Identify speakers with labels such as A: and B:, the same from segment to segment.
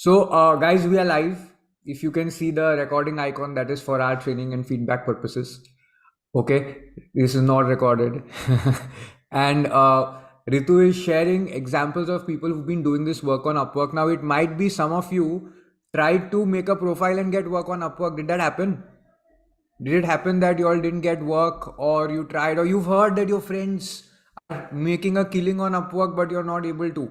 A: Guys, we are live. If you can see the recording icon, that is for our training and feedback purposes. Okay, this is not recorded. And Ritu is sharing examples of people who've been doing this work on Upwork. Now, it might be some of you tried to make a profile and get work on Upwork. Did that happen? Did it happen that you all didn't get work, or you tried, or you've heard that your friends are making a killing on Upwork, but you're not able to,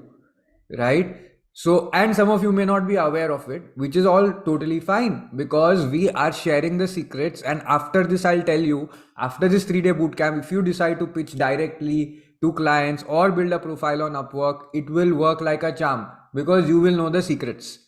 A: right? So, and some of you may not be aware of it, which is all totally fine because we are sharing the secrets. And after this, I'll tell you, after this 3-day bootcamp, if you decide to pitch directly to clients or build a profile on Upwork, it will work like a charm because you will know the secrets.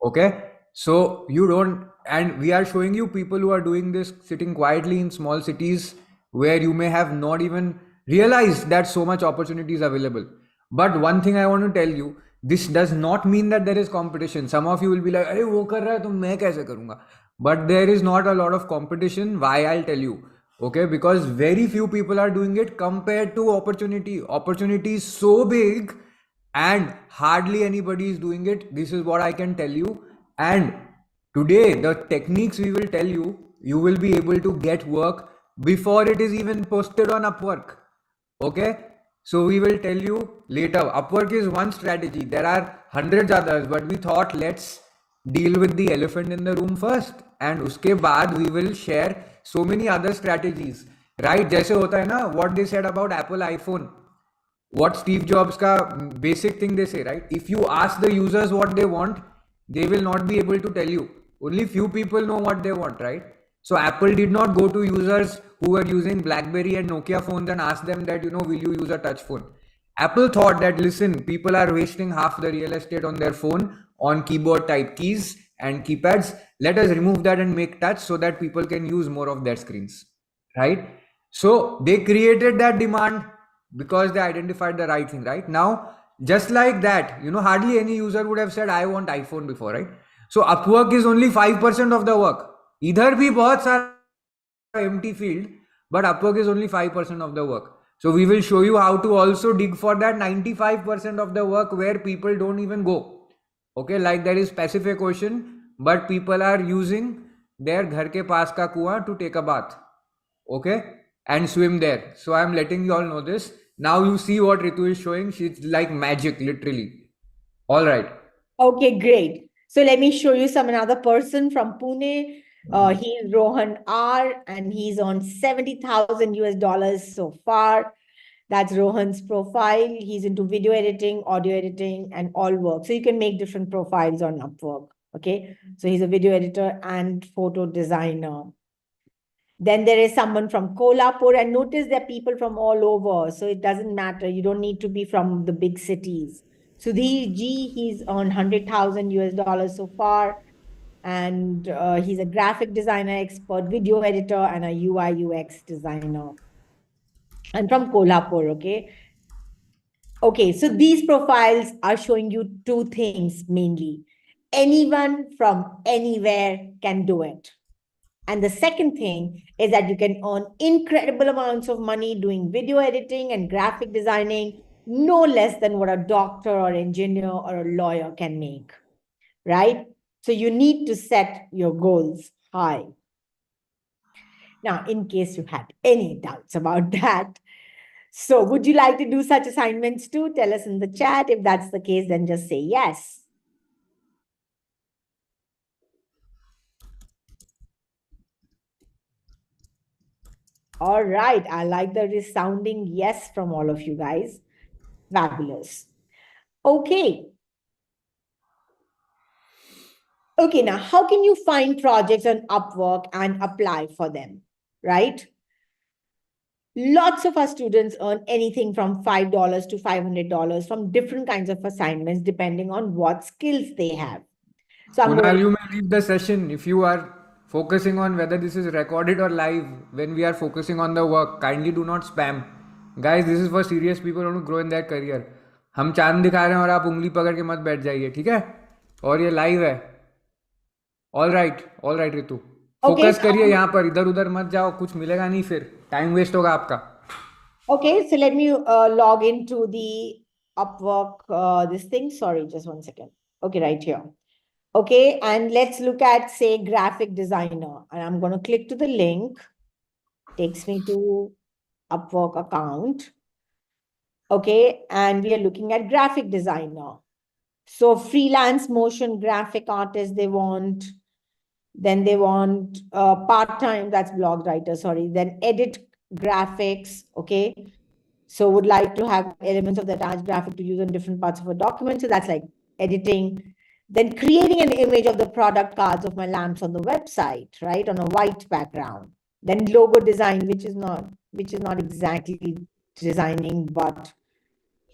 A: Okay. So you don't, and we are showing you people who are doing this sitting quietly in small cities where you may have not even realized that so much opportunity is available. But one thing I want to tell you, this does not mean that there is competition. Some of you will be like, "अरे वो कर रहा है तो मैं कैसे करूँगा?" But there is not a lot of competition. Why? I'll tell you. Okay, because very few people are doing it compared to opportunity. Opportunity is so big and hardly anybody is doing it. This is what I can tell you. And today, the techniques we will tell you, you will be able to get work before it is even posted on Upwork. Okay, so we will tell you later. Upwork is one strategy. There are hundreds others, but we thought let's deal with the elephant in the room first, and uske baad we will share so many other strategies. Right? जैसे होता है ना, what they said about Apple iPhone, what Steve Jobs का basic thing they say, right? If you ask the users what they want, they will not be able to tell you. Only few people know what they want, right? So Apple did not go to users who were using BlackBerry and Nokia phones and ask them that, will you use a touch phone? Apple thought that, listen, people are wasting half the real estate on their phone on keyboard type keys and keypads. Let us remove that and make touch so that people can use more of their screens, right? So they created that demand because they identified the right thing, right? Now, just like that, hardly any user would have said, I want iPhone before, right? So Upwork is only 5% of the work. इधर भी बहुत सारा empty field, but Upwork is only 5% of the work. So we will show you how to also dig for that 95% of the work where people don't even go. Okay, like there is Pacific Ocean, but people are using their घर के पास का कुआं to take a bath. Okay, and swim there. So I'm letting you all know this. Now you see what Ritu is showing. She's like magic, literally. All right.
B: Okay, great. So let me show you another person from Pune. He's Rohan R, and he's on 70,000 US dollars so far. That's Rohan's profile. He's into video editing, audio editing, and all work. So you can make different profiles on Upwork. Okay, so he's a video editor and photo designer. Then there is someone from Kolhapur, and notice there are people from all over. So it doesn't matter. You don't need to be from the big cities. Sudhir G, he's on 100,000 US dollars so far. And he's a graphic designer expert, video editor, and a UI UX designer. And from Kolhapur, okay? Okay, so these profiles are showing you two things mainly. Anyone from anywhere can do it. And the second thing is that you can earn incredible amounts of money doing video editing and graphic designing, no less than what a doctor or engineer or a lawyer can make, right? So you need to set your goals high. Now, in case you had any doubts about that, so would you like to do such assignments too? Tell us in the chat. If that's the case, then just say yes. All right, I like the resounding yes from all of you guys. Fabulous. Okay. Okay, now how can you find projects on Upwork and apply for them, right? Lots of our students earn anything from $5 to $500 from different kinds of assignments, depending on what skills they have. So
A: Kunal, you may leave the session if you are focusing on whether this is recorded or live. When we are focusing on the work, kindly do not spam. Guys, this is for serious people who want to grow in their career. हम चांद दिखा रहे हैं और आप उंगली पकड़ के मत बैठ जाइए, ठीक है? और ये लाइव है. All right Ritu. फोकस करिए यहाँ पर, इधर उधर मत जाओ, कुछ मिलेगा नहीं, फिर टाइम वेस्ट होगा आपका.
B: Okay, so let me log into the Upwork this thing. Sorry, just one second. Okay, right here. Okay, and let's look at, say, graphic designer. And I'm going to click to the link. Takes me to Upwork account. Okay, and we are looking at graphic designer. So freelance motion graphic artist they want. Then they want part-time, that's blog writer, sorry. Then edit graphics, okay. So would like to have elements of the attached graphic to use on different parts of a document. So that's like editing. Then creating an image of the product cards of my lamps on the website, right, on a white background. Then logo design, which is not exactly designing, but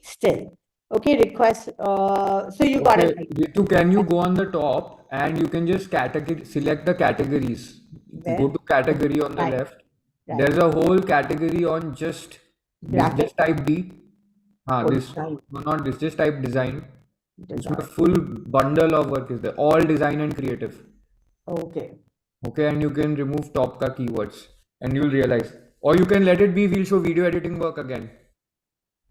B: still. Okay, request. So you got
A: Okay,
B: it right
A: Ritu, can you go on the top and you can just category select the categories. Go
B: there.
A: to category on the
B: Right,
A: left.
B: right.
A: There's a whole category on just this.
B: Graphic
A: Just type D.
B: or
A: This.
B: design.
A: No, not this. Just type design.
B: Design.
A: इसमें full bundle of work is there. All design and creative.
B: Okay.
A: Okay, and you can remove top ka keywords and you'll realize. Or you can let it be. We'll show video editing work again.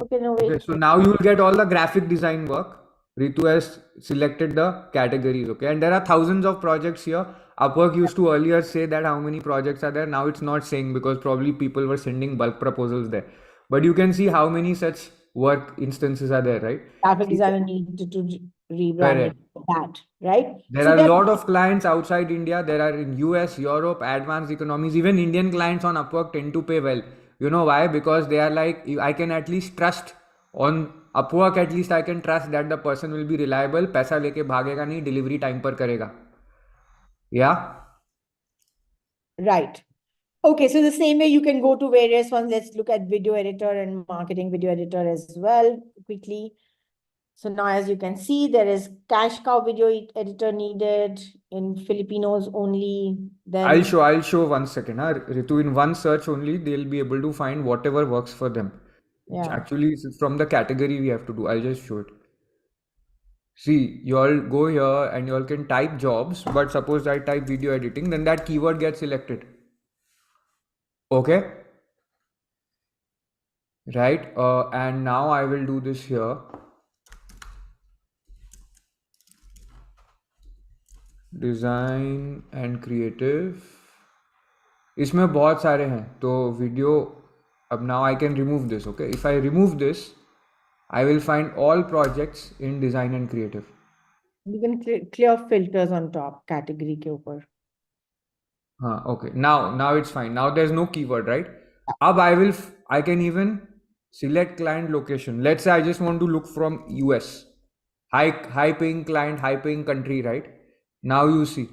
B: Okay, no,
A: Okay,
B: wait.
A: so now you'll get all the graphic design work. Ritu has selected the categories, okay? And there are thousands of projects here. Upwork used to earlier say that how many projects are there. Now it's not saying because probably people were sending bulk proposals there. But you can see how many such work instances are there, right?
B: Graphic
A: See,
B: designer need to rebrand it
A: correct.
B: that, right?
A: There
B: So
A: are a
B: there,
A: lot of clients outside India. There are in US, Europe, advanced economies. Even Indian clients on Upwork tend to pay well. You know why? Because they are like, I can at least trust on Upwork. At least I can trust that the person will be reliable. पैसा लेके भागेगा नहीं, delivery time पर करेगा. Yeah.
B: right. Okay, so the same way you can go to various ones. Let's look at video editor and marketing video editor as well quickly. So now, as you can see, there is cash cow video editor needed in Filipinos only. Then,
A: I'll show 1 second. Huh? Ritu, in one search only, they'll be able to find whatever works for them.
B: yeah,
A: Actually, it's from the category we have to do. I'll just show it. See, you all go here and you all can type jobs, but suppose I type video editing, then that keyword gets selected. Okay, right? And now I will do this here. Design and creative. इसमें बहुत सारे हैं तो video अब now I can remove this. Okay, if I remove this, I will find all projects in design and creative.
B: you can clear filters on top category ke upar.
A: Okay. Now it's fine. Now there's no keyword, right? Ab I can even select client location. Let's say I just want to look from US. High paying client, high paying country, right? Now you see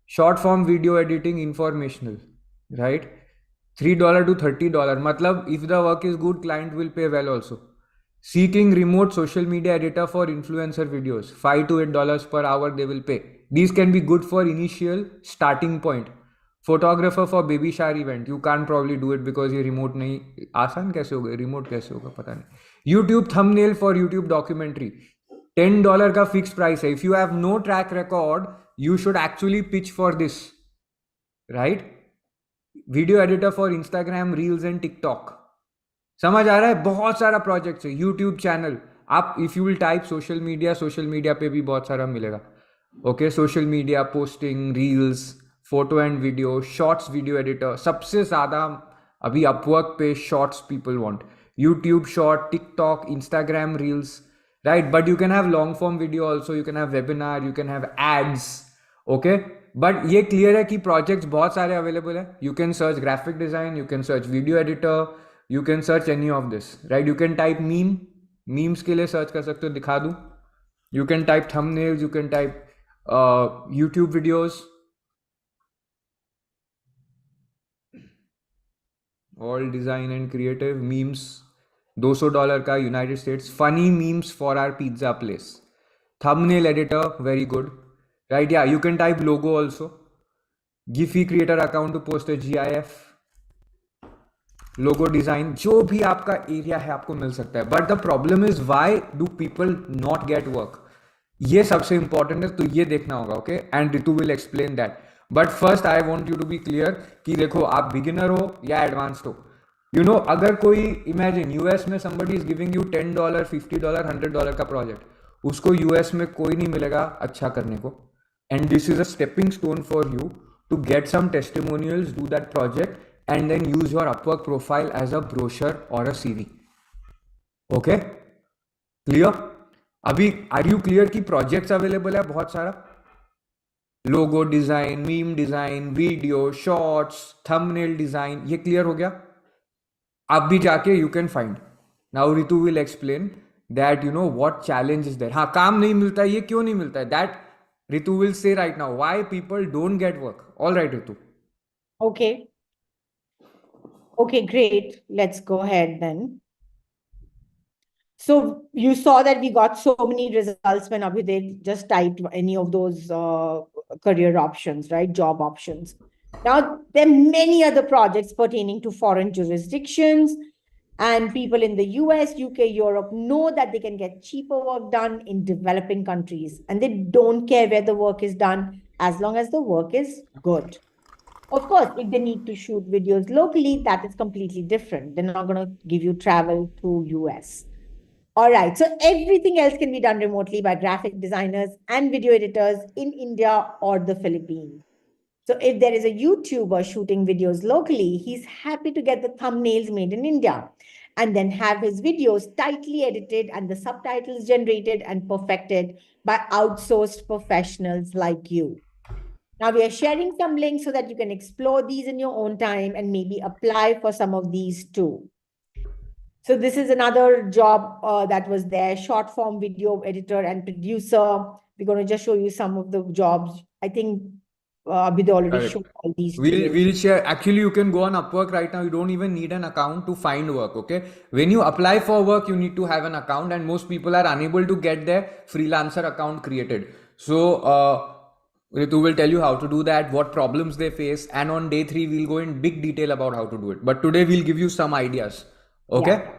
A: short form video editing informational, right? $3 to $30. Matlab, if the work is good, client will pay well also. Seeking remote social media editor for influencer videos, $5 to $8 per hour they will pay. These can be good for initial starting point. Photographer for baby shower event, you can't probably do it because ये remote नहीं. आसान कैसे होगा, remote कैसे होगा पता नहीं. YouTube thumbnail for YouTube documentary, $10 का fixed price है. If you have no track record, you should actually pitch for this, right? Video editor for Instagram Reels and TikTok. समझ आ रहा है? बहुत सारा प्रोजेक्ट है. यूट्यूब चैनल, आप if you will type social media पे भी बहुत सारा मिलेगा. Okay, social media posting, reels, photo and video, shorts video editor. सबसे ज़्यादा अभी अपवर्क पे shorts people want. YouTube short, TikTok, Instagram reels, right? But you can have long form video also, you can have webinar, you can have ads. Okay, but ये clear है कि projects बहुत सारे available है. You can search graphic design, you can search video editor, you can search any of this, right? You can type memes के लिए search कर सकते हो, दिखा दूँ. You can type thumbnails, you can type YouTube videos. All design and creative memes. $200 का United States. Funny memes for our pizza place. Thumbnail editor, very good, right? Yeah, you can type logo also. Giphy creator account to post a GIF. Logo design, जो भी आपका area है आपको मिल सकता है. But the problem is why do people not get work. ये सबसे इंपॉर्टेंट है, तो ये देखना होगा. Okay, and Ritu will explain that. But first I want you to be clear कि देखो आप बिगिनर हो या एडवांस्ड हो. यू नो, अगर कोई इमेजिन यूएस में somebody is giving you $10, $50, $100 का प्रोजेक्ट, उसको यूएस में कोई नहीं मिलेगा अच्छा करने को. and this is a stepping stone for you to get some testimonials, do that project, and then use your Upwork profile as a brochure or a CV. Okay, clear? अभी are you clear कि projects available है बहुत सारा? Logo design, meme design, video, shorts, thumbnail design, ये clear हो गया? आप भी जाके you can find. Now Ritu will explain that you know what challenge is there. हाँ, काम नहीं मिलता है, ये क्यों नहीं मिलता है, that Ritu will say right now why people don't get work. All right Ritu.
B: Okay. Okay, great. Let's go ahead then. So you saw that we got so many results when Abhiday just typed any of those career options, right? Job options. Now, there are many other projects pertaining to foreign jurisdictions, and people in the US, UK, Europe know that they can get cheaper work done in developing countries, and they don't care where the work is done as long as the work is good. Of course, if they need to shoot videos locally, that is completely different. They're not going to give you travel to US. All right, so everything else can be done remotely by graphic designers and video editors in India or the Philippines. So if there is a YouTuber shooting videos locally, he's happy to get the thumbnails made in India and then have his videos tightly edited and the subtitles generated and perfected by outsourced professionals like you. Now we are sharing some links so that you can explore these in your own time and maybe apply for some of these too. So this is another job that was there, short form video editor and producer. We're going to just show you some of the jobs. I think Abhid already
A: Correct.
B: showed all these to
A: We'll
B: you.
A: we'll share. Actually, you can go on Upwork right now. You don't even need an account to find work. Okay, when you apply for work, you need to have an account, and most people are unable to get their freelancer account created. So Ritu will tell you how to do that, what problems they face, and on day 3 we'll go in big detail about how to do it. But today we'll give you some ideas. Okay.
B: Yeah.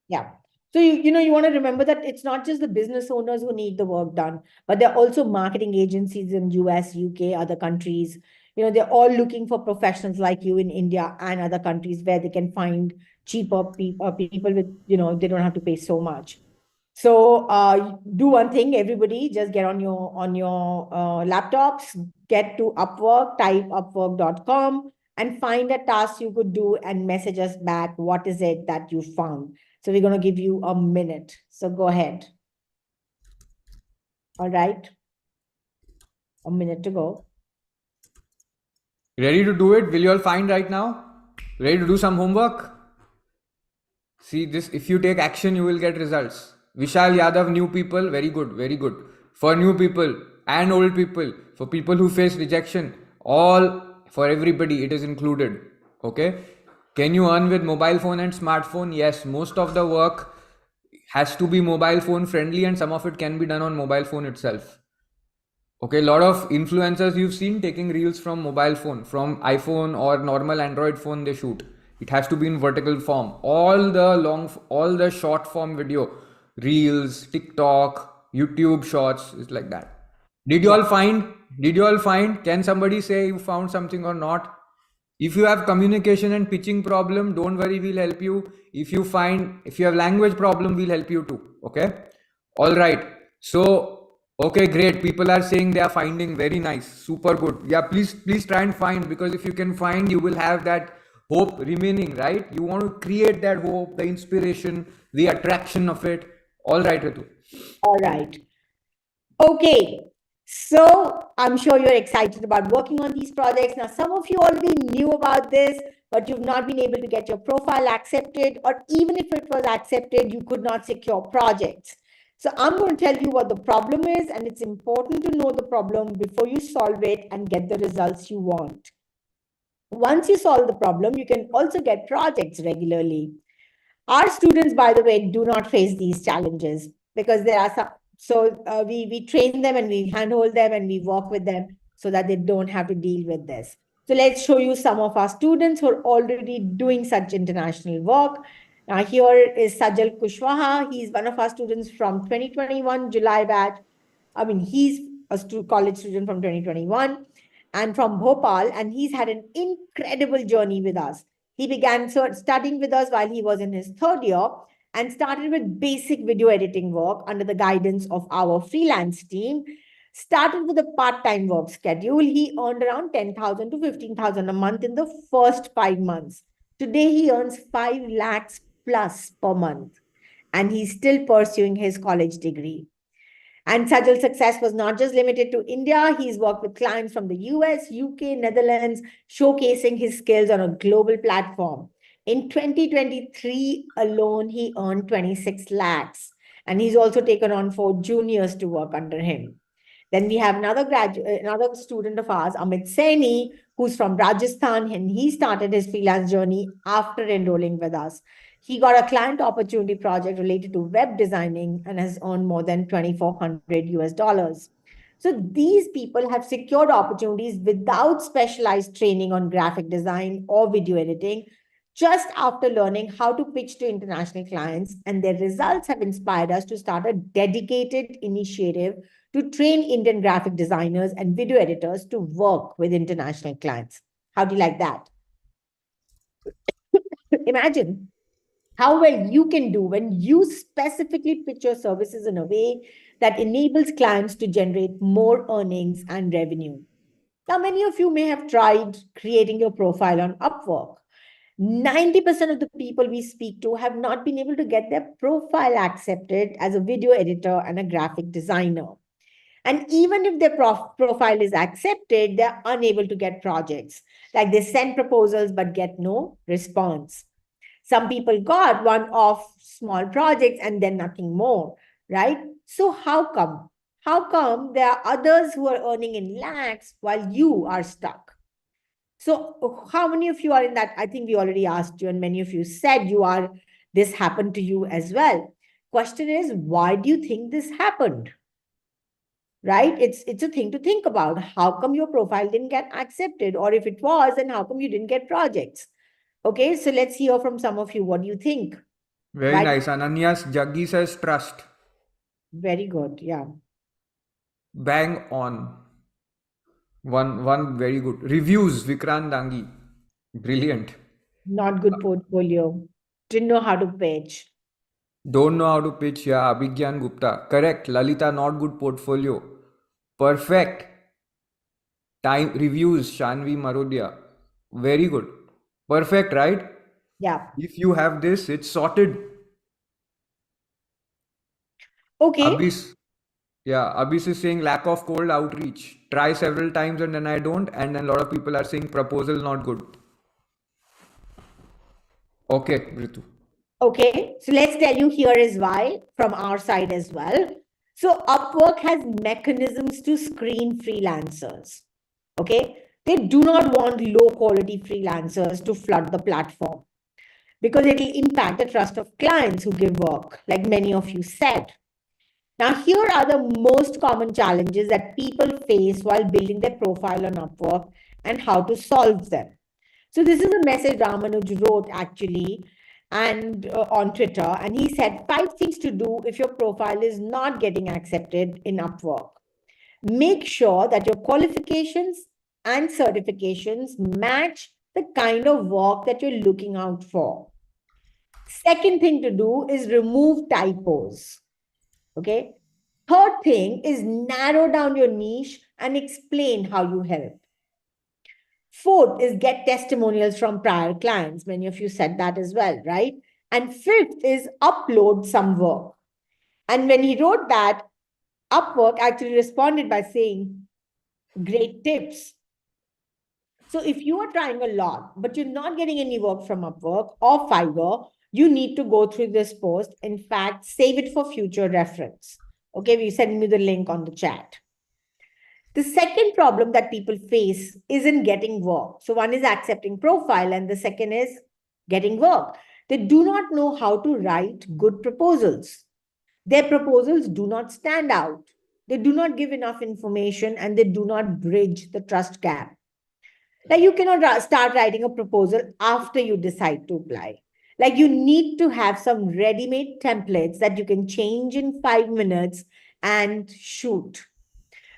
B: Yeah. So you want to remember that it's not just the business owners who need the work done, but there are also marketing agencies in US, UK, other countries. They're all looking for professionals like you in India and other countries where they can find cheaper people with, they don't have to pay so much. So do one thing, everybody, just get on your laptops, get to Upwork, type upwork.com and find a task you could do and message us back. What is it that you found? So we're going to give you a minute. So go ahead. All right. A minute to go.
A: Ready to do it? Will you all find right now? Ready to do some homework? See this, if you take action, you will get results. Vishal Yadav, new people, very good, very good. For new people and old people, for people who face rejection, all for everybody, it is included. Okay. Can you earn with mobile phone and smartphone? Yes, most of the work has to be mobile phone friendly, and some of it can be done on mobile phone itself. Okay, a lot of influencers you've seen taking reels from mobile phone, from iPhone or normal Android phone they shoot. It has to be in vertical form. All the short form video, reels, TikTok, YouTube shorts is like that. Did you all find? Did you all find? Can somebody say you found something or not? If you have communication and pitching problem, don't worry, we'll help you. If you have language problem, we'll help you too. Okay. All right. So okay, great. People are saying they are finding, very nice, super good. Yeah, please try and find, because if you can find, you will have that hope remaining, right? You want to create that hope, the inspiration, the attraction of it. All right, Ritu.
B: All right. Okay. So I'm sure you're excited about working on these projects. Now, some of you already knew about this, but you've not been able to get your profile accepted, or even if it was accepted, you could not secure projects. So I'm going to tell you what the problem is, and it's important to know the problem before you solve it and get the results you want. Once you solve the problem, you can also get projects regularly. Our students, by the way, do not face these challenges because there are some. So we train them and we handhold them and we work with them so that they don't have to deal with this. So let's show you some of our students who are already doing such international work. Now here is Sajal Kushwaha. He's one of our students from 2021 July batch. I mean, he's a college student from 2021 and from Bhopal, and he's had an incredible journey with us. He began studying with us while he was in his third year and started with basic video editing work under the guidance of our freelance team. Started with a part-time work schedule. He earned around 10,000 to 15,000 a month in the first 5 months. Today, he earns 5 lakhs plus per month, and he's still pursuing his college degree. And Sajal's success was not just limited to India. He's worked with clients from the US, UK, Netherlands, showcasing his skills on a global platform. In 2023 alone, he earned 26 lakhs. And he's also taken on 4 juniors to work under him. Then we have another student of ours, Amit Saini, who's from Rajasthan, and he started his freelance journey after enrolling with us. He got a client opportunity project related to web designing and has earned more than 2,400 US dollars. So these people have secured opportunities without specialized training on graphic design or video editing, just after learning how to pitch to international clients, and their results have inspired us to start a dedicated initiative to train Indian graphic designers and video editors to work with international clients. How do you like that? Imagine how well you can do when you specifically pitch your services in a way that enables clients to generate more earnings and revenue. Now, many of you may have tried creating your profile on Upwork. 90% of the people we speak to have not been able to get their profile accepted as a video editor and a graphic designer. And even if their profile is accepted, they're unable to get projects. Like they send proposals but get no response. Some people got one-off small projects and then nothing more, right? So how come? How come there are others who are earning in lakhs while you are stuck? So how many of you are in that? I think we already asked you, and many of you said this happened to you as well. Question is, why do you think this happened? Right? It's a thing to think about. How come your profile didn't get accepted? Or if it was, then how come you didn't get projects? Okay, so let's hear from some of you. What do you think?
A: Very
B: Right?
A: nice. Ananyas Jaggi says trust.
B: Very good. Yeah.
A: Bang on. One very good. Reviews, Vikrant Dangi. Brilliant.
B: Not good portfolio. Didn't know how to pitch.
A: Don't know how to pitch. Yeah, Abhigyan Gupta. Correct. Lalita, not good portfolio. Perfect. Time reviews, Shanvi Marodia. Very good. Perfect, right?
B: Yeah.
A: If you have this, it's sorted.
B: Okay.
A: Abhis, yeah, Abhis is saying lack of cold outreach. Try several times and then I don't. And then a lot of people are saying proposal not good. Okay, Ritu.
B: Okay. So let's tell you here is why from our side as well. So Upwork has mechanisms to screen freelancers. Okay. They do not want low quality freelancers to flood the platform because it will impact the trust of clients who give work, like many of you said. Now, here are the most common challenges that people face while building their profile on Upwork and how to solve them. So, this is a message Ramanuj wrote actually and on Twitter, and he said 5 things to do if your profile is not getting accepted in Upwork. Make sure that your qualifications and certifications match the kind of work that you're looking out for. Second thing to do is remove typos. Okay. Third thing is narrow down your niche and explain how you help. Fourth is get testimonials from prior clients. Many of you said that as well, right? And fifth is upload some work. And when he wrote that, Upwork actually responded by saying, great tips. So if you are trying a lot, but you're not getting any work from Upwork or Fiverr, you need to go through this post. In fact, save it for future reference. Okay, we send me the link on the chat. The second problem that people face isn't getting work. So one is accepting profile and the second is getting work. They do not know how to write good proposals. Their proposals do not stand out. They do not give enough information and they do not bridge the trust gap. Like you cannot start writing a proposal after you decide to apply. Like you need to have some ready-made templates that you can change in 5 minutes and shoot.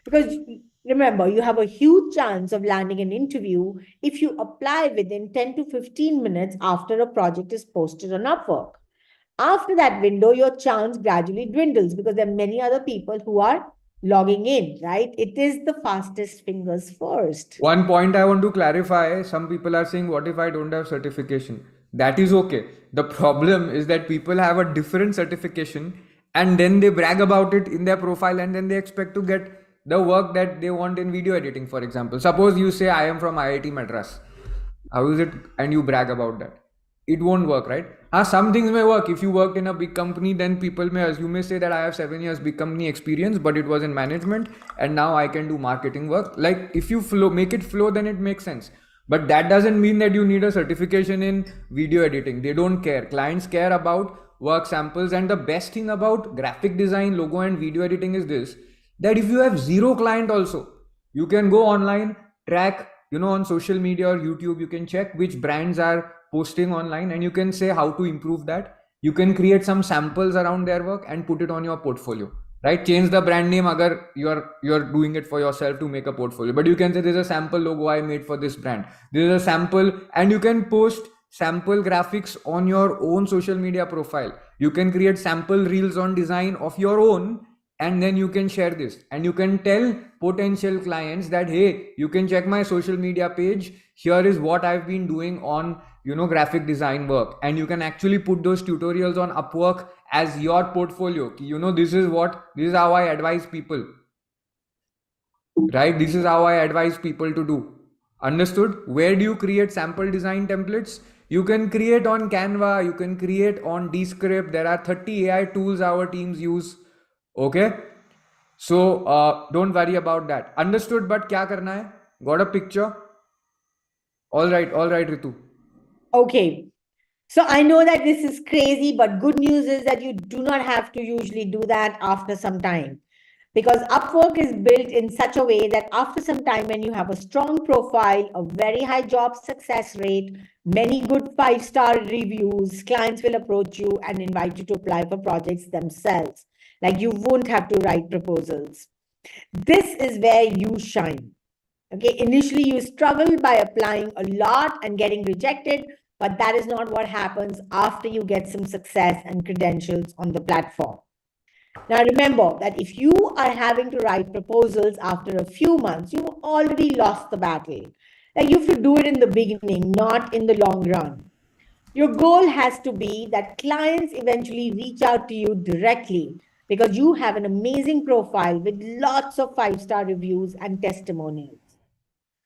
B: Because remember, you have a huge chance of landing an interview if you apply within 10 to 15 minutes after a project is posted on Upwork. After that window, your chance gradually dwindles because there are many other people who are logging in, right? It is the fastest fingers first.
A: One point I want to clarify, some people are saying, what if I don't have certification? That is okay. The problem is that people have a different certification and then they brag about it in their profile and then they expect to get the work that they want in video editing, for example. Suppose you say, I am from IIT Madras. How is it? And you brag about that. It won't work, right? Some things may work. If you worked in a big company, then people may assume, you may say that I have 7 years big company experience, but it was in management, and now I can do marketing work. Like if you flow, make it flow, then it makes sense. But that doesn't mean that you need a certification in video editing. They don't care. Clients care about work samples, and the best thing about graphic design, logo, and video editing is this: that if you have zero client also, you can go online, track, on social media or YouTube, you can check which brands are posting online and you can say how to improve that. You can create some samples around their work and put it on your portfolio, right? Change the brand name agar you're doing it for yourself to make a portfolio, but you can say there's a sample logo I made for this brand, there's a sample, and you can post sample graphics on your own social media profile. You can create sample reels on design of your own, and then you can share this and you can tell potential clients that, hey, you can check my social media page, here is what I've been doing on graphic design work, and you can actually put those tutorials on Upwork as your portfolio. This is how I advise people, right? This is how I advise people to do. Understood? Where do you create sample design templates? You can create on Canva, you can create on Descript. There are 30 AI tools our teams use. Okay, so don't worry about that. Understood? But kya karna hai? Got a picture? All right, Ritu.
B: Okay. So I know that this is crazy, but good news is that you do not have to usually do that after some time. Because Upwork is built in such a way that after some time, when you have a strong profile, a very high job success rate, many good 5-star reviews, clients will approach you and invite you to apply for projects themselves. Like you won't have to write proposals. This is where you shine. Okay, initially you struggle by applying a lot and getting rejected, but that is not what happens after you get some success and credentials on the platform. Now, remember that if you are having to write proposals after a few months, you've already lost the battle. Like you have to do it in the beginning, not in the long run. Your goal has to be that clients eventually reach out to you directly because you have an amazing profile with lots of 5-star reviews and testimonials.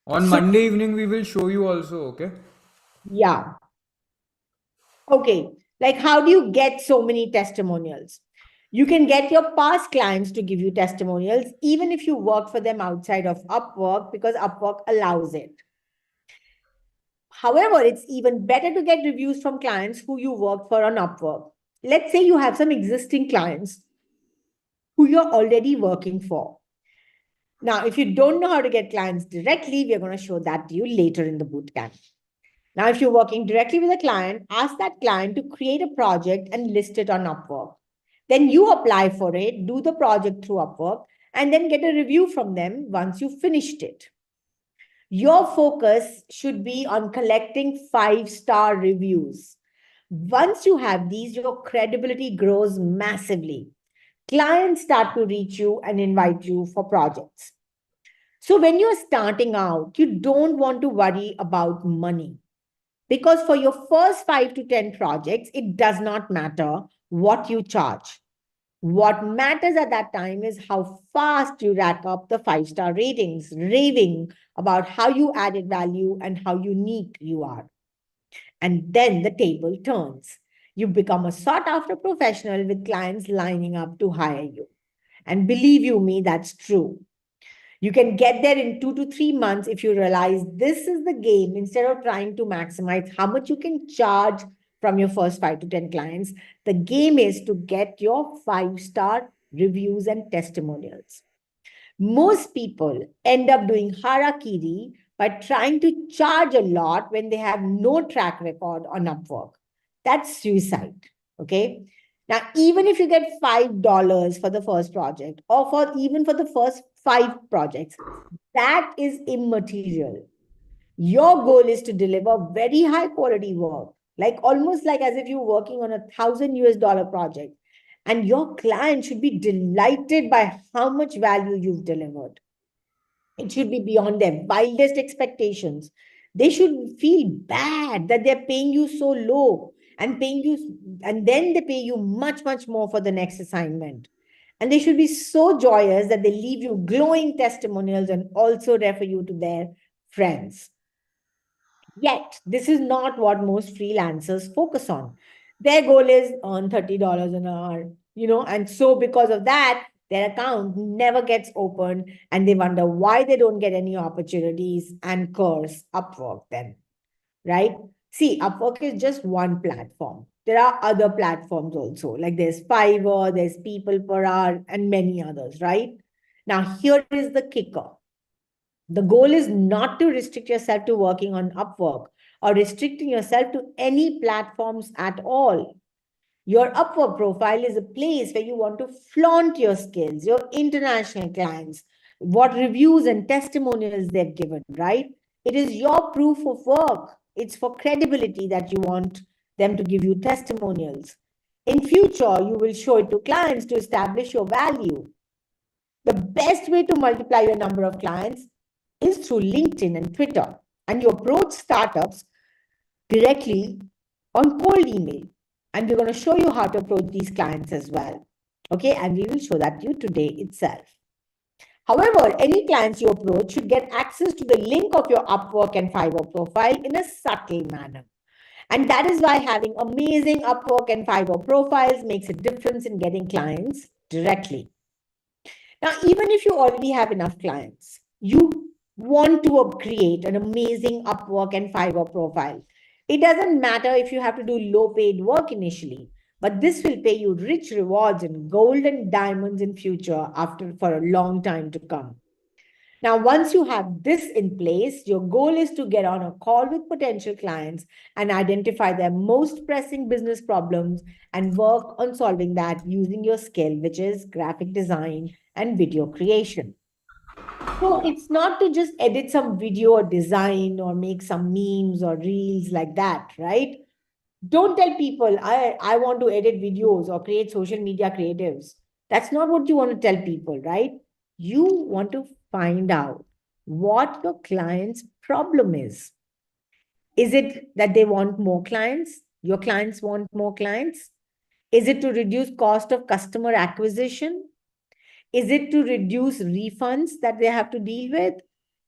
A: On
B: So,
A: Monday evening, we will show you also, okay?
B: yeah. Okay, like how do you get so many testimonials? You can get your past clients to give you testimonials, even if you work for them outside of Upwork, because Upwork allows it. However, it's even better to get reviews from clients who you work for on Upwork. Let's say you have some existing clients who you're already working for. Now, if you don't know how to get clients directly, we're going to show that to you later in the bootcamp. Now, if you're working directly with a client, ask that client to create a project and list it on Upwork. Then you apply for it, do the project through Upwork, and then get a review from them once you've finished it. Your focus should be on collecting 5-star reviews. Once you have these, your credibility grows massively. Clients start to reach you and invite you for projects. So when you're starting out, you don't want to worry about money. Because for your first 5 to 10 projects, it does not matter what you charge. What matters at that time is how fast you rack up the 5-star ratings, raving about how you added value and how unique you are. And then the table turns. You become a sought after professional with clients lining up to hire you. And believe you me, that's true. You can get there in 2 to 3 months if you realize this is the game instead of trying to maximize how much you can charge from your first 5 to 10 clients. The game is to get your 5-star reviews and testimonials. Most people end up doing harakiri by trying to charge a lot when they have no track record on Upwork. That's suicide. Okay. Now, even if you get $5 for the first project or even for the first 5 projects, that is immaterial. Your goal is to deliver very high quality work, like almost like as if you're working on $1,000 project. And your client should be delighted by how much value you've delivered. It should be beyond their wildest expectations. They should feel bad that they're paying you so low and paying you, and then they pay you much, much more for the next assignment. And they should be so joyous that they leave you glowing testimonials and also refer you to their friends. Yet, this is not what most freelancers focus on. Their goal is earn $30 an hour, and so because of that, their account never gets opened and they wonder why they don't get any opportunities and curse Upwork then, right? See, Upwork is just one platform. There are other platforms also, like there's Fiverr, there's People Per Hour, and many others, right? Now, here is the kicker. The goal is not to restrict yourself to working on Upwork or restricting yourself to any platforms at all. Your Upwork profile is a place where you want to flaunt your skills, your international clients, what reviews and testimonials they've given, right? It is your proof of work. It's for credibility that you want them to give you testimonials. In future, you will show it to clients to establish your value. The best way to multiply your number of clients is through LinkedIn and Twitter. And you approach startups directly on cold email. And we're going to show you how to approach these clients as well. Okay, and we will show that to you today itself. However, any clients you approach should get access to the link of your Upwork and Fiverr profile in a subtle manner. And that is why having amazing Upwork and Fiverr profiles makes a difference in getting clients directly. Now, even if you already have enough clients, you want to create an amazing Upwork and Fiverr profile. It doesn't matter if you have to do low paid work initially, but this will pay you rich rewards in gold and diamonds in future for a long time to come. Now, once you have this in place, your goal is to get on a call with potential clients and identify their most pressing business problems and work on solving that using your skill, which is graphic design and video creation. So it's not to just edit some video or design or make some memes or reels like that, right? Don't tell people, I want to edit videos or create social media creatives. That's not what you want to tell people, right? You want to find out what your client's problem is. Is it that they want more clients? Your clients want more clients? Is it to reduce cost of customer acquisition? Is it to reduce refunds that they have to deal with?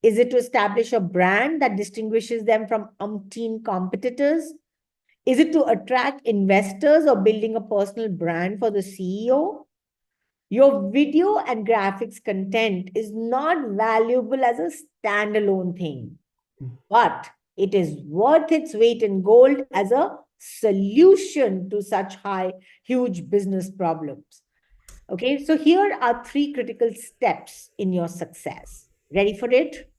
B: Is it to establish a brand that distinguishes them from umpteen competitors? Is it to attract investors or building a personal brand for the CEO? Your video and graphics content is not valuable as a standalone thing, but it is worth its weight in gold as a solution to such huge business problems. Okay, so here are 3 critical steps in your success. Ready for it?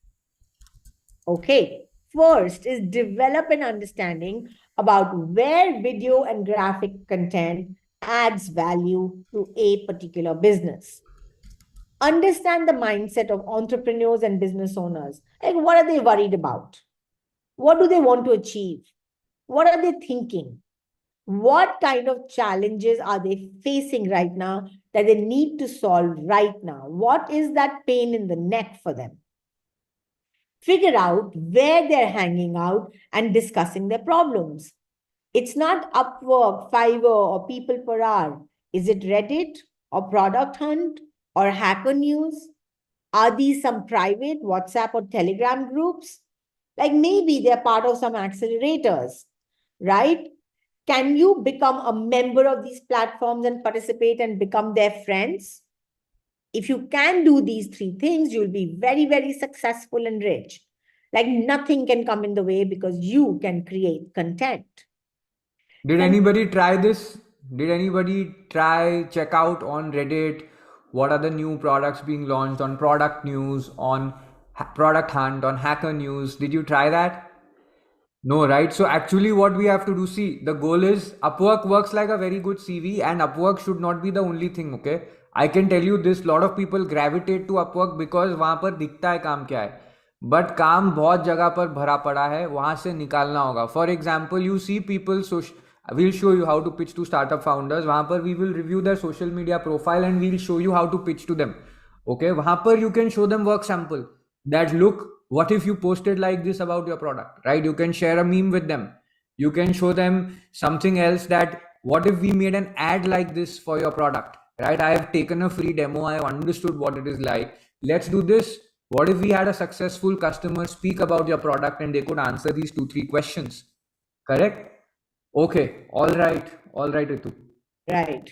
B: Okay, first is develop an understanding about where video and graphic content adds value to a particular business. Understand the mindset of entrepreneurs and business owners. Like, what are they worried about? What do they want to achieve? What are they thinking? What kind of challenges are they facing right now that they need to solve right now? What is that pain in the neck for them? Figure out where they're hanging out and discussing their problems. It's not Upwork, Fiverr, or People Per Hour. Is it Reddit or Product Hunt or Hacker News? Are these some private WhatsApp or Telegram groups? Like maybe they're part of some accelerators, right? Can you become a member of these platforms and participate and become their friends? If you can do these 3 things, you'll be very, very successful and rich. Like nothing can come in the way because you can create content.
A: Did anybody try this? Did anybody try check out on Reddit what are the new products being launched on Product News, on Product Hunt, on Hacker News? Did you try that? No, right? So actually what we have to do, see, the goal is Upwork works like a very good CV and Upwork should not be the only thing, okay? I can tell you this, lot of people gravitate to Upwork because वहाँ पर दिखता है काम क्या है. But काम बहुत जगह पर भरा पड़ा है, वहाँ से निकालना होगा. For example you see people we'll show you how to pitch to startup founders. वहाँ पर we will review their social media profile and we'll show you how to pitch to them. Okay, वहाँ पर you can show them work sample that look, what if you posted like this about your product, right? You can share a meme with them. You can show them something else, that what if we made an ad like this for your product, right? I have taken a free demo. I have understood what it is like. Let's do this. What if we had a successful customer speak about your product and they could answer these 2-3 questions? Correct? Okay. All right, Ritu.
B: Right.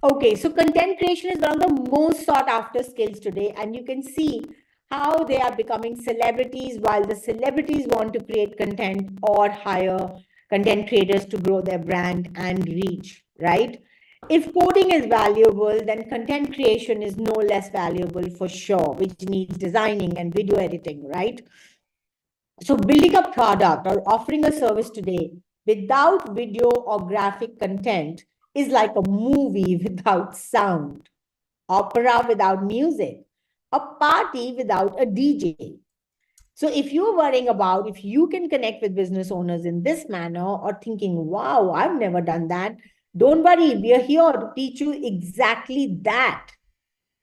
B: Okay, so content creation is one of the most sought after skills today, and you can see how they are becoming celebrities while the celebrities want to create content or hire content creators to grow their brand and reach, right? If coding is valuable, then content creation is no less valuable for sure, which needs designing and video editing, right? So building a product or offering a service today without video or graphic content is like a movie without sound, opera without music, a party without a DJ. So if you're worrying about if you can connect with business owners in this manner or thinking, wow, I've never done that, don't worry, we are here to teach you exactly that.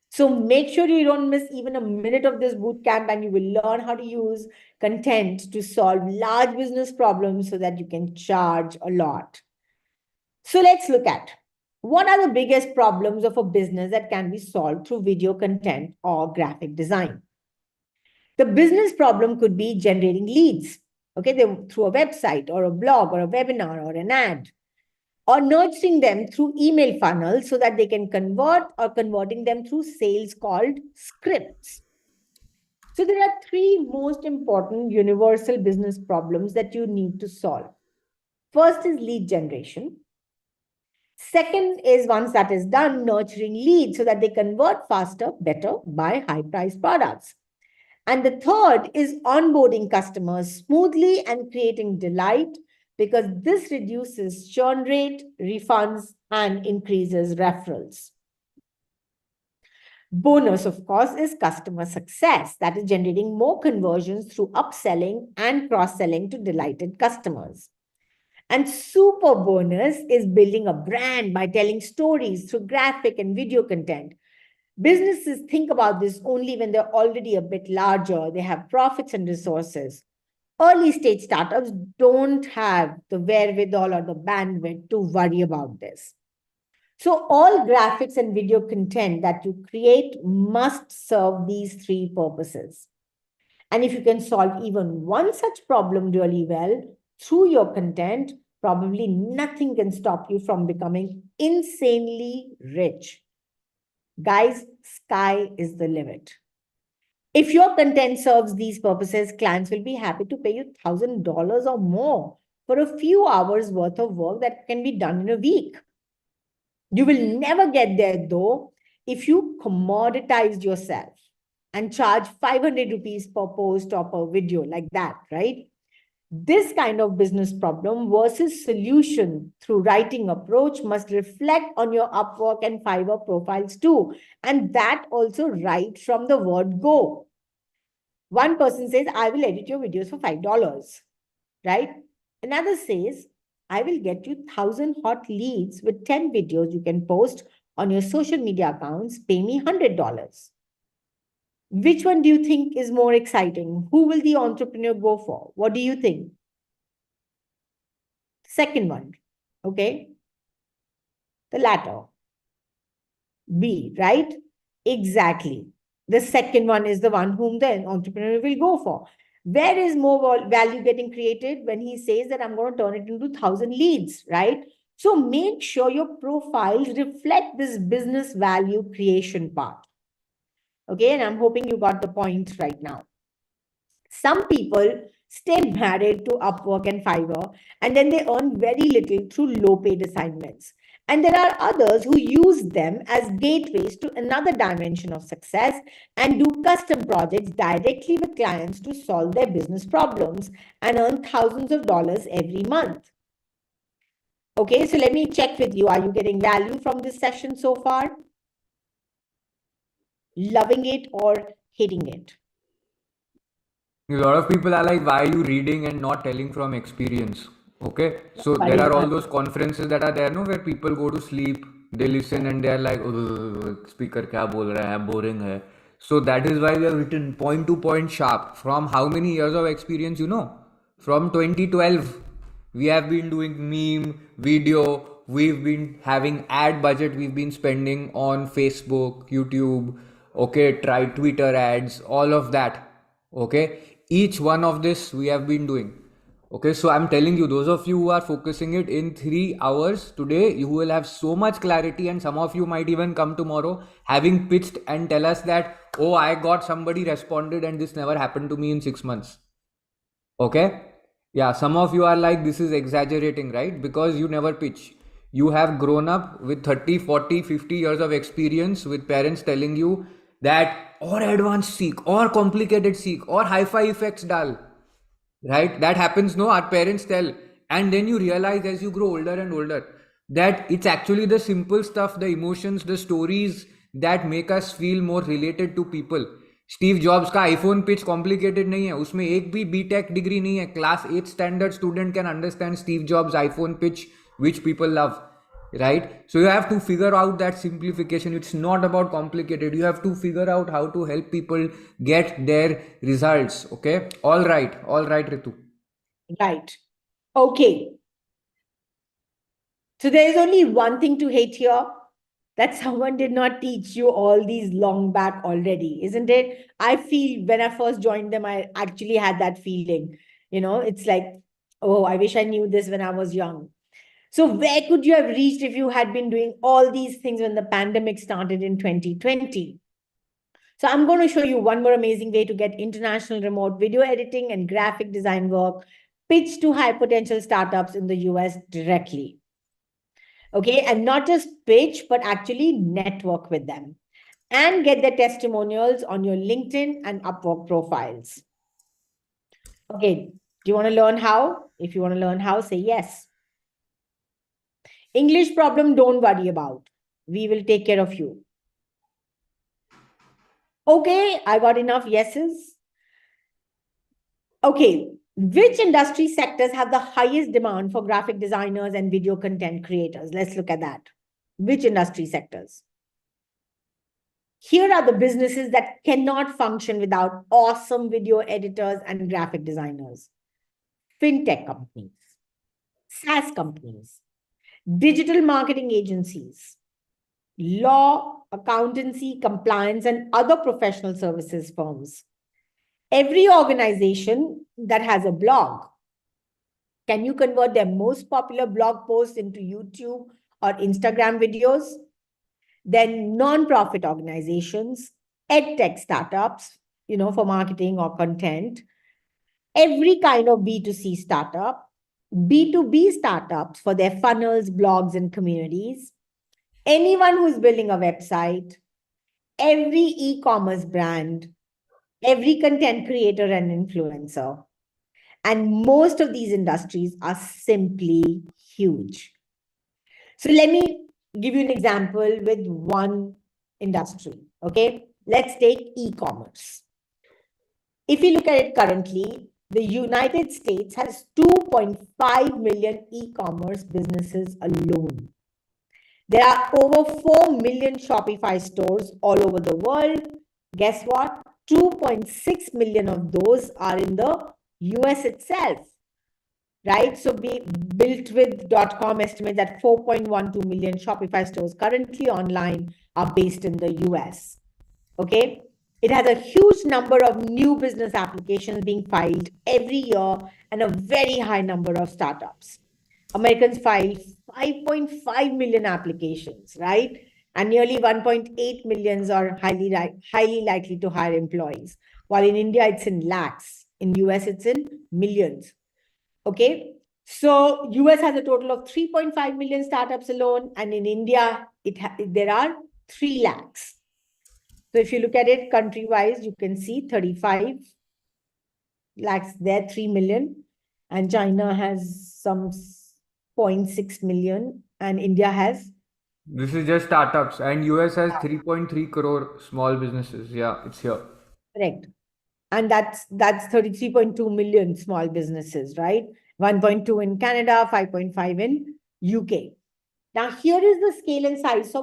B: So make sure you don't miss even a minute of this bootcamp, and you will learn how to use content to solve large business problems so that you can charge a lot. So let's look at what are the biggest problems of a business that can be solved through video content or graphic design. The business problem could be generating leads, okay, through a website or a blog or a webinar or an ad, or nurturing them through email funnels so that they can convert, or converting them through sales called scripts. So there are three most important universal business problems that you need to solve. First is lead generation. Second is, once that is done, nurturing leads so that they convert faster, better, buy high-priced products. And the third is onboarding customers smoothly and creating delight, because this reduces churn rate, refunds, and increases referrals. Bonus, of course, is customer success, that is generating more conversions through upselling and cross-selling to delighted customers. And super bonus is building a brand by telling stories through graphic and video content. Businesses think about this only when they're already a bit larger, they have profits and resources. Early stage startups don't have the wherewithal or the bandwidth to worry about this. So all graphics and video content that you create must serve these three purposes. And if you can solve even one such problem really well through your content, probably nothing can stop you from becoming insanely rich. Guys, sky is the limit. If your content serves these purposes, clients will be happy to pay you $1,000 or more for a few hours worth of work that can be done in a week. You will never get there, though, if you commoditize yourself and charge 500 rupees per post or per video like that, right? This kind of business problem versus solution through writing approach must reflect on your Upwork and Fiverr profiles too. And that also right from the word go. One person says, I will edit your videos for $5, right? Another says, I will get you 1,000 hot leads with 10 videos you can post on your social media accounts. Pay me $100. Which one do you think is more exciting? Who will the entrepreneur go for? What do you think? Second one, okay? The latter. B, right? Exactly. The second one is the one whom the entrepreneur will go for. Where is more value getting created? When he says that I'm going to turn it into 1,000 leads, right? So make sure your profiles reflect this business value creation part. Okay, and I'm hoping you got the point right now. Some people stay married to Upwork and Fiverr, and then they earn very little through low-paid assignments. And there are others who use them as gateways to another dimension of success and do custom projects directly with clients to solve their business problems and earn thousands of dollars every month. Okay, so let me check with you. Are you getting value from this session so far? Loving it or hating it?
A: A lot of people are like, why are you reading and not telling from experience? Okay, so there
B: Buddy,
A: are all those conferences that are there, no, where people go to sleep, they listen and they are like, speaker क्या बोल रहा है, boring है. So that is why we have written point to point sharp. From how many years of experience, you know? From 2012, we have been doing meme, video, we've been having ad budget, we've been spending on Facebook, YouTube, okay, try Twitter ads, all of that. Okay, each one of this we have been doing. Okay, so I'm telling you, those of you who are focusing it in 3 hours today, you will have so much clarity, and some of you might even come tomorrow having pitched and tell us that, oh, I got somebody responded and this never happened to me in 6 months. Okay, yeah, some of you are like, this is exaggerating, right? Because you never pitch. You have grown up with 30, 40, 50 years of experience with parents telling you that, or advanced seek, or complicated seek, or hi-fi effects dal, right? That happens, no, our parents tell, and then you realize as you grow older and older that it's actually the simple stuff, the emotions, the stories that make us feel more related to people. Steve jobs का iPhone pitch complicated नहीं है, उसमें एक भी BTech degree नहीं है. Class 8 standard student can understand Steve jobs iPhone pitch which people love, right? So you have to figure out that simplification. It's not about complicated, you have to figure out how to help people get their results. Okay, all right, Ritu.
B: right. Okay. So there is only one thing to hate here, that someone did not teach you all these long back already, isn't it? I feel when I first joined them, I actually had that feeling. It's like, oh, I wish I knew this when I was young. So where could you have reached if you had been doing all these things when the pandemic started in 2020? So I'm going to show you one more amazing way to get international remote video editing and graphic design work pitched to high potential startups in the US directly. Okay, and not just pitch, but actually network with them and get their testimonials on your LinkedIn and Upwork profiles. Okay, do you want to learn how? If you want to learn how, say yes. English problem, don't worry about. We will take care of you. Okay, I got enough yeses. Okay, which industry sectors have the highest demand for graphic designers and video content creators? Let's look at that. Which industry sectors? Here are the businesses that cannot function without awesome video editors and graphic designers. Fintech companies, SaaS companies, digital marketing agencies, law, accountancy, compliance, and other professional services firms. Every organization that has a blog, can you convert their most popular blog posts into YouTube or Instagram videos? Then non-profit organizations, edtech startups, for marketing or content, every kind of B2C startup, B2B startups for their funnels, blogs, and communities, anyone who's building a website, every e-commerce brand, every content creator and influencer. And most of these industries are simply huge. So let me give you an example with one industry. Okay, let's take e-commerce. If you look at it currently, the United States has 2.5 million e-commerce businesses alone. There are over 4 million Shopify stores all over the world. Guess what? 2.6 million of those are in the US itself, right? So we built with .com estimates that 4.12 million Shopify stores currently online are based in the US. Okay. It has a huge number of new business applications being filed every year and a very high number of startups. Americans file 5.5 million applications, right? And nearly 1.8 millions are highly likely to hire employees. While in India, it's in lakhs. In US, it's in millions. Okay. So US has a total of 3.5 million startups alone. And in India, there are 3 lakhs. So if you look at it country-wise, you can see 35 lakhs there, 3 million. And China has some 0.6 million. And India has?
A: This is just startups, and US has 3.3 crore small businesses. Yeah, it's here.
B: Correct. And that's 33.2 million small businesses, right? 1.2 in Canada, 5.5 in UK. Now, here is the scale and size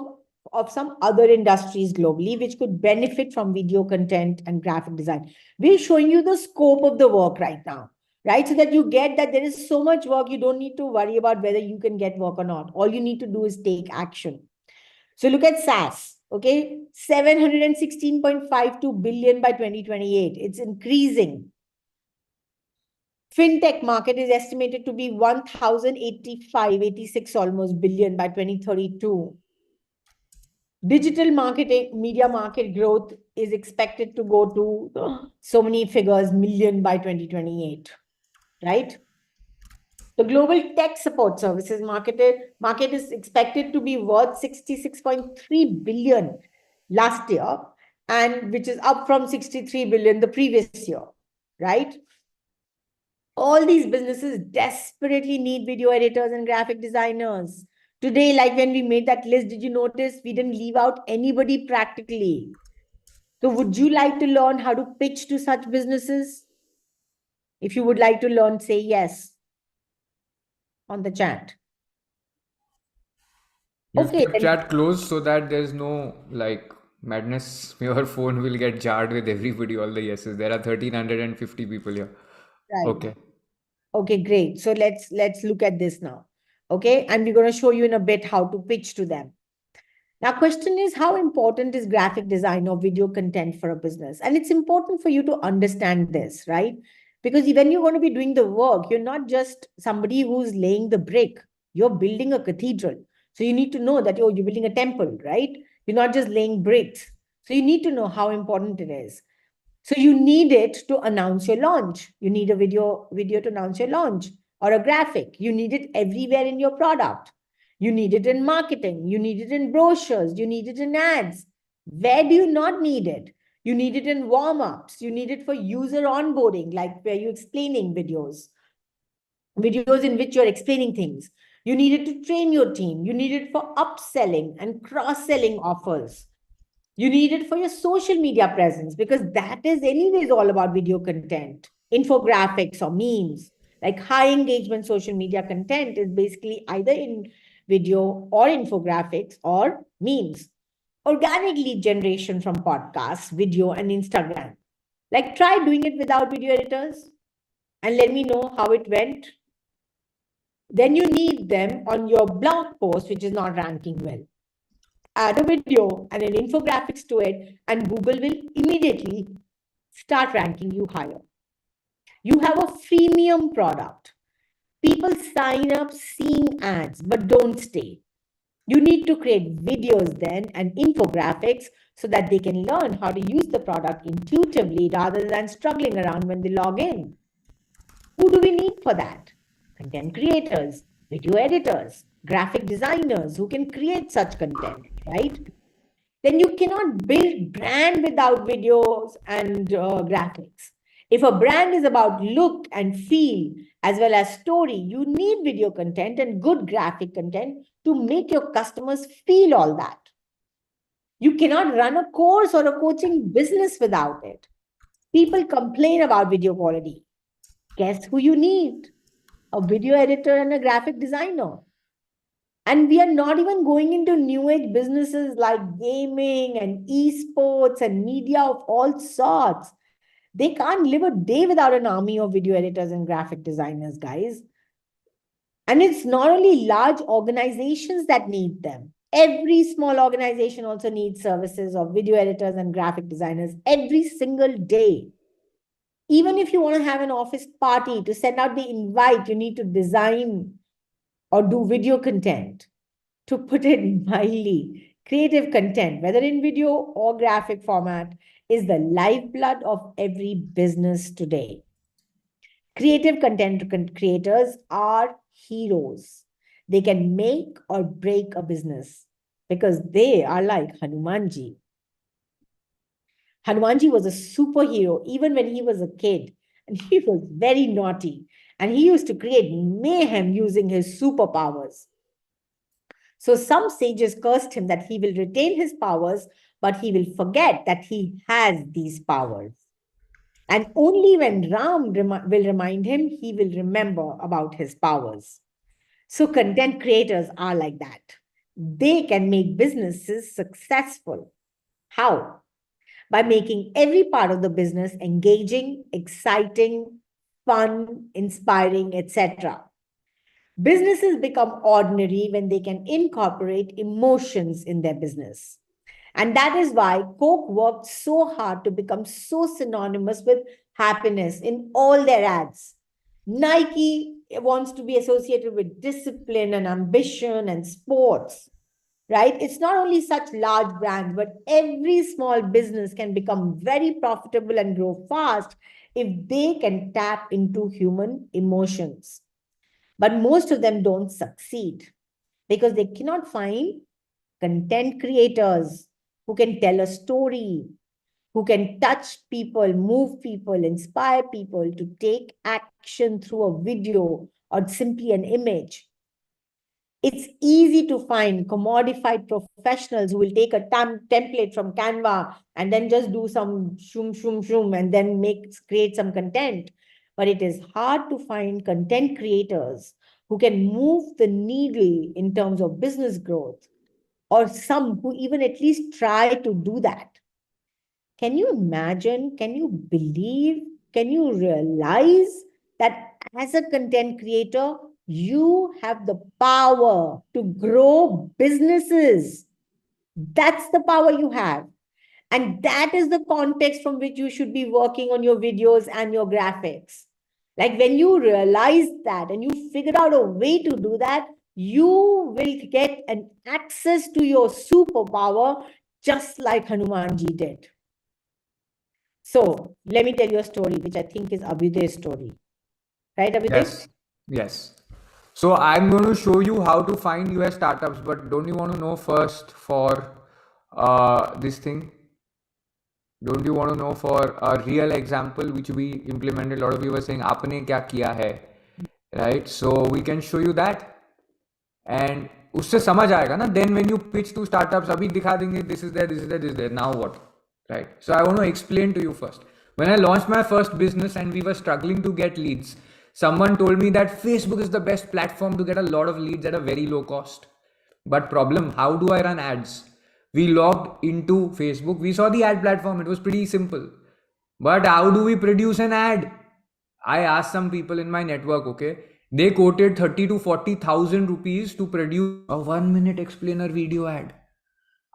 B: of some other industries globally which could benefit from video content and graphic design. We're showing you the scope of the work right now, right? So that you get that there is so much work, you don't need to worry about whether you can get work or not. All you need to do is take action. So look at SaaS, okay? 716.52 billion by 2028. It's increasing. Fintech market is estimated to be 1,085, 86 almost billion by 2032. Digital marketing, media market growth is expected to go to so many figures, million by 2028, right? The global tech support services market is expected to be worth 66.3 billion last year, and which is up from 63 billion the previous year, right? All these businesses desperately need video editors and graphic designers. Today, like when we made that list, did you notice we didn't leave out anybody practically? So would you like to learn how to pitch to such businesses? If you would like to learn, say yes on the chat.
A: You
B: Okay,
A: keep
B: then,
A: chat closed so that there's no like madness. Your phone will get jarred with everybody, all the yeses. There are 1350 people here.
B: right.
A: Okay.
B: Okay, great. So let's look at this now. Okay, and we're going to show you in a bit how to pitch to them. Now, question is, how important is graphic design or video content for a business? And it's important for you to understand this, right? Because when you're going to be doing the work, you're not just somebody who's laying the brick, you're building a cathedral. So you need to know that, oh, you're building a temple, right? You're not just laying bricks. So you need to know how important it is. So you need it to announce your launch. You need a video to announce your launch, or a graphic. You need it everywhere in your product. You need it in marketing. You need it in brochures. You need it in ads. Where do you not need it? You need it in warm-ups. You need it for user onboarding, like where you're explaining videos in which you're explaining things. You need it to train your team. You need it for upselling and cross-selling offers. You need it for your social media presence, because that is anyways all about video content, infographics or memes. Like high engagement social media content is basically either in video or infographics or memes. Organic lead generation from podcasts, video, and Instagram. Like try doing it without video editors and let me know how it went. Then you need them on your blog post, which is not ranking well. Add a video and an infographics to it, and Google will immediately start ranking you higher. You have a freemium product. People sign up seeing ads but don't stay. You need to create videos then and infographics so that they can learn how to use the product intuitively rather than struggling around when they log in. Who do we need for that? Content creators, video editors, graphic designers who can create such content, right? Then you cannot build brand without videos and graphics. If a brand is about look and feel as well as story, you need video content and good graphic content to make your customers feel all that. You cannot run a course or a coaching business without it. People complain about video quality. Guess who you need? A video editor and a graphic designer. And we are not even going into new age businesses like gaming and esports and media of all sorts. They can't live a day without an army of video editors and graphic designers, guys. And it's not only large organizations that need them. Every small organization also needs services of video editors and graphic designers every single day. Even if you want to have an office party to send out the invite, you need to design or do video content. To put it mildly, creative content, whether in video or graphic format, is the lifeblood of every business today. Creative content creators are heroes. They can make or break a business because they are like Hanumanji. Hanumanji was a superhero even when he was a kid, and he was very naughty, and he used to create mayhem using his superpowers. So some sages cursed him that he will retain his powers, but he will forget that he has these powers. And only when Ram will remind him, he will remember about his powers. So, content creators are like that. They can make businesses successful. How? By making every part of the business engaging, exciting, fun, inspiring, etc. Businesses become ordinary when they can incorporate emotions in their business. And that is why Coke worked so hard to become so synonymous with happiness in all their ads. Nike wants to be associated with discipline and ambition and sports, right? It's not only such large brands, but every small business can become very profitable and grow fast if they can tap into human emotions. But most of them don't succeed because they cannot find content creators who can tell a story, who can touch people, move people, inspire people to take action through a video or simply an image. It's easy to find commodified professionals who will take a template from Canva and then just do some shoom, shoom, shoom, and then create some content. But it is hard to find content creators who can move the needle in terms of business growth, or some who even at least try to do that. Can you imagine? Can you believe? Can you realize that as a content creator, you have the power to grow businesses? That's the power you have. And that is the context from which you should be working on your videos and your graphics. Like when you realize that and you figure out a way to do that, you will get an access to your superpower just like Hanumanji did. So let me tell you a story, which I think is Abhiday's story. Right, Abhiday?
A: Yes, yes. So I'm going to show you how to find US startups, but don't you want to know first for this thing? Don't you want to know for a real example which we implemented? A lot of you were saying, "आपने क्या किया है?" Right? So we can show you that, and उससे समझ आएगा ना. Then when you pitch to startups, अभी दिखा देंगे this is there, this is there, this is there. Now what? Right? So I want to explain to you first. When I launched my first business and we were struggling to get leads, someone told me that Facebook is the best platform to get a lot of leads at a very low cost. But problem, how do I run ads? We logged into Facebook, we saw the ad platform, it was pretty simple. But how do we produce an ad? I asked some people in my network, okay? They quoted 30 to 40,000 rupees to produce a 1 minute explainer video ad.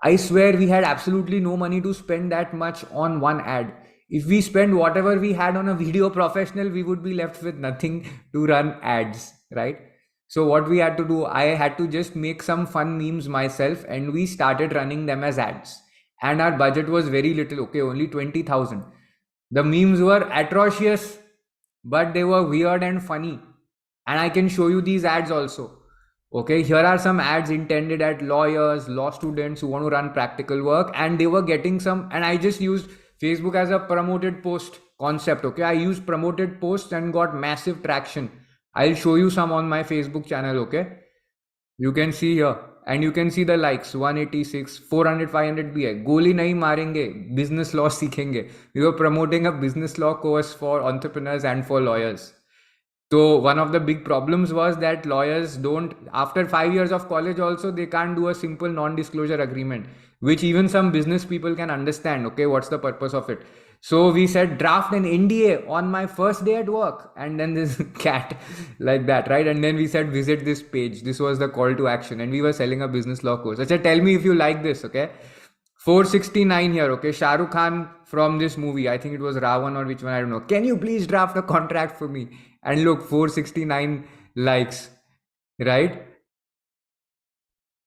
A: I swear we had absolutely no money to spend that much on one ad. If we spend whatever we had on a video professional, we would be left with nothing to run ads, right? So what we had to do, I had to just make some fun memes myself and we started running them as ads. And our budget was very little, okay, only 20,000. The memes were atrocious, but they were weird and funny. And I can show you these ads also. Okay, here are some ads intended at lawyers, law students who want to run practical work, and they were getting some, and I just used Facebook as a promoted post concept. Okay, I used promoted posts and got massive traction. I'll show you some on my Facebook channel. Okay, you can see here, and you can see the likes 186, 400, 500 भी है. गोली नहीं मारेंगे, business law सीखेंगे. We were promoting a business law course for entrepreneurs and for lawyers. So one of the big problems was that lawyers don't, after 5 years of college also, they can't do a simple non-disclosure agreement, which even some business people can understand. Okay, what's the purpose of it? So we said draft an NDA on my first day at work, and then this cat like that, right? And then we said visit this page. This was the call to action, and we were selling a business law course. Achha, tell me if you like this, okay? 469 here, okay? Shah Rukh Khan from this movie, I think it was Ravan or which one, I don't know. Can you please draft a contract for me? And look, 469 likes, right?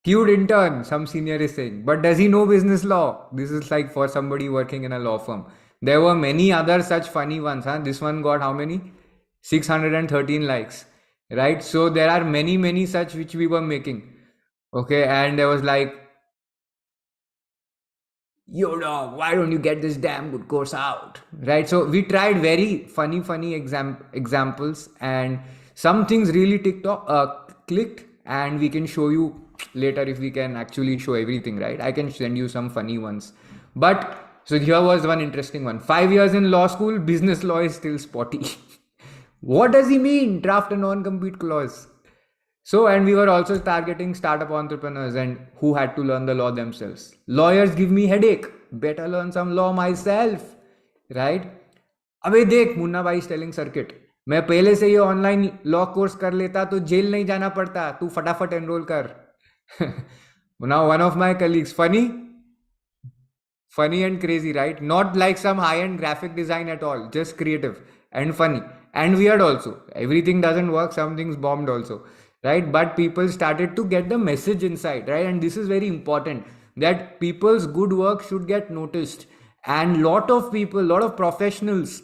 A: Cute intern, some senior is saying. But does he know business law? This is like for somebody working in a law firm. There were many other such funny ones. Huh? This one got how many? 613 likes, right? So there are many, many such which we were making. Okay, and there was like, yo dog, why don't you get this damn good course out, right? So we tried very funny examples, and some things really clicked, and we can show you later if we can actually show everything, right? I can send you some funny ones, but So here was one interesting one. 5 years in law school, business law is still spotty. What does he mean? Draft a non-compete clause. So, and we were also targeting startup entrepreneurs and who had to learn the law themselves. Lawyers give me headache. Better learn some law myself. Right? अबे देख, मुन्ना भाई telling circuit, मैं पहले से ये online law course कर लेता तो जेल नहीं जाना पड़ता, तू फटाफट एनरोल कर. Now one of my colleagues, funny and crazy, right? Not like some high-end graphic design at all, just creative and funny and weird also. Everything doesn't work, some things bombed also, right? But people started to get the message inside, right? And this is very important, that people's good work should get noticed. And lot of people, lot of professionals,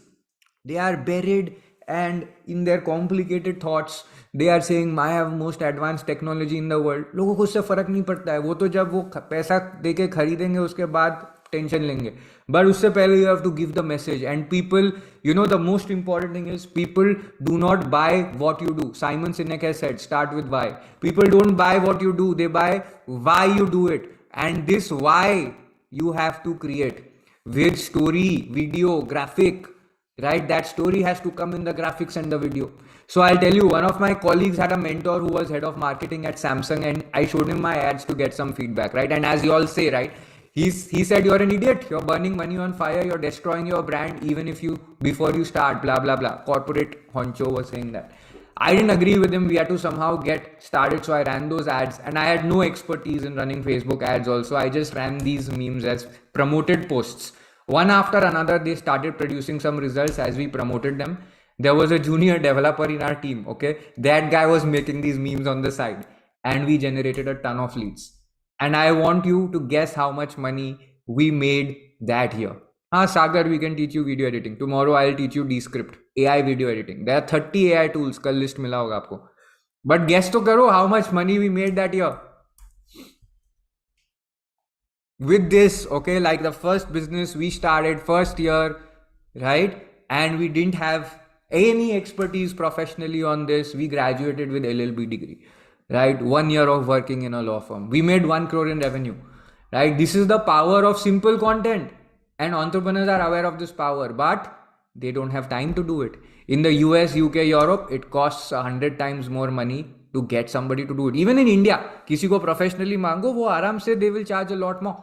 A: they are buried and in their complicated thoughts they are saying I have most advanced technology in the world. लोगों को उससे फर्क नहीं पड़ता है, वो तो जब वो पैसा दे के खरीदेंगे उसके बाद टेंशन लेंगे. बट उससे पहले you have to give the message. And people, you know, the most important thing is people do not buy what you do. Simon Sinek has said, start with why. People don't buy what you do, they buy why you do it. And this why you have to create with story, video, graphic, right? That story has to come in the graphics and the video. So I'll tell you, one of my colleagues had a mentor who was head of marketing at Samsung, and I showed him my ads to get some feedback, right? And as you all say, right, he said, you're an idiot, you're burning money on fire, you're destroying your brand even if you, before you start, blah blah blah. Corporate honcho was saying that. I didn't agree with him. We had to somehow get started, so I ran those ads, and I had no expertise in running Facebook ads also. I just ran these memes as promoted posts. One after another, they started producing some results as we promoted them. There was a junior developer in our team, okay? That guy was making these memes on the side, and we generated a ton of leads. And I want you to guess how much money we made that year. Sagar, we can teach you video editing. Tomorrow I'll teach you Descript, AI video editing. There are 30 AI tools, कल list मिला होगा आपको. But guess तो करो how much money we made that year. With this, okay, like the first business we started first year, right? And we didn't have any expertise professionally on this. We graduated with LLB degree, right? 1 year of working in a law firm. We made 1 crore in revenue, right? This is the power of simple content, and entrepreneurs are aware of this power, but they don't have time to do it. In the US, UK, Europe, it costs 100 times more money to get somebody to do it. Even in India, किसी को professionally मांगो, वो आराम से they will charge a lot more,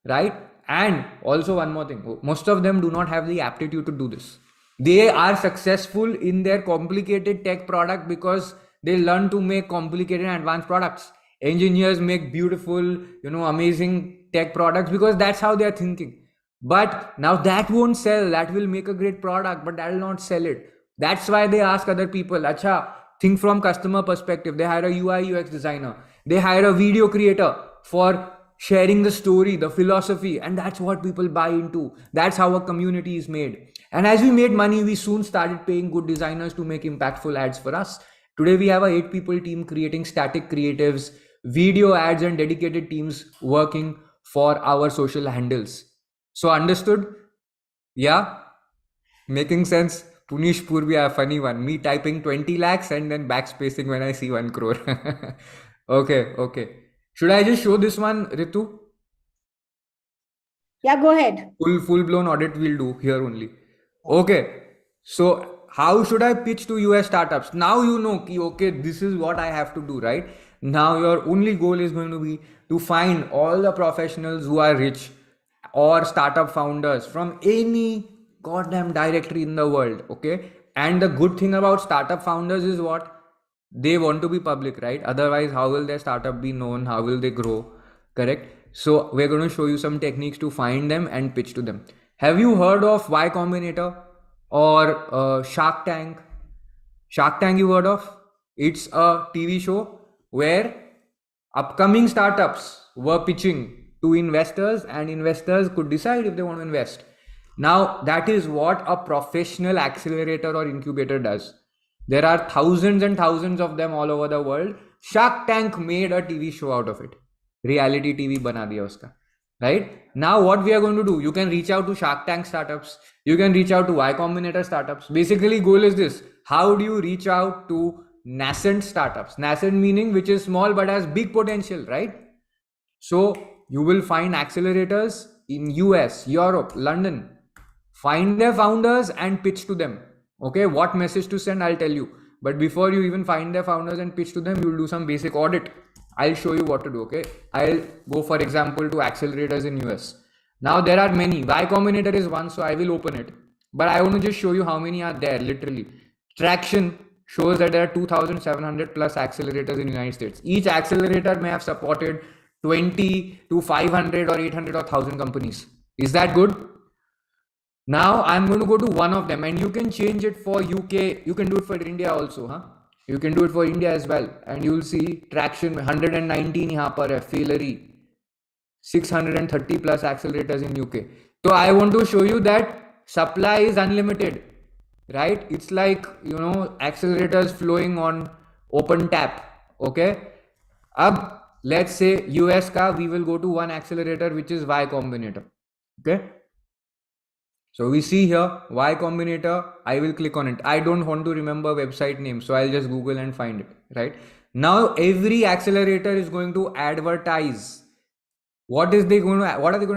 A: right? And also one more thing, most of them do not have the aptitude to do this. They are successful in their complicated tech product because they learn to make complicated and advanced products. Engineers make beautiful, you know, amazing tech products because that's how they are thinking. But now that won't sell. That will make a great product, but that will not sell it. That's why they ask other people, Acha, think from customer perspective. They hire a UI UX designer. They hire a video creator for sharing the story, the philosophy, and that's what people buy into. That's how a community is made. And as we made money, we soon started paying good designers to make impactful ads for us. Today, we have a 8-people team creating static creatives, video ads, and dedicated teams working for our social handles. So understood? Yeah? Making sense? Punish Purvia, a funny one. Me typing 20 lakhs and then backspacing when I see 1 crore. Okay. Should I just show this one, Ritu?
B: Yeah, go ahead.
A: Full blown audit we'll do here only. Okay. So how should I pitch to US startups? Now you know, okay, this is what I have to do, right? Now your only goal is going to be to find all the professionals who are rich or startup founders from any goddamn directory in the world, okay? And the good thing about startup founders is what? They want to be public, right? Otherwise, how will their startup be known? How will they grow? Correct? So we're going to show you some techniques to find them and pitch to them. Have you heard of Y Combinator or Shark Tank? Shark Tank you heard of? It's a TV show where upcoming startups were pitching to investors and investors could decide if they want to invest. Now that is what a professional accelerator or incubator does. There are thousands and thousands of them all over the world. Shark Tank made a TV show out of it. Reality TV bana diya uska. Right? Now what we are going to do, you can reach out to Shark Tank startups. You can reach out to Y Combinator startups. Basically goal is this. How do you reach out to nascent startups? Nascent meaning which is small but has big potential, right? So you will find accelerators in US, Europe, London. Find their founders and pitch to them. Okay, what message to send, I'll tell you. But before you even find their founders and pitch to them, you'll do some basic audit. I'll show you what to do. Okay, I'll go for example to accelerators in US. Now there are many. Y Combinator is one, so I will open it. But I want to just show you how many are there. Literally, Traction shows that there are 2,700 plus accelerators in the United States. Each accelerator may have supported 20 to 500 or 800 or 1,000 companies. Is that good? Now I'm going to go to one of them, and you can change it for UK. You can do it for India also, huh? You can do it for India as well, and you'll see Traction 119 यहाँ पर है, Failery 630 plus accelerators in UK. So I want to show you that supply is unlimited, right? It's like, you know, accelerators flowing on open tap. Okay, अब let's say US का we will go to one accelerator which is Y Combinator. Okay, so we see here Y Combinator. I will click on it. I don't want to remember website name, so I'll just Google and find it. Right now, every accelerator is going to advertise. What are they going to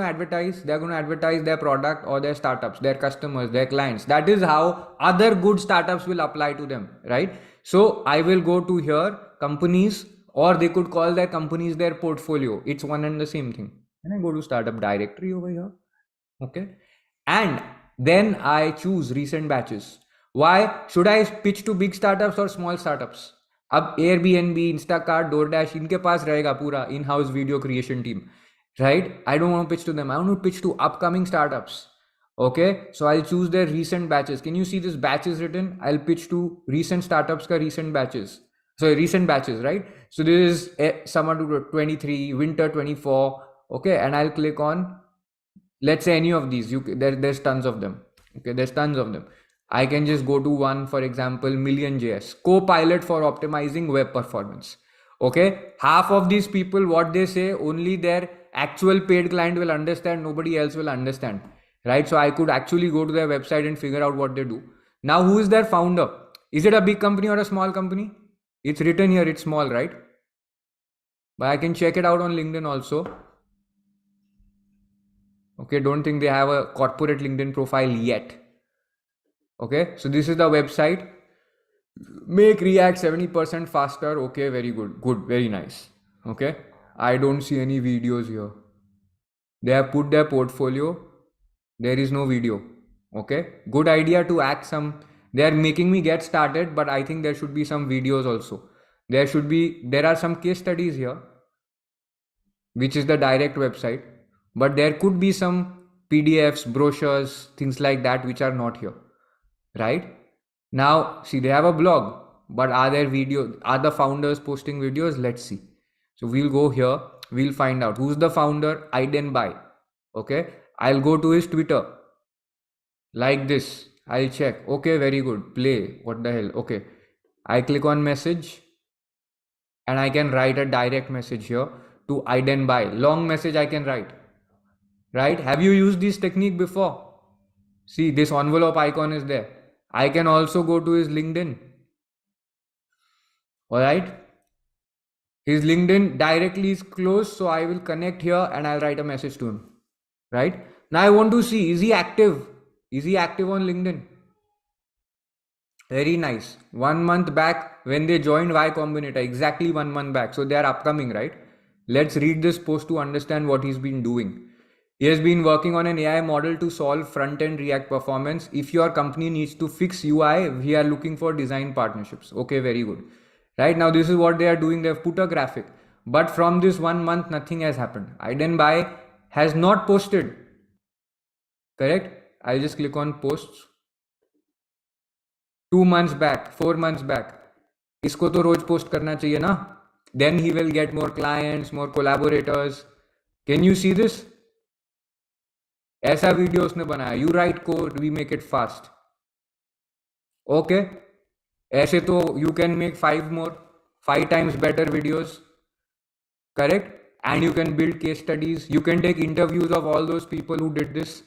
A: advertise? They're going to advertise their product or their startups, their customers, their clients. That is how other good startups will apply to them, right? So I will go to here, companies, or they could call their companies their portfolio. It's one and the same thing. And I go to startup directory over here. Okay. And then I choose recent batches. Why should I pitch to big startups or small startups? अब Airbnb, Instacart, DoorDash, इनके पास रहेगा पूरा in-house video creation team, right? I don't want to pitch to them. I want to pitch to upcoming startups. Okay, so I'll choose their recent batches. Can you see this batches written? I'll pitch to recent startups ka recent batches. So recent batches, right? So this is summer 23, winter 24. Okay, and I'll click on, let's say any of these. There's tons of them. Okay, there's tons of them. I can just go to one, for example, Million.js, Copilot for optimizing web performance. Okay, half of these people, what they say, only their actual paid client will understand, nobody else will understand, right? So I could actually go to their website and figure out what they do. Now, who is their founder? Is it a big company or a small company? It's written here, it's small, right? But I can check it out on LinkedIn also. Okay, don't think they have a corporate LinkedIn profile yet. Okay, so this is the website. Make React 70% faster. Okay, very good. Good, very nice. Okay, I don't see any videos here. They have put their portfolio. There is no video. Okay, good idea to act some. They are making me get started, but I think there should be some videos also. There are some case studies here, which is the direct website, but there could be some PDFs, brochures, things like that, which are not here. Right now, see, they have a blog, but are there videos? Are the founders posting videos? Let's see. So we'll go here, we'll find out who's the founder. Iden Bai. Okay, I'll go to his Twitter like this. I'll check. Okay, very good. Play. What the hell? Okay, I click on message and I can write a direct message here to Iden Bai. Long message I can write. Right? Have you used this technique before? See, this envelope icon is there. I can also go to his LinkedIn. All right. His LinkedIn directly is closed, so I will connect here and I'll write a message to him. Right. Now I want to see, is he active? Is he active on LinkedIn? Very nice. 1 month back when they joined Y Combinator, exactly 1 month back. So they are upcoming, right? Let's read this post to understand what he's been doing. He has been working on an AI model to solve front-end React performance. If your company needs to fix UI, we are looking for design partnerships. Okay, very good. Right now, this is what they are doing. They have put a graphic. But from this 1 month, nothing has happened. Iden Bai has not posted. Correct? I'll just click on posts. 2 months back, 4 months back. इसको तो रोज post करना चाहिए ना? Then he will get more clients, more collaborators. Can you see this? ऐसा video उसने बनाया. You write code, we make it fast. Okay. ऐसे तो you can make 5 times better videos. Correct? And you can build case studies. You can take interviews of all those people who did this.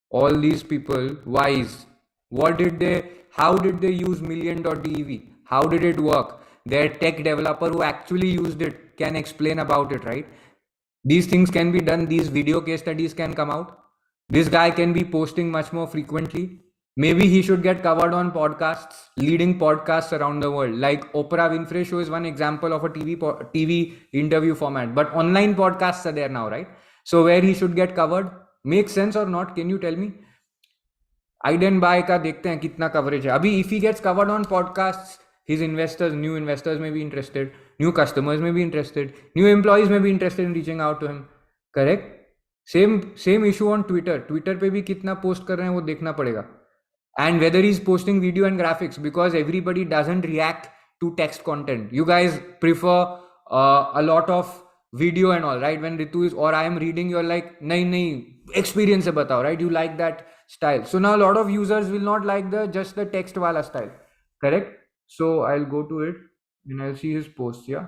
A: All these people, wise. How did they use Million.dev? How did it work? Their tech developer who actually used it can explain about it, right? These things can be done. These video case studies can come out. This guy can be posting much more frequently. Maybe he should get covered on podcasts, leading podcasts around the world. Like Oprah Winfrey Show is one example of a TV interview format. But online podcasts are there now, right? So where he should get covered, makes sense or not? Can you tell me? Aiden Bai का देखते हैं कितना coverage है अभी if he gets covered on podcast his investors new investors में भी interested new customers में भी इंटरेस्टेड न्यू एम्प्लॉयज में भी interested in reaching out to him correct same issue on Twitter Twitter पे भी कितना पोस्ट कर रहे हैं वो देखना पड़ेगा and whether he's posting video and graphics because everybody doesn't react to text content. You guys prefer a lot of video and all, right? When Ritu is or I am reading, you're like, nahi, experience se batao, right? You like that style. So now a lot of users will not like just the text wala style, correct? So I'll go to it and I'll see his posts, yeah?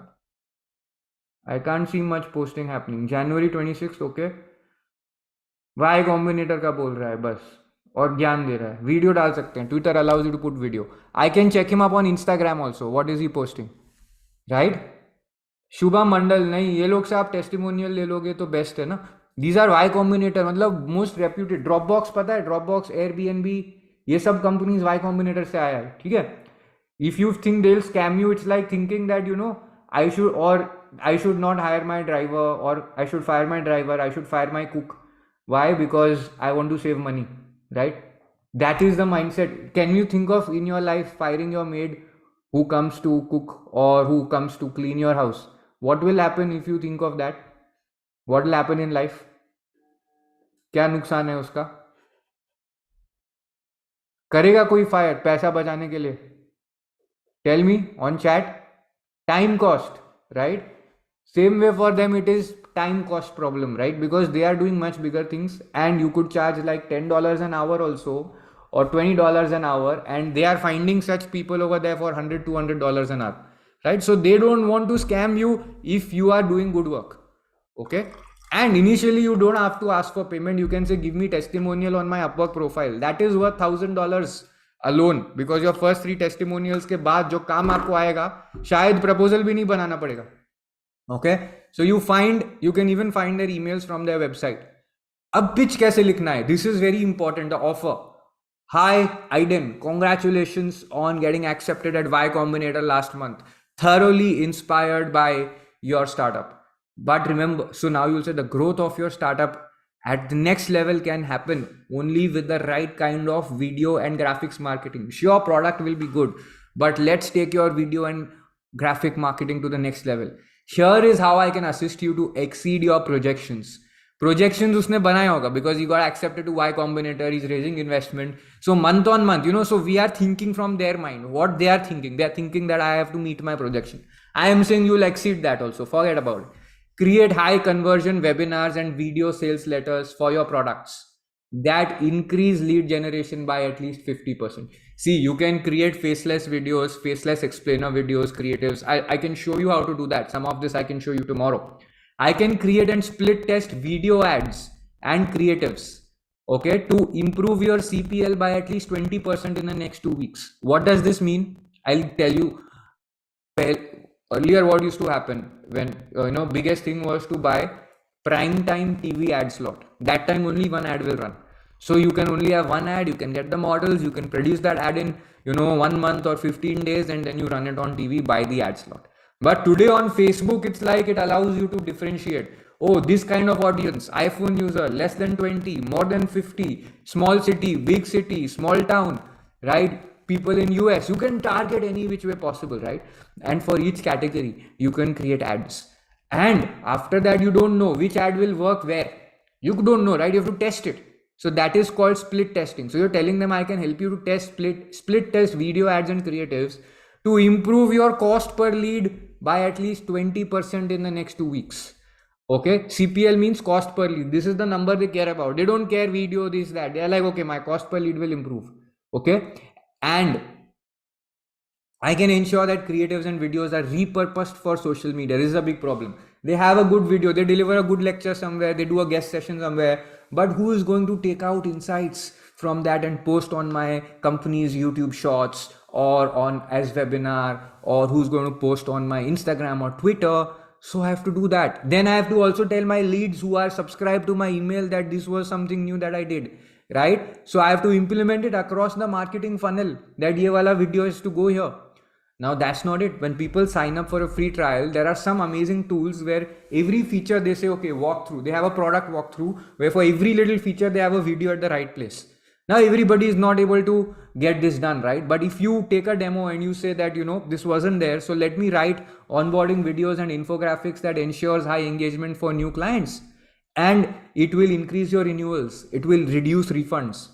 A: I can't see much posting happening. January 26th, okay? Y Combinator का बोल रहा है बस और ज्ञान दे रहा है video डाल सकते हैं Twitter allows you to put video I can check him up on Instagram also what is he posting right Shubham Mandal नहीं ये लोग से आप टेस्टिमोनियल ले लोगे तो बेस्ट है ना दीज आर वाई कॉम्बिनेटर मतलब मोस्ट रेप्यूटेड ड्रॉप बॉक्स पता है ड्रॉप बॉक्स एयरबीएनबी ये सब कंपनीज वाई कॉम्बिनेटर से आया है ठीक है if you think they will scam you it's like thinking that you no I should not hire my driver or I should fire my driver I should fire my cook why because I want to save money right that is the mindset can you think of in your life firing your maid who comes to cook or who comes to clean your house what will happen if you think of that what will happen in life क्या नुकसान है उसका करेगा कोई fire पैसा बचाने के लिए tell me on chat time cost right same way for them it is time cost problem right because they are doing much bigger things and you could charge like $10 an hour also or $20 an hour and they are finding such people over there for $100-200 an hour right so they don't want to scam you if you are doing good work okay and initially you don't have to ask for payment you can say give me testimonial on my Upwork profile that is worth $1,000 alone because your first 3 testimonials के बाद जो काम आपको आएगा शायद proposal भी नहीं बनाना पड़ेगा okay so you can even find their emails from their website अब pitch कैसे लिखना है this is very important the offer hi Aiden congratulations on getting accepted at Y Combinator last month thoroughly inspired by your startup but remember so now you'll say the growth of your startup at the next level can happen only with the right kind of video and graphics marketing sure product will be good but let's take your video and graphic marketing to the next level here is how I can assist you to exceed your projections उसने बनाया होगा because he got accepted to Y Combinator he's raising investment so month on month you know so we are thinking from their mind what they are thinking that I have to meet my projection I am saying you'll exceed that also forget about it create high conversion webinars and video sales letters for your products that increase lead generation by at least 50%. See, you can create faceless videos, faceless explainer videos, creatives. I can show you how to do that. Some of this I can show you tomorrow. I can create and split test video ads and creatives, okay, to improve your CPL by at least 20% in the next 2 weeks. What does this mean? I'll tell you. Earlier what used to happen when biggest thing was to buy prime time TV ad slot that time only one ad will run so you can only have one ad you can get the models you can produce that ad in 1 month or 15 days and then you run it on TV buy the ad slot but today on Facebook it's like it allows you to differentiate oh this kind of audience iPhone user less than 20 more than 50 small city big city small town right people in US you can target any which way possible right and for each category you can create ads and after that you don't know which ad will work where you don't know right you have to test it so that is called split testing so you're telling them I can help you to test split test video ads and creatives to improve your cost per lead by at least 20% in the next 2 weeks okay CPL means cost per lead this is the number they care about they don't care video this that they're like okay my cost per lead will improve okay and I can ensure that creatives and videos are repurposed for social media. This is a big problem. They have a good video, they deliver a good lecture somewhere, they do a guest session somewhere, but who is going to take out insights from that and post on my company's YouTube shorts or on as webinar or who's going to post on my Instagram or Twitter, So I have to do that. Then I have to also tell my leads who are subscribed to my email that this was something new that I did, right? So I have to implement it across the marketing funnel that ye wala video is to go here. Now that's not it. When people sign up for a free trial, there are some amazing tools where every feature they say, okay, walk through. They have a product walkthrough where for every little feature they have a video at the right place. Now everybody is not able to get this done, right? But if you take a demo and you say that, this wasn't there, so let me write onboarding videos and infographics that ensures high engagement for new clients, and it will increase your renewals, it will reduce refunds.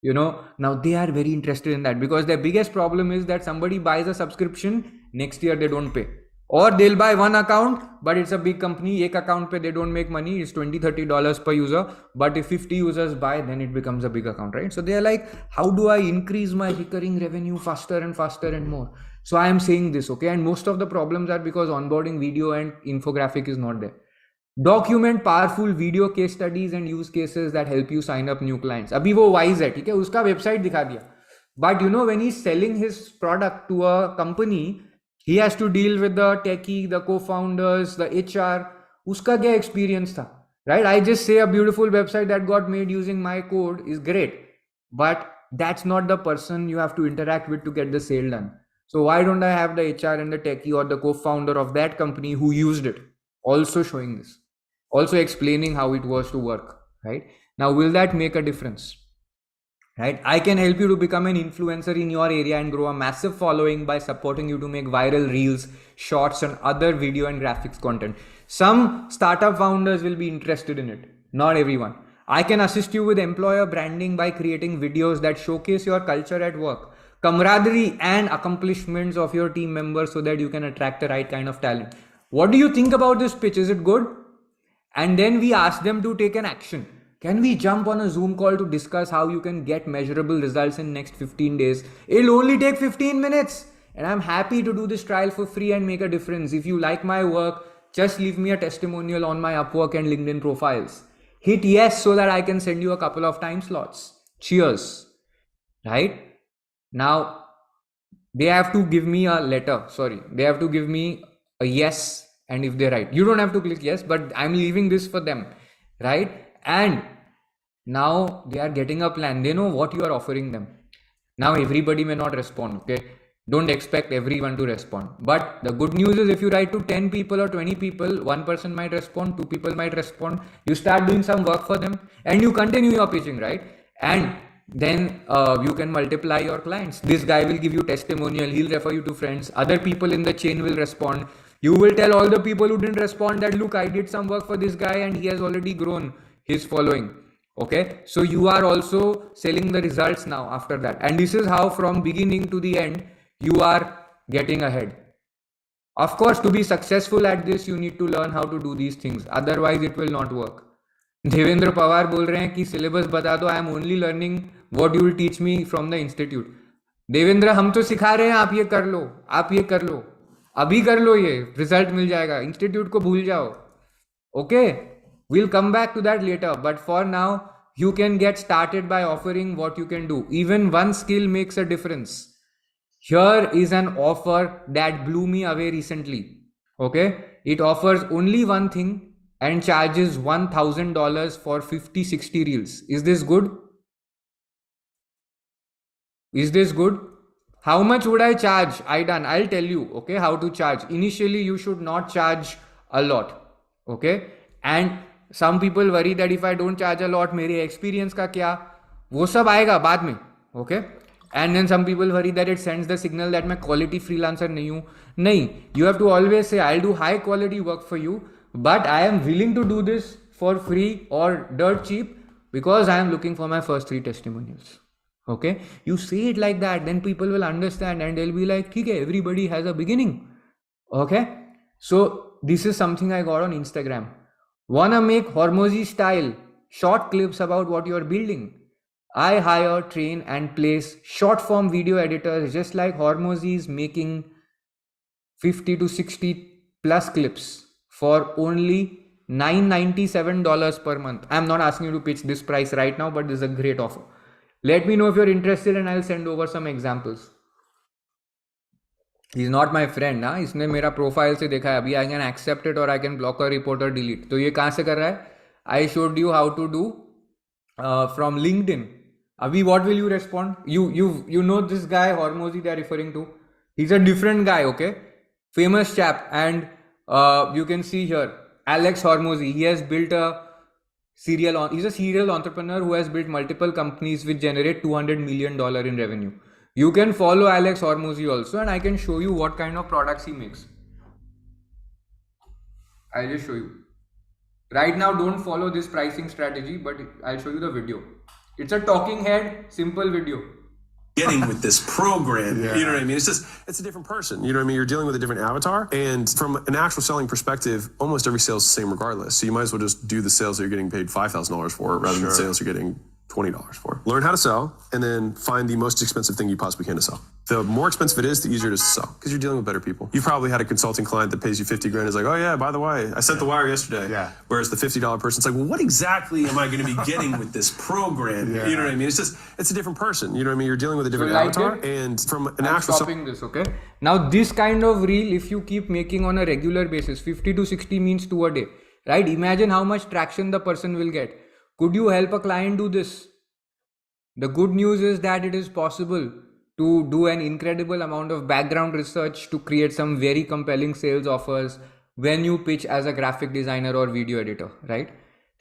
A: Now they are very interested in that, because their biggest problem is that somebody buys a subscription, next year they don't pay, or they'll buy one account, but it's a big company, ek account pe they don't make money, it's $20-30 per user, but if 50 users buy, then it becomes a big account, right? So they're like, how do I increase my recurring revenue faster and faster and more? So I am saying this, okay? And most of the problems are because onboarding video and infographic is not there. Document powerful video case studies and use cases that help you sign up new clients. अभी वो wise है, ठीक है, उसका website दिखा दिया, but when he is selling his product to a company, he has to deal with the techie, the co-founders, the HR. उसका क्या एक्सपीरियंस था, right? I just say a beautiful website that got made using my code is great, but that's not the person you have to interact with to get the sale done. So why don't I have the HR and the techie or the co-founder of that company who used it also showing this, also explaining how it was to work, right? Now, will that make a difference, right? I can help you to become an influencer in your area and grow a massive following by supporting you to make viral reels, shorts, and other video and graphics content. Some startup founders will be interested in it, not everyone. I can assist you with employer branding by creating videos that showcase your culture at work, camaraderie, and accomplishments of your team members so that you can attract the right kind of talent. What do you think about this pitch? Is it good? And then we ask them to take an action. Can we jump on a Zoom call to discuss how you can get measurable results in next 15 days? It'll only take 15 minutes. And I'm happy to do this trial for free and make a difference. If you like my work, just leave me a testimonial on my Upwork and LinkedIn profiles. Hit yes so that I can send you a couple of time slots. Cheers. Right? Now, they have to give me a letter. They have to give me a yes, and if they write, you don't have to click yes, but I'm leaving this for them, right? And now they are getting a plan. They know what you are offering them. Now everybody may not respond, okay? Don't expect everyone to respond. But the good news is if you write to 10 people or 20 people, one person might respond, two people might respond. You start doing some work for them and you continue your pitching, right? And then you can multiply your clients. This guy will give you testimonial. He'll refer you to friends. Other people in the chain will respond. You will tell all the people who didn't respond that, look, I did some work for this guy and he has already grown his following. Okay, so you are also selling the results now after that. And this is how from beginning to the end, you are getting ahead. Of course, to be successful at this, you need to learn how to do these things. Otherwise, it will not work. Devendra Pawar बोल रहे हैं कि syllabus बता दो, I am only learning what you will teach me from the institute. Devendra, हम तो सिखा रहे हैं, आप ये कर लो, आप ये कर लो, अभी कर लो, ये रिजल्ट मिल जाएगा, इंस्टीट्यूट को भूल जाओ. Okay, we'll come back to that later, but for now you can get started by offering what you can do. Even one skill makes a difference. Here is an offer that blew me away recently. Okay, it offers only one thing and charges $1,000 for 50-60 reels. Is this good? Is this good? How much would I charge? I'll tell you, okay, how to charge. Initially, you should not charge a lot, okay? And some people worry that if I don't charge a lot, मेरे experience का क्या? वो सब आएगा बाद में, okay? And then some people worry that it sends the signal that मैं quality freelancer नहीं हूँ. नहीं, you have to always say, I'll do high quality work for you, but I am willing to do this for free or dirt cheap because I am looking for my first 3 testimonials. Okay, you say it like that, then people will understand and they'll be like, okay, everybody has a beginning. Okay, so this is something I got on Instagram. Wanna make Hormozy style short clips about what you're building? I hire, train and place short form video editors just like Hormozy is making 50 to 60 plus clips for only $997 per month. I'm not asking you to pitch this price right now, but this is a great offer. Let me know if you're interested and I'll send over some examples. He is not my friend ना, इसने मेरा profile से देखा है, अभी I can accept it और I can block और report और डिलीट. तो ये कहाँ से कर रहा है? I showed you how to do from LinkedIn. अभी what will you respond? You know this guy Hormozy they are referring to? He's a different guy, okay? Famous chap. And you can see here Alex Hormozy. He has built a he's a serial entrepreneur who has built multiple companies which generate $200 million in revenue. You can follow Alex Hormozy also, and I can show you what kind of products he makes. I'll just show you. Right now, don't follow this pricing strategy, but I'll show you the video. It's a talking head, simple video.
C: Getting with this program, you know what I mean? It's a different person, you know what I mean? You're dealing with a different avatar. And from an actual selling perspective, almost every sale is the same regardless. So you might as well just do the sales that you're getting paid $5,000 for rather than the sales you're getting $20 for. Learn how to sell and then find the most expensive thing you possibly can to sell. The more expensive it is, the easier it is to sell because you're dealing with better people. You've probably had a consulting client that pays you 50 grand. Is like, oh yeah, by the way, I sent the wire yesterday.
D: Yeah.
C: Whereas the $50 person's like, well, what exactly am I going to be getting with this program? You know what I mean? It's a different person. You know what I mean? You're dealing with a different avatar. And from an actual
A: stopping this, okay? Now this kind of reel, if you keep making on a regular basis, 50 to 60 means 2 a day, right? Imagine how much traction the person will get. Could you help a client do this? The good news is that it is possible to do an incredible amount of background research to create some very compelling sales offers when you pitch as a graphic designer or video editor, right?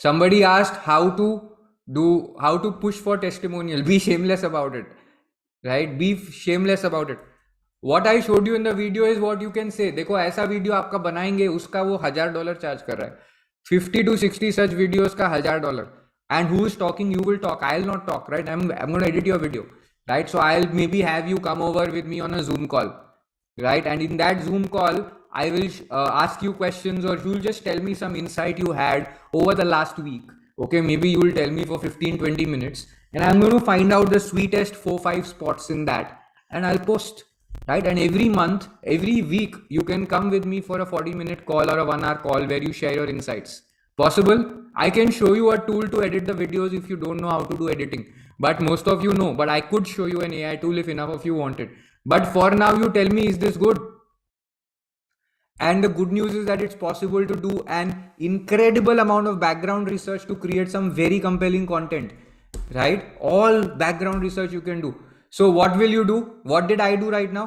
A: Somebody asked how to push for testimonial. Be shameless about it, right? Be shameless about it. What I showed you in the video is what you can say. देखो ऐसा video आपका बनाएंगे, उसका वो $1,000 charge कर रहा है. 50 to 60 such videos का $1,000. And who is talking? You will talk. I'll not talk, right? I'm going to edit your video, right? So I'll maybe have you come over with me on a Zoom call, right? And in that Zoom call, I will ask you questions, or you'll just tell me some insight you had over the last week. Okay, maybe you will tell me for 15-20 minutes, and I'm going to find out the sweetest 4-5 spots in that, and I'll post, right? And every month, every week, you can come with me for a 40-minute call or a 1-hour call where you share your insights. Possible? I can show you a tool to edit the videos if you don't know how to do editing, but most of you know. But I could show you an AI tool if enough of you wanted. But for now, you tell me, is this good? And the good news is that it's possible to do an incredible amount of background research to create some very compelling content, right? All background research you can do. So what will you do? What did I do right now?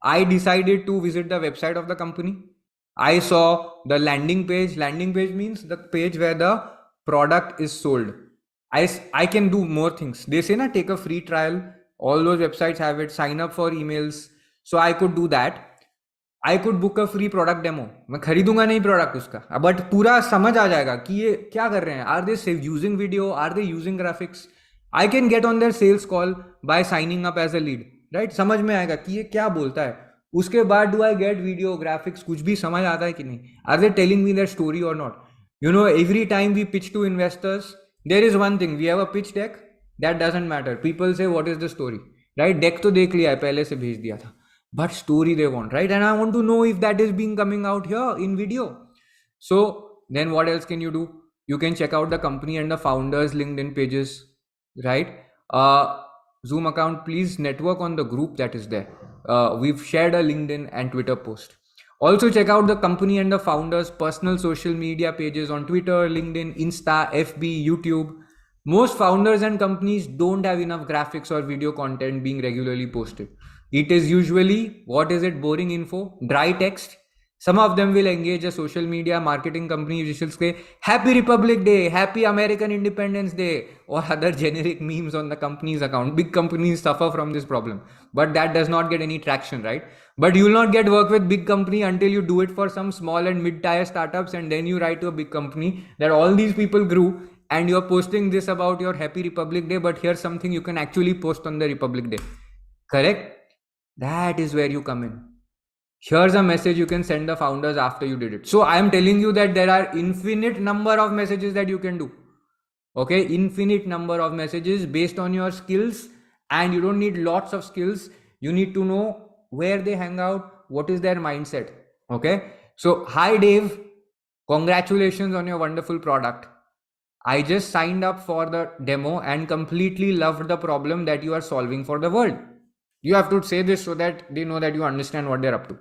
A: I decided to visit the website of the company. I saw the landing page. Landing page means the page where the product is sold. I can do more things. They say na, take a free trial. All those websites have it. Sign up for emails. So I could do that. I could book a free product demo. मैं खरीदूंगा नहीं product उसका, but पूरा समझ आ जाएगा कि ये क्या कर रहे हैं. Are they using video? Are they using graphics? I can get on their sales call by signing up as a lead, right? समझ में आएगा कि ये क्या बोलता है. उसके बाद do I get video, graphics, कुछ भी समझ आता है कि नहीं? Are they telling me their story or not? You know, every time we pitch to investors, there is one thing. We have a pitch deck. That doesn't matter. People say, what is the story? Right? Deck तो देख लिया है, पहले से भेज दिया था. But story they want, right? And I want to know if that is being coming out here in video. So then what else can you do? You can check out the company and the founders LinkedIn pages, right? Zoom account, please network on the group that is there. We've shared a LinkedIn and Twitter post. Also check out the company and the founders personal social media pages on Twitter, LinkedIn, Insta, FB, YouTube. Most founders and companies don't have enough graphics or video content being regularly posted. It is usually, what is it, boring info, dry text. Some of them will engage a social media marketing company which will say Happy Republic Day, Happy American Independence Day, or other generic memes on the company's account. Big companies suffer from this problem, but that does not get any traction, right? But you will not get work with big company until you do it for some small and mid-tier startups, and then you write to a big company that all these people grew and you're posting this about your Happy Republic Day, but here's something you can actually post on the Republic Day. Correct? That is where you come in. Here's a message you can send the founders after you did it. So I am telling you that there are infinite number of messages that you can do. Okay, infinite number of messages based on your skills, and you don't need lots of skills. You need to know where they hang out, what is their mindset. Okay, so hi Dave, congratulations on your wonderful product. I just signed up for the demo and completely loved the problem that you are solving for the world. You have to say this so that they know that you understand what they're up to.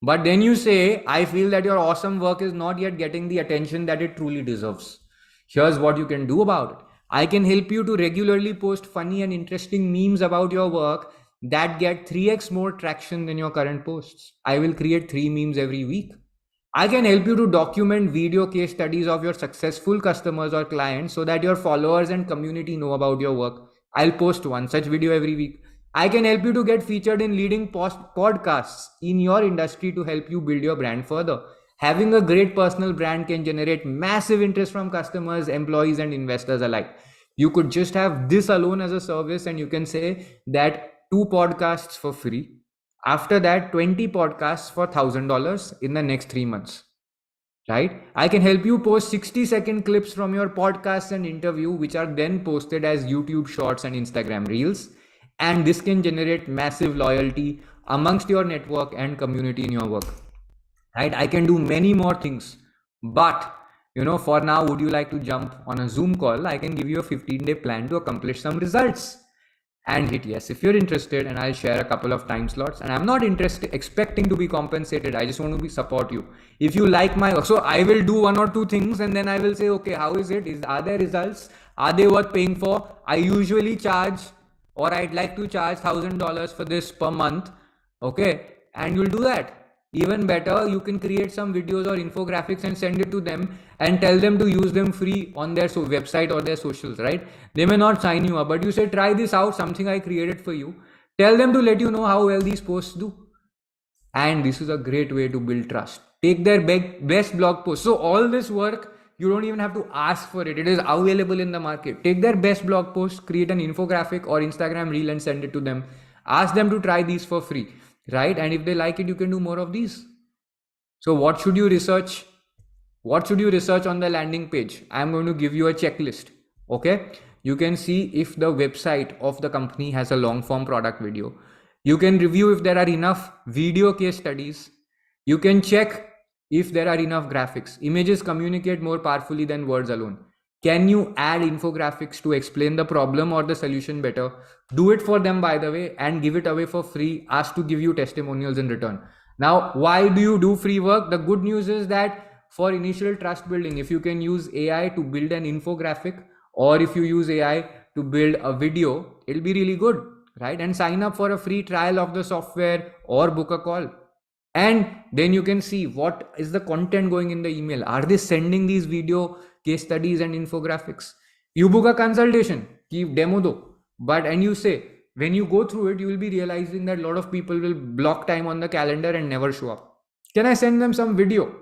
A: But then you say, I feel that your awesome work is not yet getting the attention that it truly deserves. Here's what you can do about it. I can help you to regularly post funny and interesting memes about your work that get 3x more traction than your current posts. I will create 3 memes every week. I can help you to document video case studies of your successful customers or clients so that your followers and community know about your work. I'll post one such video every week. I can help you to get featured in leading podcasts in your industry to help you build your brand further. Having a great personal brand can generate massive interest from customers, employees, and investors alike. You could just have this alone as a service, and you can say that 2 podcasts for free. After that, 20 podcasts for $1,000 in the next 3 months. Right? I can help you post 60-second clips from your podcasts and interview, which are then posted as YouTube shorts and Instagram reels. And this can generate massive loyalty amongst your network and community in your work. Right? I can do many more things, but for now, would you like to jump on a Zoom call? I can give you a 15-day plan to accomplish some results. And hit yes if you're interested, and I'll share a couple of time slots. And I'm not expecting to be compensated. I just want to support you. If you like my work, so I will do 1 or 2 things, and then I will say, okay, how is it? Are there results? Are they worth paying for? I usually charge, or I'd like to charge $1,000 for this per month. Okay, and you'll do that. Even better, you can create some videos or infographics and send it to them and tell them to use them free on their website or their socials, right? They may not sign you up, but you say, try this out, something I created for you. Tell them to let you know how well these posts do. And this is a great way to build trust. Take their best blog post. So all this work, you don't even have to ask for it. It is available in the market. Take their best blog post, create an infographic or Instagram reel and send it to them. Ask them to try these for free. Right? And if they like it, you can do more of these. So what should you research? What should you research on the landing page? I'm going to give you a checklist. Okay. You can see if the website of the company has a long form product video. You can review if there are enough video case studies. You can check if there are enough graphics. Images communicate more powerfully than words alone. Can you add infographics to explain the problem or the solution better? Do it for them, by the way, and give it away for free. Ask to give you testimonials in return. Now, why do you do free work? The good news is that for initial trust building, if you can use AI to build an infographic, or if you use AI to build a video, it'll be really good, right? And sign up for a free trial of the software or book a call. And then you can see what is the content going in the email. Are they sending these video case studies and infographics? You book a consultation, keep demo though. And you say, when you go through it, you will be realizing that a lot of people will block time on the calendar and never show up. Can I send them some video,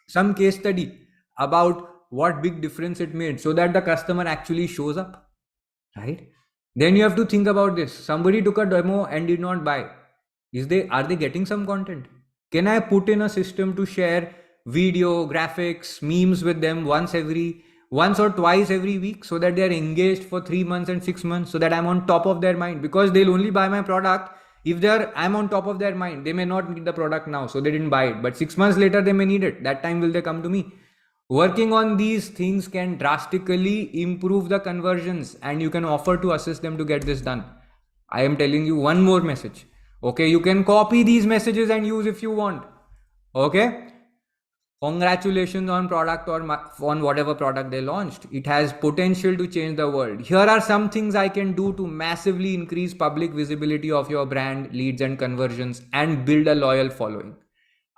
A: some case study about what big difference it made so that the customer actually shows up, right? Then you have to think about this. Somebody took a demo and did not buy. Are they getting some content? Can I put in a system to share video, graphics, memes with them once or twice every week so that they are engaged for 3 months and 6 months, so that I'm on top of their mind? Because they'll only buy my product if I'm on top of their mind. They may not need the product now, so they didn't buy it, but 6 months later they may need it. That time will they come to me? Working on these things can drastically improve the conversions, and you can offer to assist them to get this done. I am telling you one more message. Okay, you can copy these messages and use if you want. Okay, congratulations on product or on whatever product they launched. It has potential to change the world. Here are some things I can do to massively increase public visibility of your brand, leads and conversions, and build a loyal following.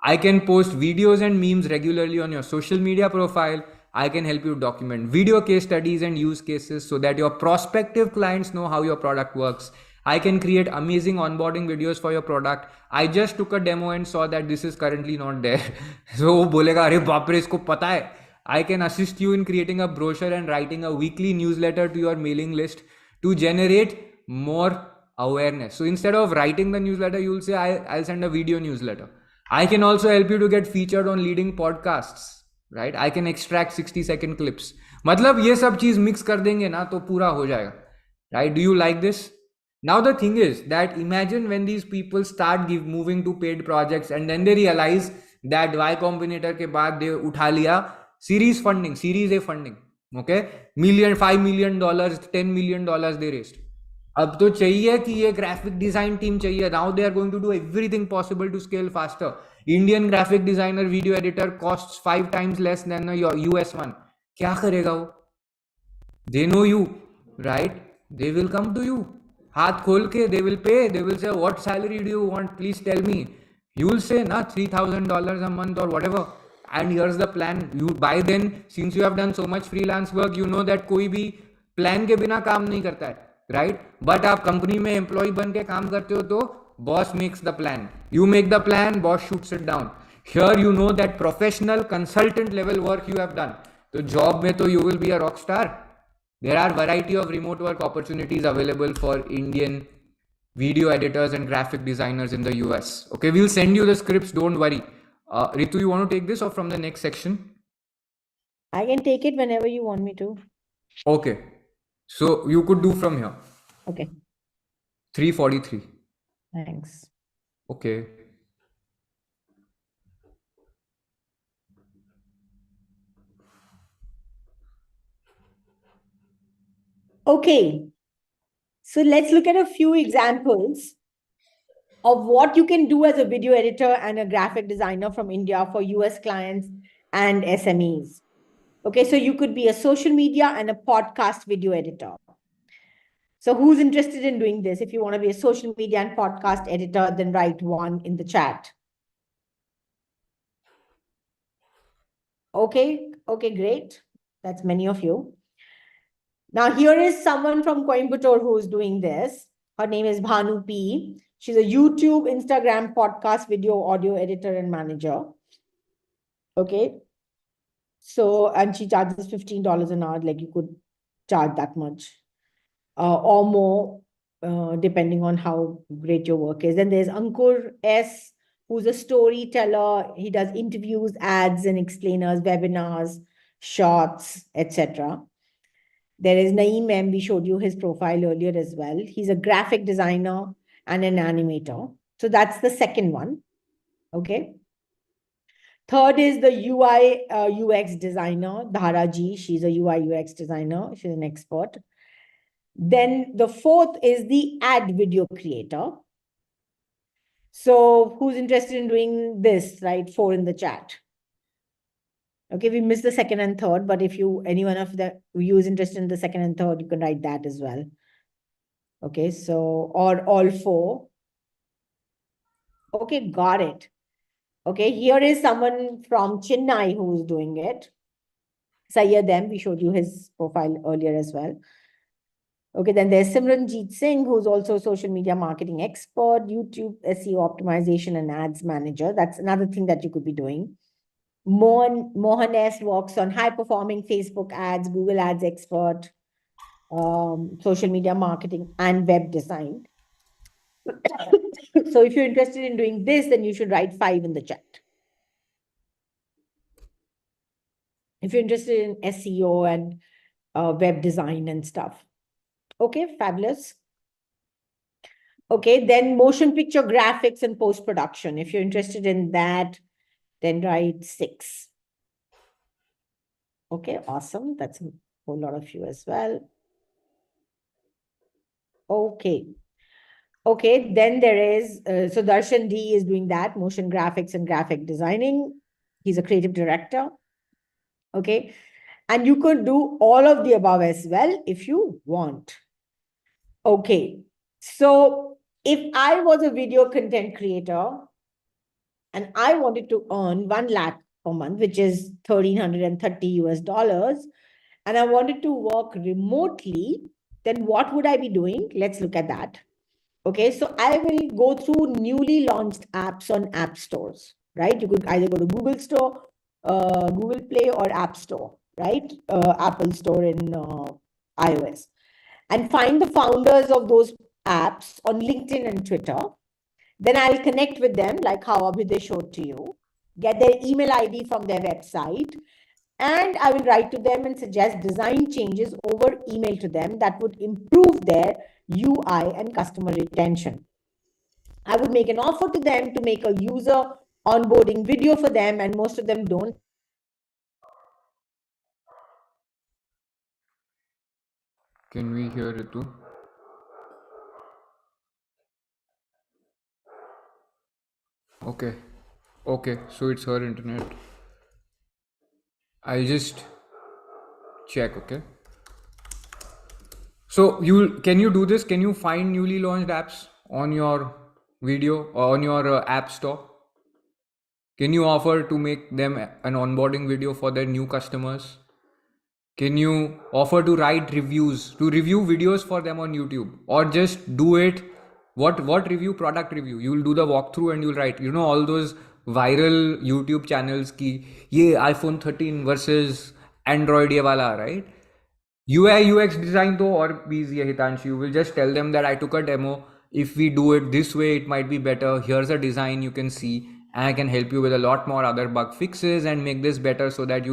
A: I can post videos and memes regularly on your social media profile. I can help you document video case studies and use cases so that your prospective clients know how your product works. I can create amazing onboarding videos for your product. I just took a demo and saw that this is currently not there. So वो बोलेगा अरे बाप रे इसको पता है. I can assist you in creating a brochure and writing a weekly newsletter to your mailing list to generate more awareness. So instead of writing the newsletter, you'll say I'll send a video newsletter. I can also help you to get featured on leading podcasts, right? I can extract 60-second clips. मतलब ये सब चीज mix कर देंगे ना तो पूरा हो जाएगा, right? Do you like this? Now the thing is that imagine when these people start moving to paid projects and then they realize that Y Combinator के बाद they उठा लिया Series A funding, okay? $5 million, $10 million they raised. अब तो चाहिए कि ये graphic design team चाहिए. Now they are going to do everything possible to scale faster. Indian graphic designer video editor cost 5 times less than US one. क्या करेगा वो? They know you, right? They will come to you. हाथ खोल के they will pay. They will say, what salary do you want? Please tell me. You will say, na, $3,000 a month or whatever. And here's the plan. You by then, since you have done so much freelance work, you know that कोई भी plan के बिना काम नहीं करता है, right? But आप company में employee बन के काम करते हो तो boss makes the plan. You make the plan, boss shoots it down. Here you know that professional consultant level work you have done. तो job में तो you will be a rock star. There are variety of remote work opportunities available for Indian video editors and graphic designers in the US. Okay, we'll send you the scripts, don't worry. Ritu, you want to take this or from the next section?
B: I can take it whenever you want me to.
A: Okay, so you could do from here.
B: Okay,
A: 343.
B: thanks.
A: Okay.
B: Okay, so let's look at a few examples of what you can do as a video editor and a graphic designer from India for US clients and SMEs. Okay, so you could be a social media and a podcast video editor. So who's interested in doing this? If you want to be a social media and podcast editor, then write 1 in the chat. Okay, great. That's many of you. Now, here is someone from Coimbatore who's doing this. Her name is Bhanu P. She's a YouTube, Instagram, podcast, video, audio editor, and manager. Okay. So, and she charges $15 an hour. Like you could charge that much or more, depending on how great your work is. Then there's Ankur S, who's a storyteller. He does interviews, ads, and explainers, webinars, shorts, etc. There is Naeem M. We showed you his profile earlier as well. He's a graphic designer and an animator. So that's the second one. Okay. Third is the UI UX designer, Dhara Ji. She's a UI UX designer. She's an expert. Then the fourth is the ad video creator. So who's interested in doing this, right? 4 in the chat. Okay, we missed the second and third, but if anyone of you is interested in the second and third, you can write that as well. Okay, so, or all 4. Okay, got it. Okay, here is someone from Chennai who's doing it. Sayyed M, we showed you his profile earlier as well. Okay, then there's Simranjeet Singh, who's also a social media marketing expert, YouTube SEO optimization and ads manager. That's another thing that you could be doing. Mohan S works on high-performing Facebook ads, Google Ads expert, social media marketing, and web design. So if you're interested in doing this, then you should write 5 in the chat. If you're interested in SEO and web design and stuff. Okay, fabulous. Okay, then motion picture graphics and post-production. If you're interested in that, then write 6. Okay, awesome. That's a whole lot of you as well. Okay. Okay, then there is, so Darshan D is doing that, motion graphics and graphic designing. He's a creative director. Okay, and you could do all of the above as well if you want. Okay, so if I was a video content creator and I wanted to earn 1 lakh per month, which is $1,330 US, and I wanted to work remotely, then what would I be doing? Let's look at that. Okay, so I will go through newly launched apps on app stores, right? You could either go to Google Store, Google Play, or App Store, right? Apple Store in iOS. And find the founders of those apps on LinkedIn and Twitter. Then I'll connect with them, like how Abhiday showed to you, get their email ID from their website, and I will write to them and suggest design changes over email to them that would improve their UI and customer retention. I would make an offer to them to make a user onboarding video for them, and most of them don't.
A: Can we hear Ritu? Okay. Okay. So it's her internet. I'll just check. Okay. So can you do this? Can you find newly launched apps on your video or on your app store? Can you offer to make them an onboarding video for their new customers? Can you offer to write reviews, to review videos for them on YouTube, or just do it? What review? Product review. You'll do the walkthrough and you'll write. You know all those viral YouTube channels ki ye iPhone 13 versus Android ye wala, right? UI UX design though or be easy, Hitanshi. You will just tell them that I took a demo. If we do it this way, it might be better. Here's a design you can see, and I can help you with a lot more other bug fixes and make this better so that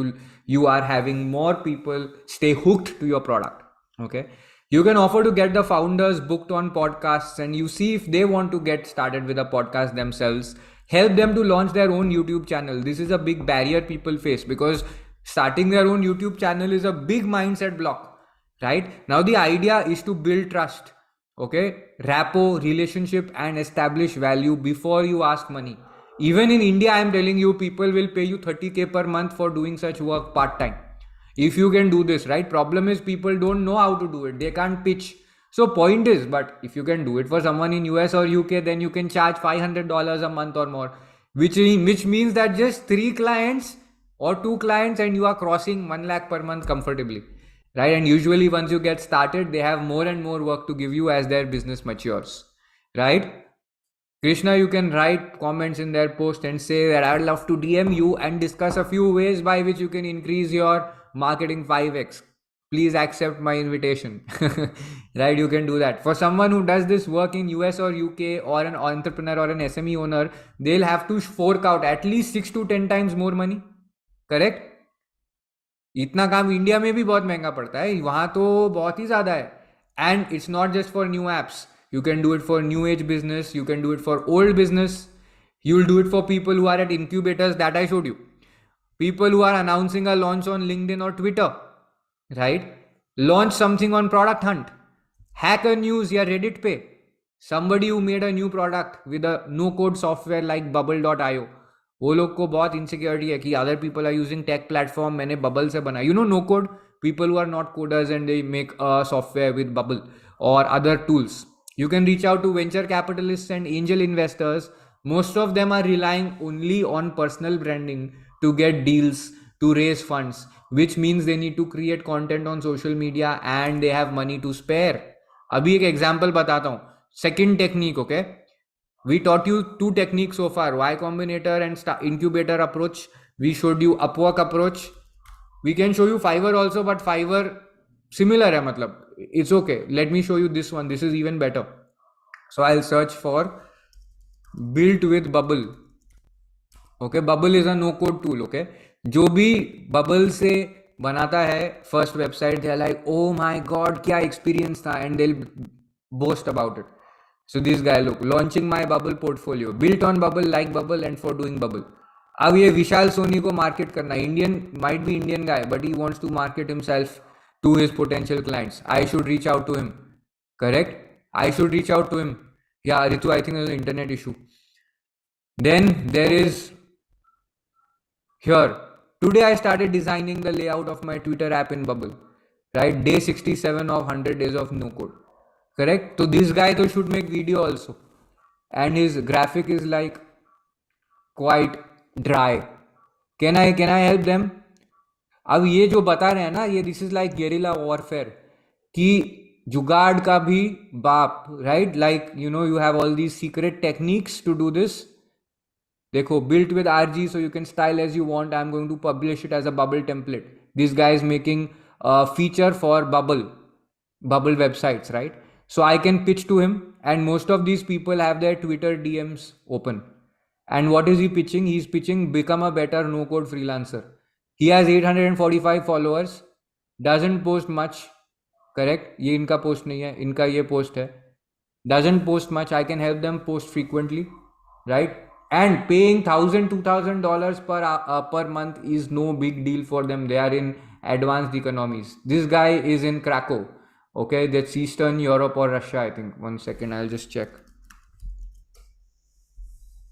A: you are having more people stay hooked to your product. Okay. You can offer to get the founders booked on podcasts, and you see if they want to get started with a podcast themselves. Help them to launch their own YouTube channel. This is a big barrier people face because starting their own YouTube channel is a big mindset block, right? Now the idea is to build trust, okay, rapport, relationship, and establish value before you ask money. Even in India, I am telling you, people will pay you 30K per month for doing such work part-time. If you can do this, right? Problem is people don't know how to do it. They can't pitch. So point is, but if you can do it for someone in US or UK, then you can charge $500 a month or more, which means that just 3 clients or 2 clients and you are crossing 1 lakh per month comfortably, right? And usually once you get started, they have more and more work to give you as their business matures, right? Krishna, you can write comments in their post and say that I would love to DM you and discuss a few ways by which you can increase your marketing 5x. Please accept my invitation. Right? You can do that. For someone who does this work in US or UK or an entrepreneur or an SME owner, they'll have to fork out at least 6 to 10 times more money. Correct? इतना काम India में भी बहुत महंगा पड़ता है, वहां तो बहुत ही ज्यादा है. And it's not just for new apps. You can do it for new age business. You can do it for old business. You'll do it for people who are at incubators that I showed you. People who are announcing a launch on LinkedIn or Twitter, right? Launch something on Product Hunt. Hacker News या Reddit पे. Somebody who made a new product with a no-code software like Bubble.io. वो लोग को बहुत insecurity है कि other people are using tech platform, मैंने Bubble से बनाया. You know no-code? People who are not coders and they make a software with Bubble or other tools. You can reach out to venture capitalists and angel investors. Most of them are relying only on personal branding to get deals, to raise funds, which means they need to create content on social media and they have money to spare. अभी एक example बताता हूँ. Second technique, okay? We taught you 2 techniques so far, Y Combinator and incubator approach. We showed you Upwork approach. We can show you Fiverr also, but Fiverr similar है मतलब. It's okay. Let me show you this one. This is even better. So I'll search for built with Bubble. Okay, Bubble is a no-code tool. Okay, जो भी Bubble से बनाता है first website, they're like, oh my god, क्या experience था, and they'll boast about it. So this guy, look, launching my Bubble portfolio, built on Bubble, like Bubble, and for doing Bubble. अब ये विशाल सोनी को market करना, Indian might be Indian guy, but he wants to market himself to his potential clients. I should reach out to him. Correct? I should reach out to him. Yeah, Ritu, I think there's an internet issue. Then there is here. Today I started designing the layout of my Twitter app in Bubble. Right? Day 67 of 100 days of no code. Correct? So this guy though should make video also. And his graphic is like quite dry. Can I help them? अब ये जो बता रहे हैं ना, ये this is like guerrilla warfare कि जुगाड़ का भी बाप, right? Like you know you have all these secret techniques to do this. देखो, built with RG so you can style as you want. I'm going to publish it as a Bubble template. This guy is making a feature for Bubble websites, right? So I can pitch to him, and most of these people have their Twitter DMs open. And what is he pitching? He's pitching become a better no-code freelancer. He has 845 followers, doesn't post much, correct? ये इनका post नहीं है, इनका ये post है. Doesn't post much. I can help them post frequently, right? And paying $1,000-$2,000 per month is no big deal for them. They are in advanced economies. This guy is in Krakow. Okay, that's Eastern Europe or Russia, I think. 1 second, I'll just check.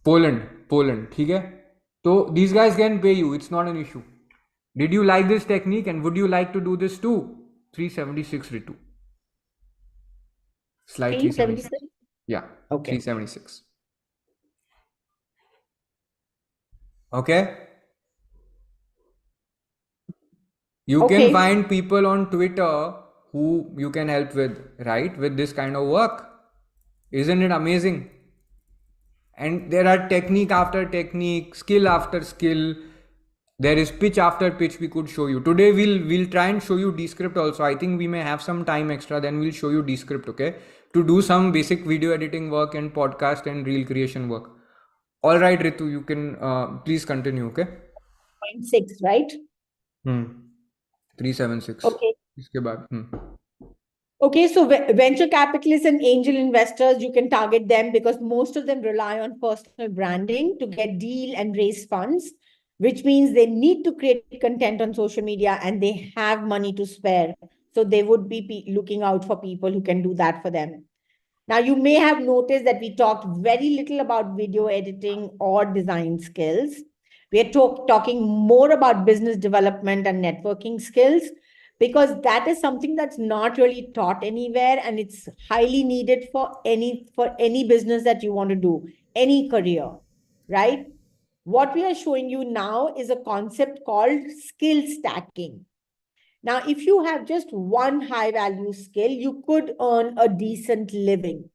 A: Poland. Poland. ठीक है? So these guys can pay you. It's not an issue. Did you like this technique and would you like to do this too? 376 Ritu. Slide 376.
B: 376?
A: Yeah,
B: Okay.
A: 376. Okay. You can find people on Twitter who you can help with, right? With this kind of work. Isn't it amazing? And there are technique after technique, skill after skill. There is pitch after pitch we could show you. Today we'll try and show you Descript also. I think we may have some time extra, then we'll show you Descript, okay? To do some basic video editing work and podcast and reel creation work. All right, Ritu, you can please continue, okay?
B: 0.6, right?
A: 376.
B: Okay.
A: इसके बाद
B: Okay, so venture capitalists and angel investors, you can target them because most of them rely on personal branding to get deal and raise funds, which means they need to create content on social media and they have money to spare. So they would be looking out for people who can do that for them. Now, you may have noticed that we talked very little about video editing or design skills. We are talking more about business development and networking skills, because that is something that's not really taught anywhere, and it's highly needed for any business that you want to do, any career, right? What we are showing you now is a concept called skill stacking. Now, if you have just one high value skill, you could earn a decent living.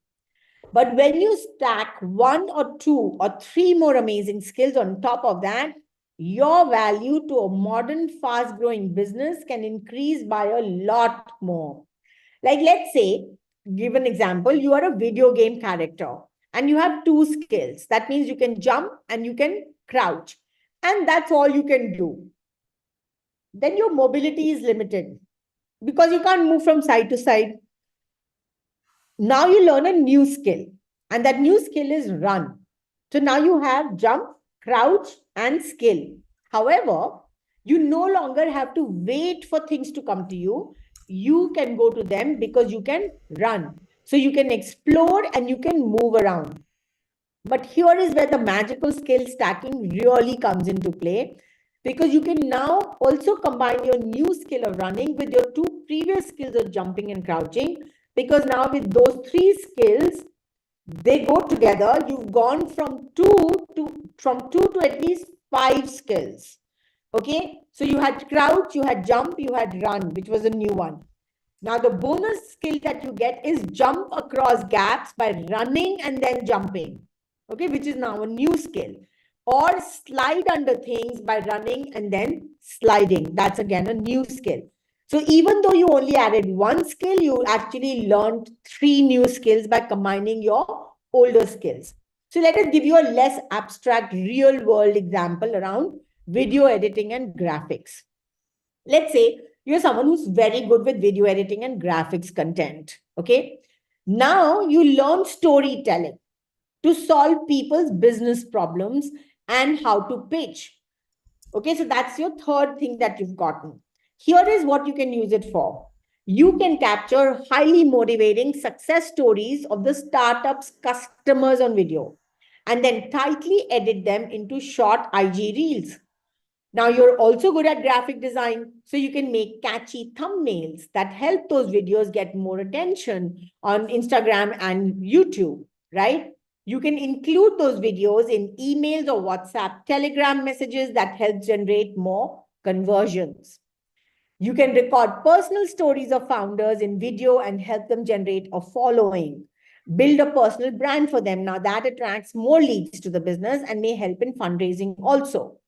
B: But when you stack one or two or three more amazing skills on top of that, your value to a modern, fast-growing business can increase by a lot more. Like, let's say, give an example, you are a video game character and you have two skills. That means you can jump and you can crouch, and that's all you can do. Then your mobility is limited because you can't move from side to side. Now you learn a new skill, and that new skill is run. So now you have jump, crouch, and skill. However, you no longer have to wait for things to come to you. You can go to them because you can run. So you can explore and you can move around. But here is where the magical skill stacking really comes into play, because you can now also combine your new skill of running with your two previous skills of jumping and crouching, because now with those three skills, they go together. You've gone from two to at least 5 skills. Okay, so you had crouch, you had jump, you had run, which was a new one. Now the bonus skill that you get is jump across gaps by running and then jumping, okay, which is now a new skill. Or slide under things by running and then sliding. That's again a new skill. So even though you only added one skill, you actually learned 3 new skills by combining your older skills. So let us give you a less abstract, real world example around video editing and graphics. Let's say you're someone who's very good with video editing and graphics content. Okay. Now you learn storytelling to solve people's business problems and how to pitch. Okay, so that's your third thing that you've gotten. Here is what you can use it for. You can capture highly motivating success stories of the startup's customers on video and then tightly edit them into short IG reels. Now you're also good at graphic design, so you can make catchy thumbnails that help those videos get more attention on Instagram and YouTube, right? You can include those videos in emails or WhatsApp, Telegram messages that help generate more conversions. You can record personal stories of founders in video and help them generate a following. Build a personal brand for them. Now that attracts more leads to the business and may help in fundraising also.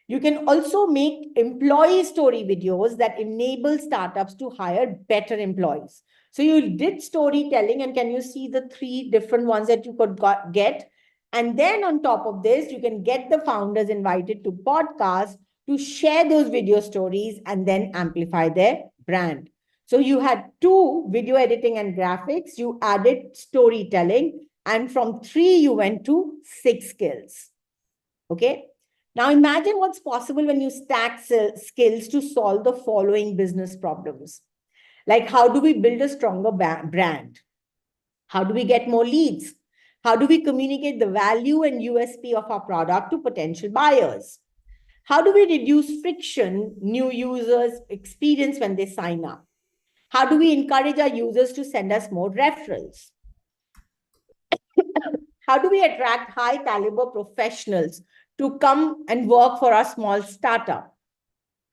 B: You can also make employee story videos that enable startups to hire better employees. So you did storytelling, and can you see the 3 different ones that you could get? And then on top of this, you can get the founders invited to podcasts to share those video stories and then amplify their brand. So you had 2 video editing and graphics, you added storytelling, and from 3 you went to 6 skills. Okay. Now imagine what's possible when you stack skills to solve the following business problems. Like, how do we build a stronger brand? How do we get more leads? How do we communicate the value and USP of our product to potential buyers? How do we reduce friction new users experience when they sign up? How do we encourage our users to send us more referrals? How do we attract high caliber professionals to come and work for our small startup?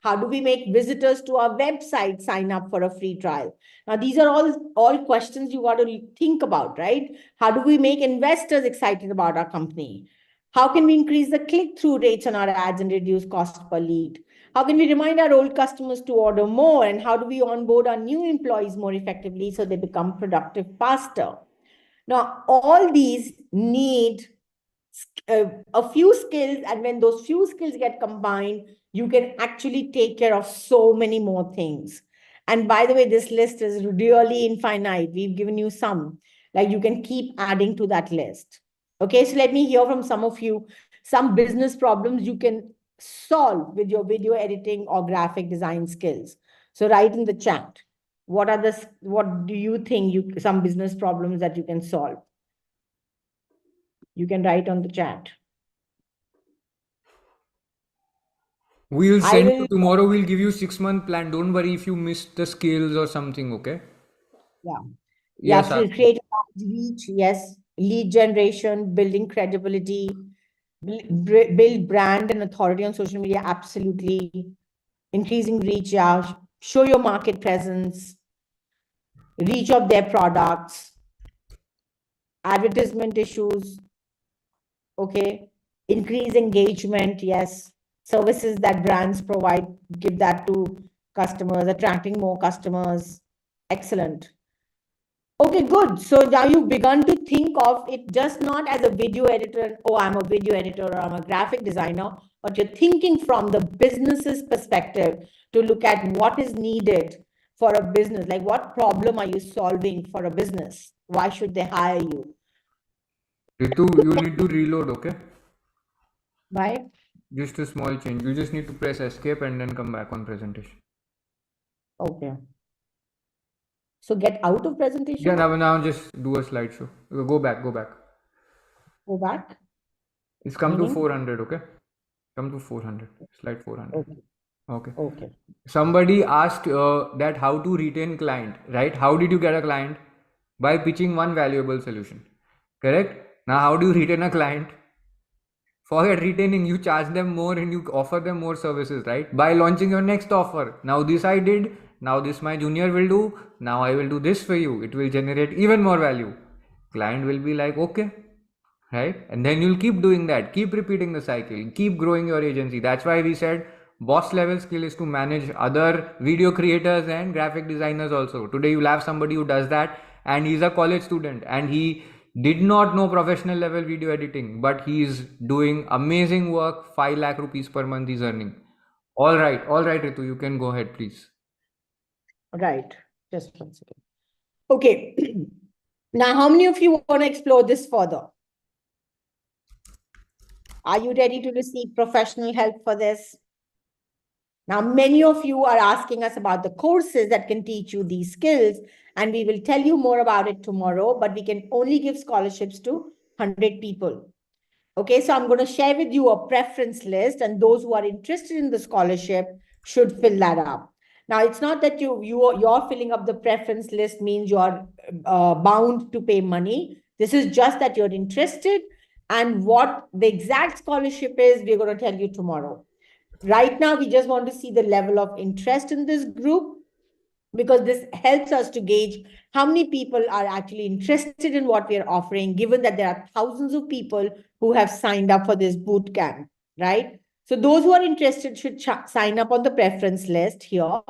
B: How do we make visitors to our website sign up for a free trial? Now, these are all questions you got to think about, right? How do we make investors excited about our company? How can we increase the click-through rates on our ads and reduce cost per lead? How can we remind our old customers to order more? And how do we onboard our new employees more effectively so they become productive faster? Now, all these need a few skills, and when those few skills get combined, you can actually take care of so many more things. And by the way, this list is really infinite. We've given you some, like you can keep adding to that list. Okay, so let me hear from some of you, some business problems you can solve with your video editing or graphic design skills. So write in the chat. What do you think some business problems that you can solve? You can write on the chat.
A: We'll send you tomorrow. We'll give you 6-month plan. Don't worry if you missed the scales or something. Okay.
B: Yeah.
A: Yes.
B: Yeah. Create reach. Yes. Lead generation, building credibility, build brand and authority on social media. Absolutely. Increasing reach. Yeah. Show your market presence. Reach of their products. Advertisement issues. Okay. Increase engagement. Yes. Services that brands provide, give that to customers, attracting more customers. Excellent. Okay, good. So now you've begun to think of it just not as a video editor, oh, I'm a video editor or I'm a graphic designer, but you're thinking from the business's perspective to look at what is needed for a business. Like, what problem are you solving for a business? Why should they hire you?
A: Ritu, you need to reload, okay?
B: Why?
A: Just a small change. You just need to press escape and then come back on presentation.
B: Okay. So get out of presentation.
A: Yeah, now just do a slideshow. Go back.
B: Go back.
A: It's come to 400, okay? Come to 400. Slide 400. Okay. Somebody asked that how to retain client, right? How did you get a client? By pitching one valuable solution. Correct? Now, how do you retain a client? Forget retaining, you charge them more and you offer them more services, right? By launching your next offer. Now this I did, now this my junior will do, now I will do this for you. It will generate even more value. Client will be like, okay, right? And then you'll keep doing that, keep repeating the cycle, keep growing your agency. That's why we said boss level skill is to manage other video creators and graphic designers also. Today you'll have somebody who does that and he's a college student and he did not know professional level video editing, but he is doing amazing work. 5 lakh rupees per month he's earning. All right, Ritu, you can go ahead, please.
B: Right, just 1 second. Okay, now how many of you want to explore this further? Are you ready to receive professional help for this? Now, many of you are asking us about the courses that can teach you these skills, and we will tell you more about it tomorrow, but we can only give scholarships to 100 people. Okay, so I'm going to share with you a preference list, and those who are interested in the scholarship should fill that up. Now, it's not that you're filling up the preference list means you're bound to pay money. This is just that you're interested, and what the exact scholarship is, we're going to tell you tomorrow. Right now, we just want to see the level of interest in this group, because this helps us to gauge how many people are actually interested in what we are offering, given that there are thousands of people who have signed up for this boot camp, right? So those who are interested should sign up on the preference list here.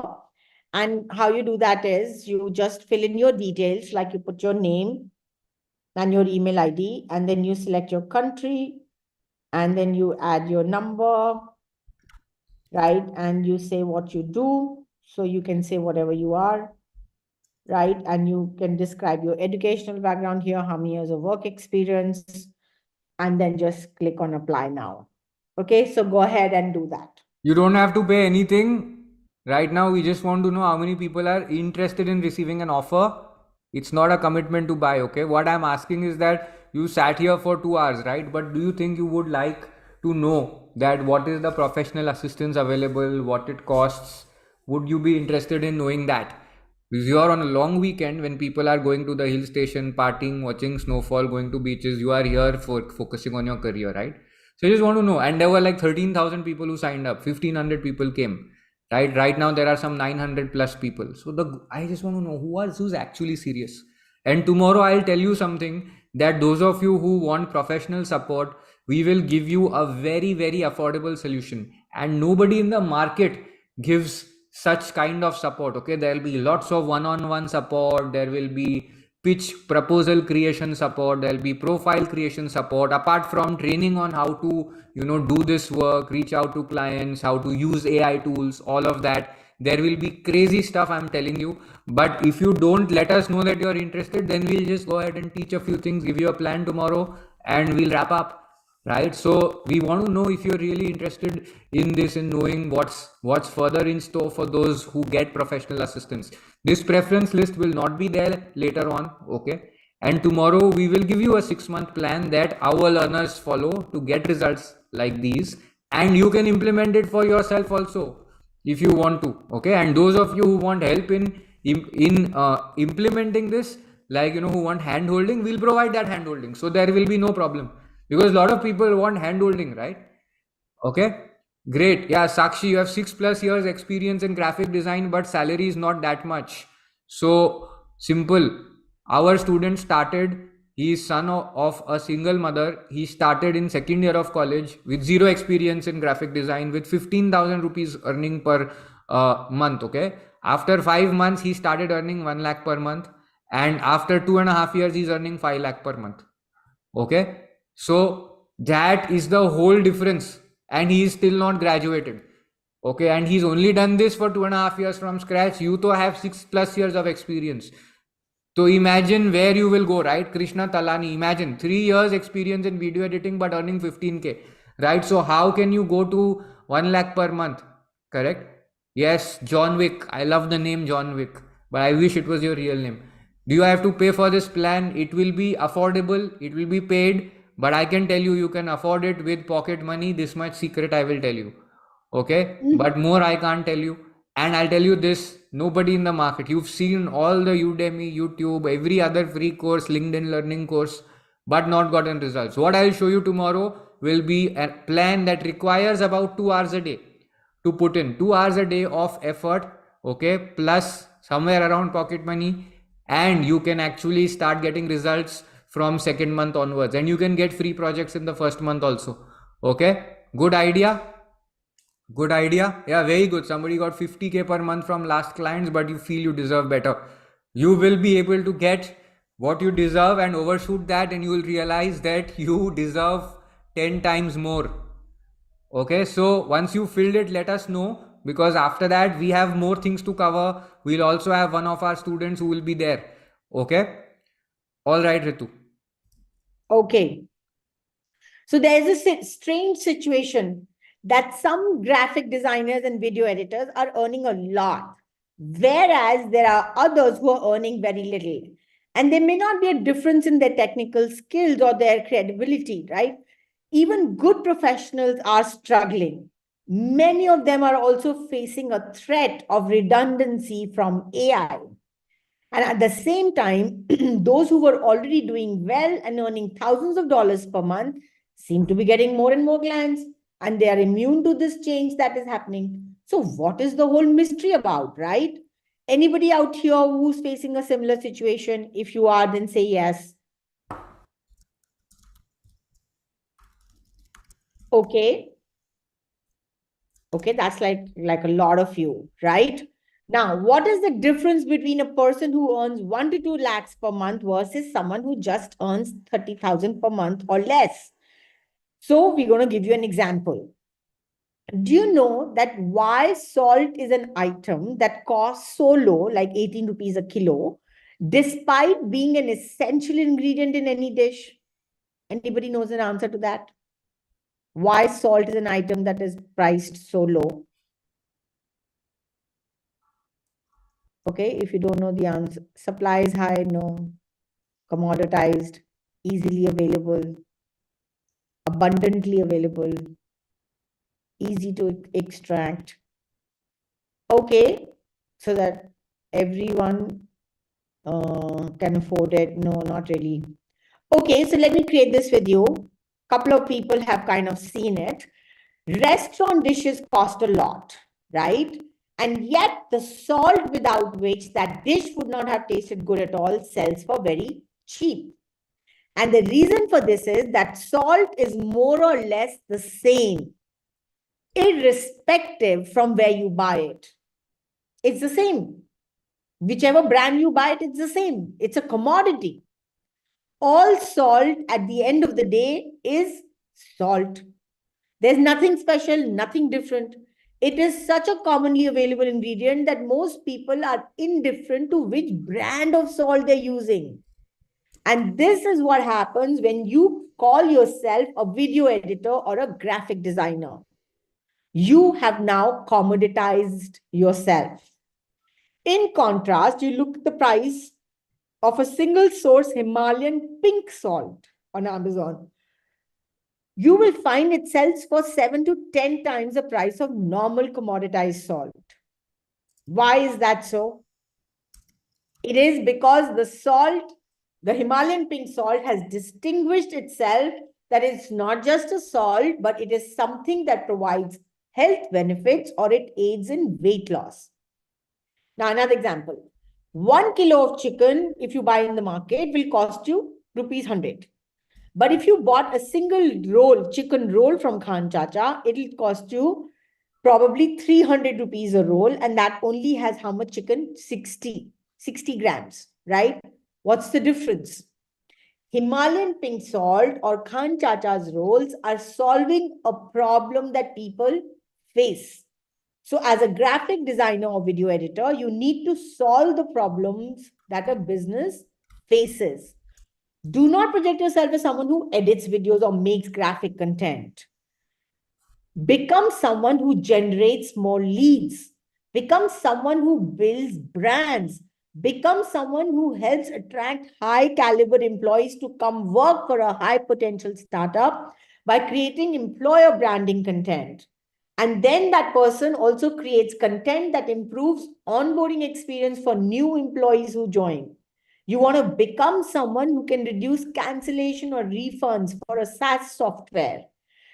B: And how you do that is you just fill in your details, like you put your name and your email ID, and then you select your country, and then you add your number, right? And you say what you do. So you can say whatever you are, right? And you can describe your educational background here, how many years of work experience, and then just click on apply now. Okay, so go ahead and do that.
A: You don't have to pay anything. Right now, we just want to know how many people are interested in receiving an offer. It's not a commitment to buy, okay? What I'm asking is that you sat here for 2 hours, right? But do you think you would like to know that what is the professional assistance available, what it costs? Would you be interested in knowing that? Because you are on a long weekend when people are going to the hill station, partying, watching snowfall, going to beaches. You are here for focusing on your career, right? So I just want to know. And there were like 13,000 people who signed up, 1,500 people came, right? Right now there are some 900 plus people. So I just want to know who's actually serious. And tomorrow I'll tell you something, that those of you who want professional support, we will give you a very, very affordable solution. And nobody in the market gives such kind of support. Okay, there will be lots of one-on-one support, there will be pitch proposal creation support, there will be profile creation support, apart from training on how to do this work, reach out to clients, how to use AI tools, all of that. There will be crazy stuff, I'm telling you. But if you don't let us know that you're interested, then we'll just go ahead and teach a few things, give you a plan tomorrow, and we'll wrap up, right? So we want to know if you're really interested in this, in knowing what's further in store for those who get professional assistance. This preference list will not be there later on, okay? And tomorrow we will give you a 6-month plan that our learners follow to get results like these, and you can implement it for yourself also if you want to, okay? And those of you who want help in implementing this, like who want hand holding, we'll provide that hand holding, so there will be no problem, because a lot of people want hand holding, right? Okay, great. Yeah, Sakshi, you have 6+ years experience in graphic design, but salary is not that much. So simple. Our student started, he is son of a single mother. He started in second year of college with zero experience in graphic design, with 15,000 rupees earning per month. Okay, after 5 months he started earning 1 lakh per month, and after 2.5 years he's earning 5 lakh per month. Okay, so that is the whole difference, and he is still not graduated. Okay, and he's only done this for 2.5 years from scratch. You to have 6+ years of experience. So imagine where you will go, right? Krishna Talani, imagine 3 years experience in video editing but earning 15K, right? So how can you go to 1 lakh per month? Correct? Yes, John Wick. I love the name John Wick, but I wish it was your real name. Do you have to pay for this plan? It will be affordable, it will be paid, but I can tell you, you can afford it with pocket money. This much secret I will tell you. Okay, but more I can't tell you. And I'll tell you this, nobody in the market, you've seen all the Udemy, YouTube, every other free course, LinkedIn learning course, but not gotten results. What I'll show you tomorrow will be a plan that requires about 2 hours a day to put in, 2 hours a day of effort, okay, plus somewhere around pocket money, and you can actually start getting results from second month onwards, and you can get free projects in the first month also. Okay, good idea. Good idea. Yeah, very good. Somebody got 50K per month from last clients, but you feel you deserve better. You will be able to get what you deserve and overshoot that, and you will realize that you deserve 10 times more. Okay, so once you filled it, let us know, because after that we have more things to cover. We'll also have one of our students who will be there. Okay. All right, Ritu.
B: Okay. So there's a strange situation that some graphic designers and video editors are earning a lot, whereas there are others who are earning very little. And there may not be a difference in their technical skills or their credibility, right? Even good professionals are struggling. Many of them are also facing a threat of redundancy from AI. And at the same time, those who were already doing well and earning thousands of dollars per month seem to be getting more and more clients, and they are immune to this change that is happening. So what is the whole mystery about, right? Anybody out here who's facing a similar situation? If you are, then say yes. Okay. Okay, that's like a lot of you, right? Now, what is the difference between a person who earns 1 to 2 lakhs per month versus someone who just earns 30,000 per month or less? So we're going to give you an example. Do you know that why salt is an item that costs so low, like 18 rupees a kilo, despite being an essential ingredient in any dish? Anybody knows an answer to that? Why salt is an item that is priced so low? Okay, if you don't know the answer, supply is high, no. Commoditized, easily available, abundantly available, easy to extract. Okay, so that everyone can afford it. No, not really. Okay, so let me create this with you. Couple of people have kind of seen it. Restaurant dishes cost a lot, right? And yet the salt without which that dish would not have tasted good at all sells for very cheap. And the reason for this is that salt is more or less the same, irrespective from where you buy it. It's the same. Whichever brand you buy it, it's the same. It's a commodity. All salt at the end of the day is salt. There's nothing special, nothing different. It is such a commonly available ingredient that most people are indifferent to which brand of salt they're using. And this is what happens when you call yourself a video editor or a graphic designer. You have now commoditized yourself. In contrast, you look at the price of a single source Himalayan pink salt on Amazon. You will find it sells for 7 to 10 times the price of normal commoditized salt. Why is that so? It is because the salt, the Himalayan pink salt, has distinguished itself that it's not just a salt, but it is something that provides health benefits or it aids in weight loss. Now, another example. 1 kilo of chicken, if you buy in the market, will cost you rupees 100. But if you bought a single roll, chicken roll from Khan Chacha, it'll cost you probably 300 rupees a roll. And that only has how much chicken? 60 grams, right? What's the difference? Himalayan pink salt or Khan Chacha's rolls are solving a problem that people face. So as a graphic designer or video editor, you need to solve the problems that a business faces. Do not project yourself as someone who edits videos or makes graphic content. Become someone who generates more leads. Become someone who builds brands. Become someone who helps attract high caliber employees to come work for a high potential startup by creating employer branding content. And then that person also creates content that improves onboarding experience for new employees who join. You want to become someone who can reduce cancellation or refunds for a SaaS software.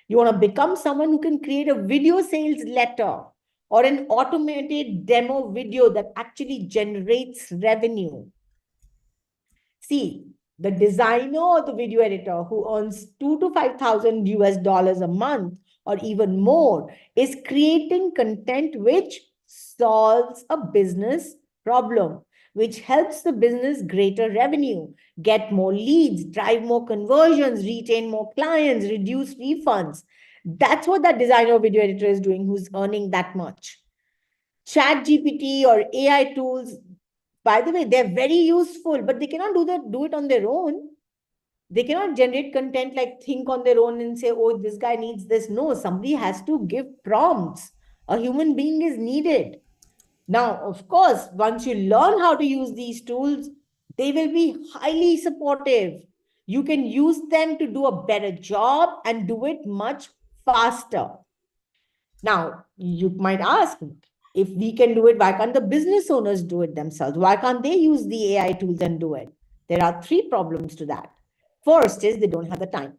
B: You want to become someone who can create a video sales letter or an automated demo video that actually generates revenue. See, the designer or the video editor who earns 2 to 5,000 US dollars a month or even more is creating content which solves a business problem, which helps the business greater revenue, get more leads, drive more conversions, retain more clients, reduce refunds. That's what that designer or video editor is doing who's earning that much. Chat GPT or AI tools, by the way, they're very useful, but they cannot do it on their own. They cannot generate content like think on their own and say, oh, this guy needs this. No, somebody has to give prompts. A human being is needed. Now, of course, once you learn how to use these tools, they will be highly supportive. You can use them to do a better job and do it much faster. Now, you might ask, if we can do it, why can't the business owners do it themselves? Why can't they use the AI tools and do it? There are 3 problems to that. First is they don't have the time.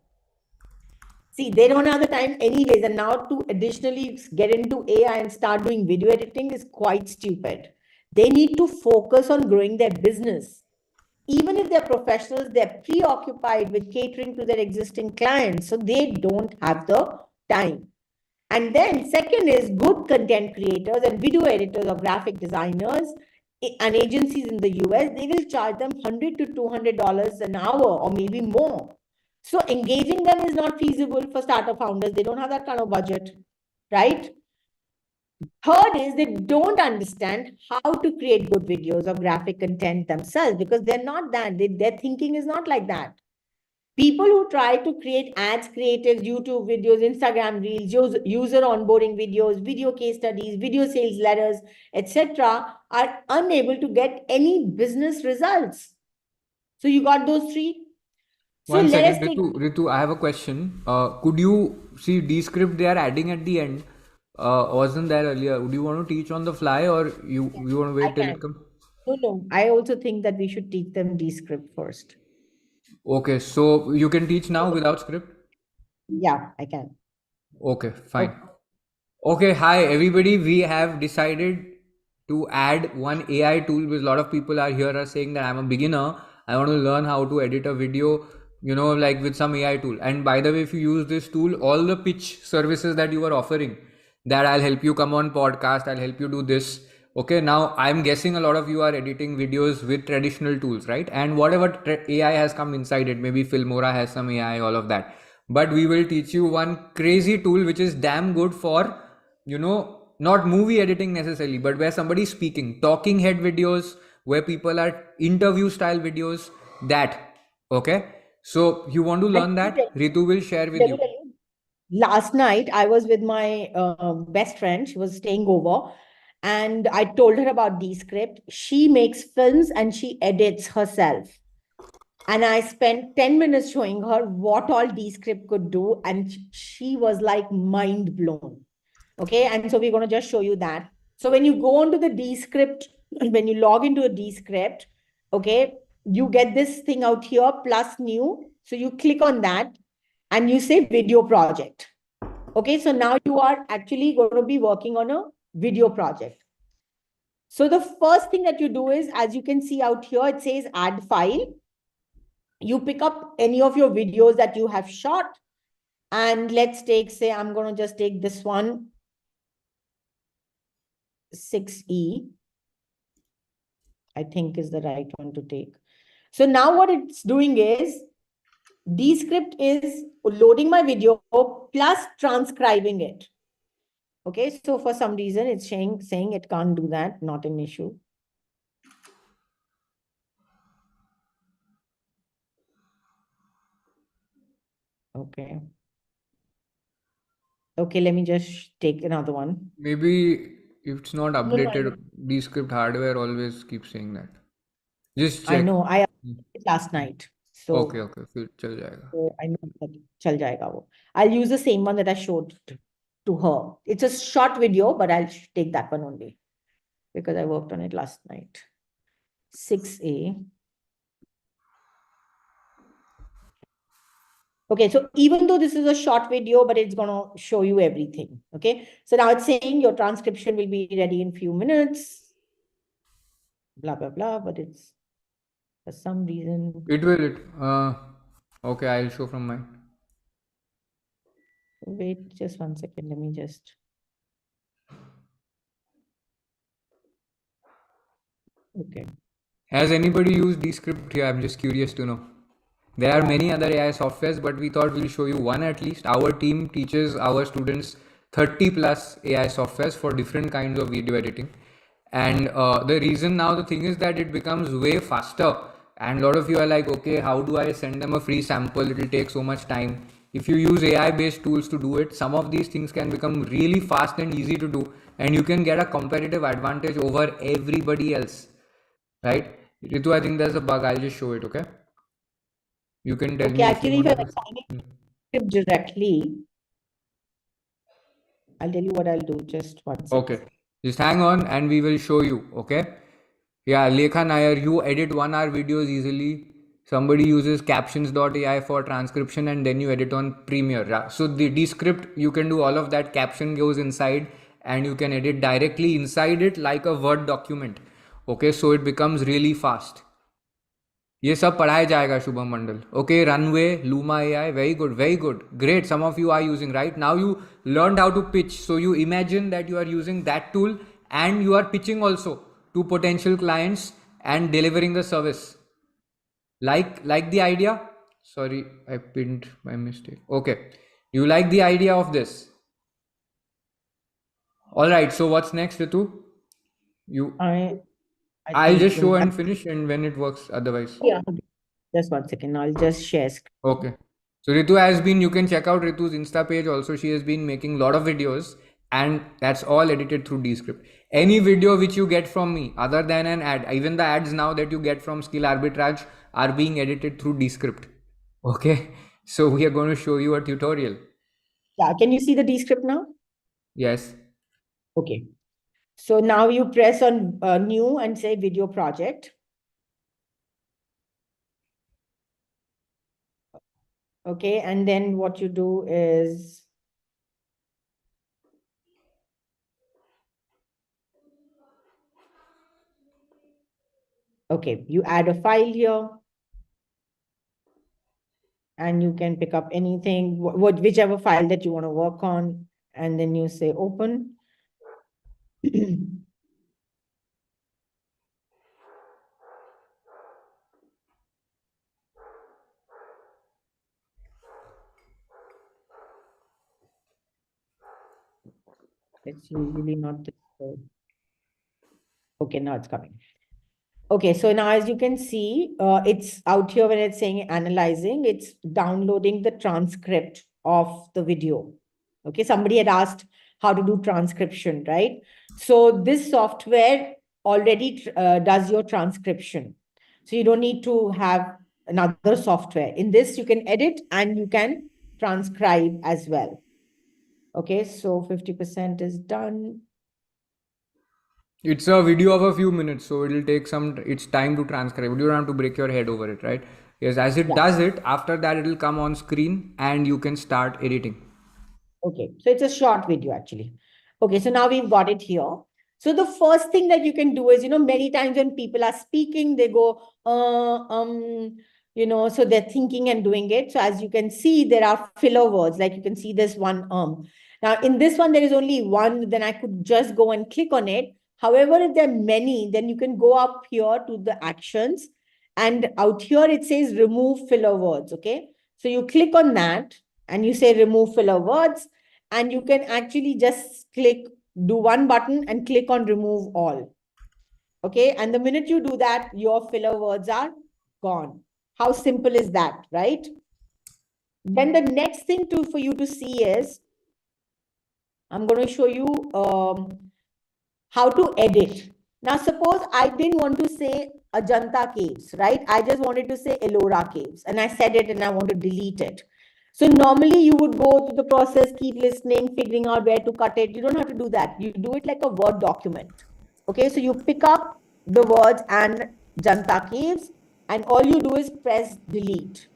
B: See, they don't have the time anyways. And now to additionally get into AI and start doing video editing is quite stupid. They need to focus on growing their business. Even if they're professionals, they're preoccupied with catering to their existing clients. So they don't have the time. And then second is good content creators and video editors or graphic designers and agencies in the US, they will charge them $100 to $200 an hour or maybe more. So engaging them is not feasible for startup founders. They don't have that kind of budget, right? Third is they don't understand how to create good videos or graphic content themselves because they're not that. Their thinking is not like that. People who try to create ads, creatives, YouTube videos, Instagram reels, user onboarding videos, video case studies, video sales letters, etc., are unable to get any business results. So you got those 3. So
A: One
B: let us
A: second,
B: take.
A: Ritu, I have a question. Could you see Descript they are adding at the end? Wasn't there earlier? Would you want to teach on the fly, or you want to
B: I
A: wait till it
B: can.
A: comes?
B: No. I also think that we should teach them Descript first.
A: Okay, so you can teach now without script?
B: Yeah, I can.
A: Okay, fine.
B: Okay.
A: Okay, hi everybody. We have decided to add one AI tool because a lot of people are here are saying that I'm a beginner. I want to learn how to edit a video, like with some AI tool. And by the way, if you use this tool, all the pitch services that you are offering, that I'll help you come on podcast, I'll help you do this. Okay, now I'm guessing a lot of you are editing videos with traditional tools, right? And whatever AI has come inside it, maybe Filmora has some AI, all of that. But we will teach you one crazy tool which is damn good for not movie editing necessarily, but where somebody's speaking, talking head videos, where people are interview style videos, that. Okay. So you want to
B: And
A: learn that? Ritu will share with
B: let me
A: you.
B: tell you, last night I was with my best friend. She was staying over, and I told her about Descript. She makes films and she edits herself. And I spent 10 minutes showing her what all Descript could do, and she was like mind blown. Okay, and so we're going to just show you that. So when you go onto the Descript, when you log into a Descript, okay, you get this thing out here, plus new. So you click on that and you say video project. Okay, so now you are actually going to be working on a video project. So the first thing that you do is, as you can see out here, it says add file. You pick up any of your videos that you have shot, and let's take, say, I'm going to just take this one, 6E, I think is the right one to take. So now what it's doing is, Descript is loading my video plus transcribing it. Okay, so for some reason it's saying it can't do that, not an issue. Okay. Okay, let me just take another one.
A: Maybe if it's not
B: No,
A: updated, Descript hardware always keeps saying that. Just
B: I
A: check.
B: know, I updated it last night.
A: Okay,
B: So,
A: okay, फिर चल जाएगा.
B: so I know that chal jayega wo. I'll use the same one that I showed to her. It's a short video, but I'll take that one only because I worked on it last night. 6A. Okay, so even though this is a short video, but it's going to show you everything. Okay, so now it's saying your transcription will be ready in few minutes. Blah, blah, blah, but it's for some reason.
A: It will. Okay, I'll show from mine.
B: Wait just 1 second. Let me just. Okay.
A: Has anybody used Descript here? I'm just curious to know. There are many other AI softwares, but we thought we'll show you one at least. Our team teaches our students 30 plus AI softwares for different kinds of video editing. And the reason now, the thing is that it becomes way faster. And a lot of you are like, okay, how do I send them a free sample? It will take so much time. If you use AI based tools to do it, some of these things can become really fast and easy to do. And you can get a competitive advantage over everybody else. Right? Ritu, I think there's a bug. I'll just show it, okay? You can tell
B: Okay,
A: me if you
B: actually, if
A: want
B: I'm
A: to.
B: signing it directly, I'll tell you what I'll do. Just 1 second.
A: Okay, just hang on and we will show you. Okay. Yeah, Lekha Nair, you edit 1 hour videos easily. Somebody uses captions.ai for transcription and then you edit on Premiere. Yeah. So the Descript, you can do all of that. Caption goes inside and you can edit directly inside it like a Word document. Okay, so it becomes really fast. ये सब पढ़ाया जाएगा शुभम मंडल. Okay, runway, Luma AI, very good, great. Some of you are using, right now you learned how to pitch, so you imagine that you are using that tool and you are pitching also to potential clients and delivering the service. Like the idea? Sorry, I pinned by mistake. Okay, you like the idea of this? All right, so what's next, Ritu? I'll
B: think
A: just show
B: so.
A: and finish and when it works otherwise.
B: Yeah, just 1 second. I'll just share screen.
A: Okay. So Ritu has been, you can check out Ritu's Insta page also. She has been making a lot of videos and that's all edited through Descript. Any video which you get from me other than an ad, even the ads now that you get from Skill Arbitrage are being edited through Descript. Okay, so we are going to show you a tutorial.
B: Yeah, can you see the descript now?
A: Yes.
B: Okay. So now you press on new and say video project. Okay, and then what you do is, okay, you add a file here and you can pick up anything, whichever file that you want to work on, and then you say open. It's usually not this way. Okay, now it's coming. Okay, so now as you can see, it's out here when it's saying analyzing, it's downloading the transcript of the video. Okay, somebody had asked how to do transcription, right? So this software already does your transcription. So you don't need to have another software. In this, you can edit and you can transcribe as well. Okay, so 50% is done.
A: It's a video of a few minutes, so it'll take it's time to transcribe. You don't have to break your head over it, right? Yes, as it does it, after that it'll come on screen and you can start editing.
B: Okay, so it's a short video actually. Okay, so now we've got it here. So the first thing that you can do is, many times when people are speaking, they go, so they're thinking and doing it. So as you can see, there are filler words, like you can see this one, Now in this one, there is only one, then I could just go and click on it. However, if there are many, then you can go up here to the actions, and out here it says remove filler words, okay? So you click on that, and you say remove filler words, and you can actually just do one button and click on remove all. Okay, and the minute you do that, your filler words are gone. How simple is that, right? Then the next thing for you to see is, I'm going to show you how to edit. Now, suppose I didn't want to say Ajanta Caves, right? I just wanted to say Ellora Caves, and I said it and I want to delete it. So normally you would go through the process, keep listening, figuring out where to cut it. You don't have to do that. You do it like a Word document. Okay, so you pick up the words and Janta Caves, and all you do is press delete.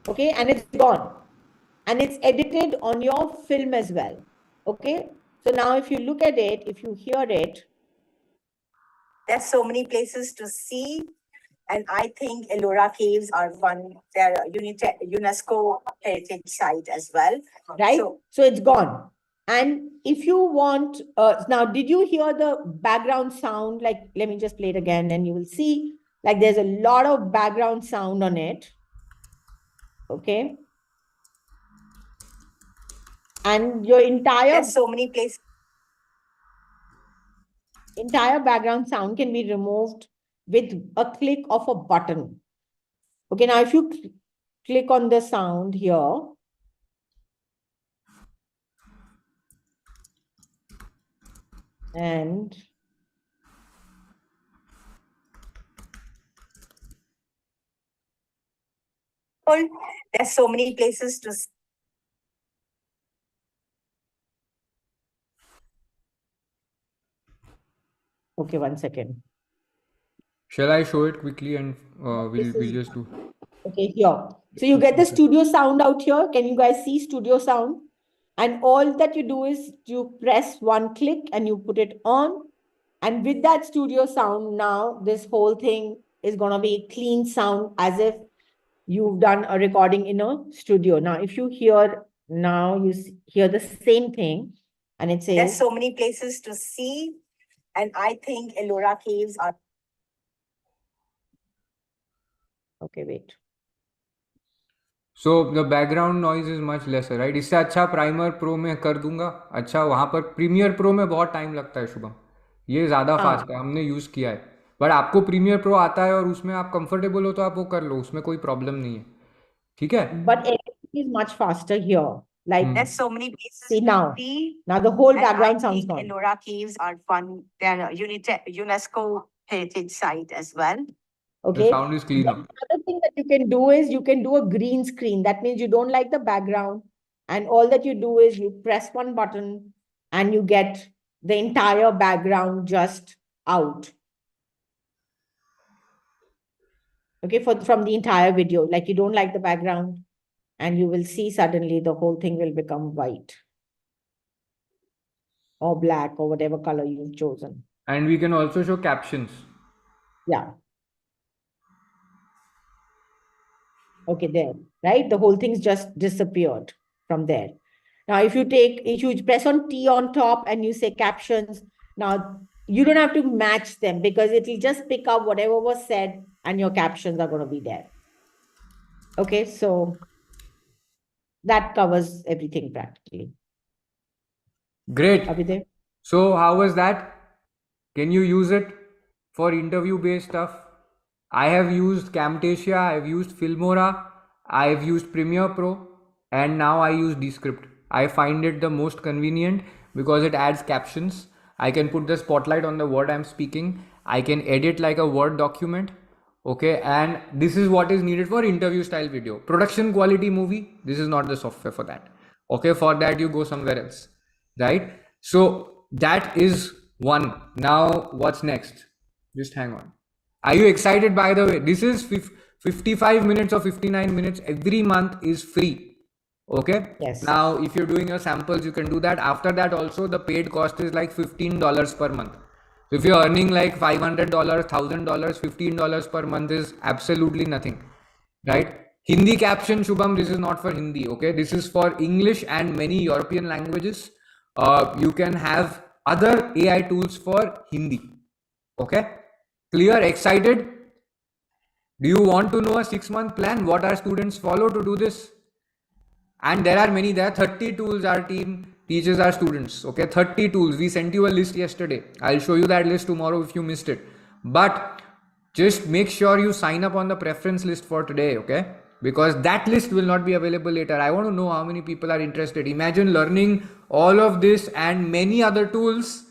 B: Okay, and it's gone. And it's edited on your film as well. Okay, so now if you look at it, if you hear it, there's so many places to see. And I think Ellora Caves are fun. They're a UNESCO heritage site as well. Right? So it's gone. And if you want, now, did you hear the background sound? Like, let me just play it again and you will see, like, there's a lot of background sound on it. Okay. And your there's so many places. Entire background sound can be removed with a click of a button. Okay, now if you click on the sound here, and there's so many places to see. Okay, 1 second.
A: Shall I show it quickly and we'll just do.
B: Okay, here. So you get the studio sound out here. Can you guys see studio sound? And all that you do is you press one click and you put it on. And with that studio sound, now this whole thing is going to be clean sound, as if you've done a recording in a studio. Now, if you hear, now you hear the same thing, and it says, there's so many places to see. And I think Ellora Caves are. Okay, wait.
A: So the background noise is much lesser, right? इससे अच्छा primer pro में कर दूंगा. अच्छा, वहाँ पर premiere pro में बहुत टाइम लगता है शुभम. ये ज़्यादा फास्ट है, हमने यूज़ किया है. बट आपको प्रीमियर प्रो आता है और उसमें आप कंफर्टेबल हो तो आप वो कर लो, उसमें कोई प्रॉब्लम नहीं है. ठीक है?
B: But editing is much faster here. Like, there's so many places. See now. Now the whole background sounds gone. Ellora Caves are fun. They're a UNESCO heritage site as well. Okay.
A: The sound is cleaner.
B: Another thing that you can do is you can do a green screen. That means you don't like the background. And all that you do is you press one button and you get the entire background just out. Okay, from the entire video. Like you don't like the background and you will see suddenly the whole thing will become white or black or whatever color you've chosen.
A: And we can also show captions.
B: Yeah. Okay, there, right? The whole thing's just disappeared from there. Now, if you press on T on top and you say captions, now you don't have to match them because it'll just pick up whatever was said and your captions are going to be there. Okay, so that covers everything practically.
A: Great.
B: Are we there?
A: So how was that? Can you use it for interview-based stuff? I have used Camtasia, I have used Filmora, I have used Premiere Pro, and now I use Descript. I find it the most convenient because it adds captions. I can put the spotlight on the word I'm speaking. I can edit like a Word document. Okay, and this is what is needed for interview style video. Production quality movie, this is not the software for that. Okay, for that you go somewhere else, right? So that is one. Now what's next? Just hang on. Are you excited? By the way, this is 55 minutes or 59 minutes every month is free. Okay.
B: Yes.
A: Now, if you're doing your samples, you can do that. After that, also the paid cost is like $15 per month. So if you're earning like $500, $1,000, $15 per month is absolutely nothing, right? Hindi caption, Shubham, this is not for Hindi. Okay. This is for English and many European languages. You can have other AI tools for Hindi. Okay. Clear? Excited? Do you want to know a 6-month plan? What our students follow to do this? And there are 30 tools our team teaches our students. Okay, 30 tools. We sent you a list yesterday. I'll show you that list tomorrow if you missed it. But just make sure you sign up on the preference list for today, okay? Because that list will not be available later. I want to know how many people are interested. Imagine learning all of this and many other tools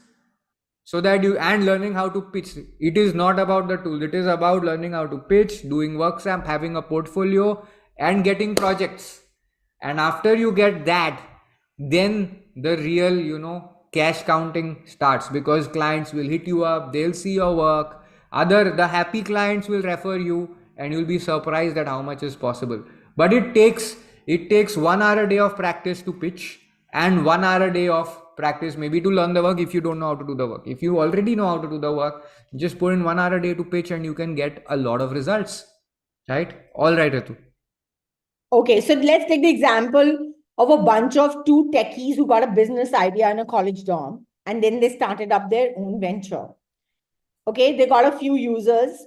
A: so that and learning how to pitch. It is not about the tool. It is about learning how to pitch, doing workshop, having a portfolio and getting projects. And after you get that, then the real, cash counting starts, because clients will hit you up, they'll see your work. The happy clients will refer you and you'll be surprised at how much is possible. But it takes 1 hour a day of practice to pitch and 1 hour a day of practice maybe to learn the work if you don't know how to do the work. If you already know how to do the work, just put in 1 hour a day to pitch and you can get a lot of results, right? All right, Ritu.
B: Okay, so let's take the example of a bunch of two techies who got a business idea in a college dorm and then they started up their own venture. Okay, they got a few users,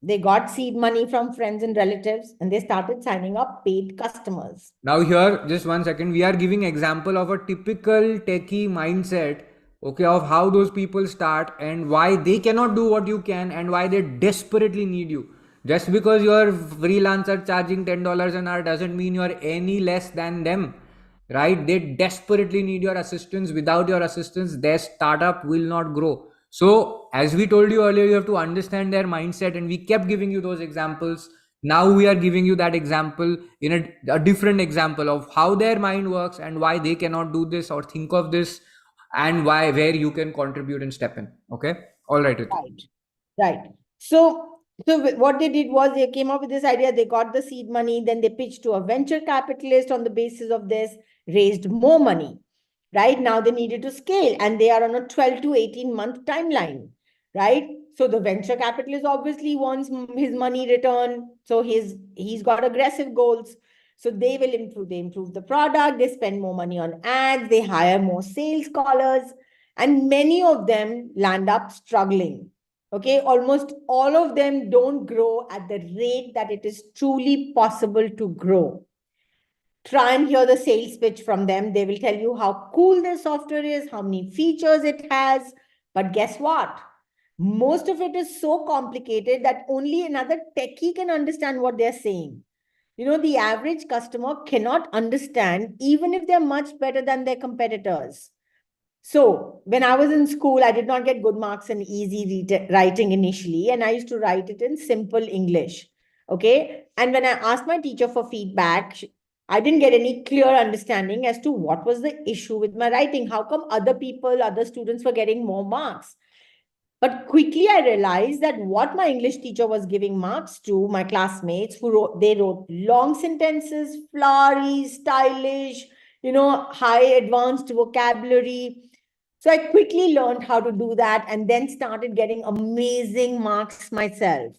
B: they got seed money from friends and relatives, and they started signing up paid customers.
A: Now here, just 1 second, we are giving example of a typical techie mindset, okay, of how those people start and why they cannot do what you can and why they desperately need you. Just because you're freelancer charging $10 an hour doesn't mean you're any less than them, right? They desperately need your assistance. Without your assistance, their startup will not grow. So as we told you earlier, you have to understand their mindset, and we kept giving you those examples. Now we are giving you that example in a different example of how their mind works and why they cannot do this or think of this, and where you can contribute and step in. Okay. All right.
B: Right. So what they did was they came up with this idea, they got the seed money, then they pitched to a venture capitalist on the basis of this, raised more money. Right now they needed to scale and they are on a 12 to 18 month timeline, right? So the venture capitalist obviously wants his money return. So he's got aggressive goals. So they improve the product, they spend more money on ads, they hire more sales callers, and many of them land up struggling. Okay, almost all of them don't grow at the rate that it is truly possible to grow. Try and hear the sales pitch from them. They will tell you how cool their software is, how many features it has. But guess what? Most of it is so complicated that only another techie can understand what they're saying. The average customer cannot understand, even if they're much better than their competitors. So when I was in school, I did not get good marks in easy writing initially, and I used to write it in simple English. Okay. And when I asked my teacher for feedback, I didn't get any clear understanding as to what was the issue with my writing. How come other people, other students were getting more marks? But quickly I realized that what my English teacher was giving marks to my classmates who wrote long sentences, flowery, stylish, high advanced vocabulary. So I quickly learned how to do that and then started getting amazing marks myself.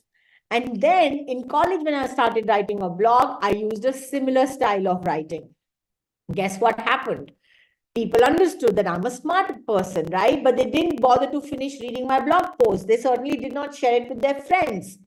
B: And then in college, when I started writing a blog, I used a similar style of writing. Guess what happened? People understood that I'm a smart person, right? But they didn't bother to finish reading my blog post. They certainly did not share it with their friends.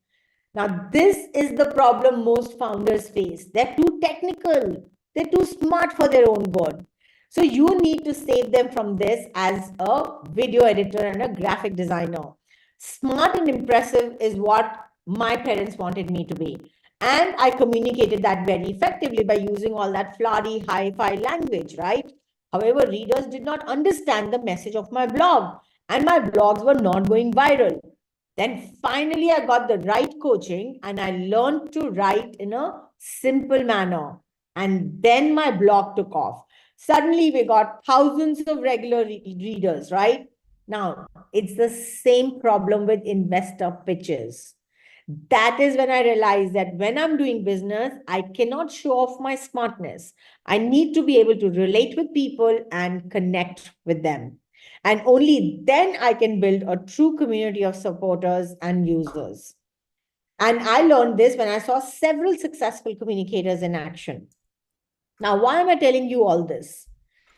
B: Now, this is the problem most founders face. They're too technical. They're too smart for their own good. So you need to save them from this as a video editor and a graphic designer. Smart and impressive is what my parents wanted me to be. And I communicated that very effectively by using all that flowery, hi-fi language, right? However, readers did not understand the message of my blog, and my blogs were not going viral. Then finally, I got the right coaching and I learned to write in a simple manner. And then my blog took off. Suddenly, we got thousands of regular readers, right? Now, it's the same problem with investor pitches. That is when I realized that when I'm doing business, I cannot show off my smartness. I need to be able to relate with people and connect with them. And only then I can build a true community of supporters and users. And I learned this when I saw several successful communicators in action. Now, why am I telling you all this?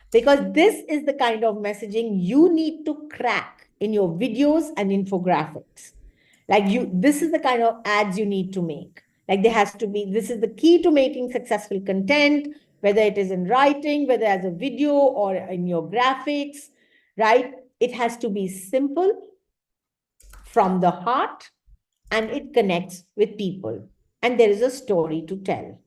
B: Because this is the kind of messaging you need to crack in your videos and infographics. This is the kind of ads you need to make. This is the key to making successful content, whether it is in writing, whether as a video or in your graphics, right? It has to be simple, from the heart, and it connects with people. And there is a story to tell.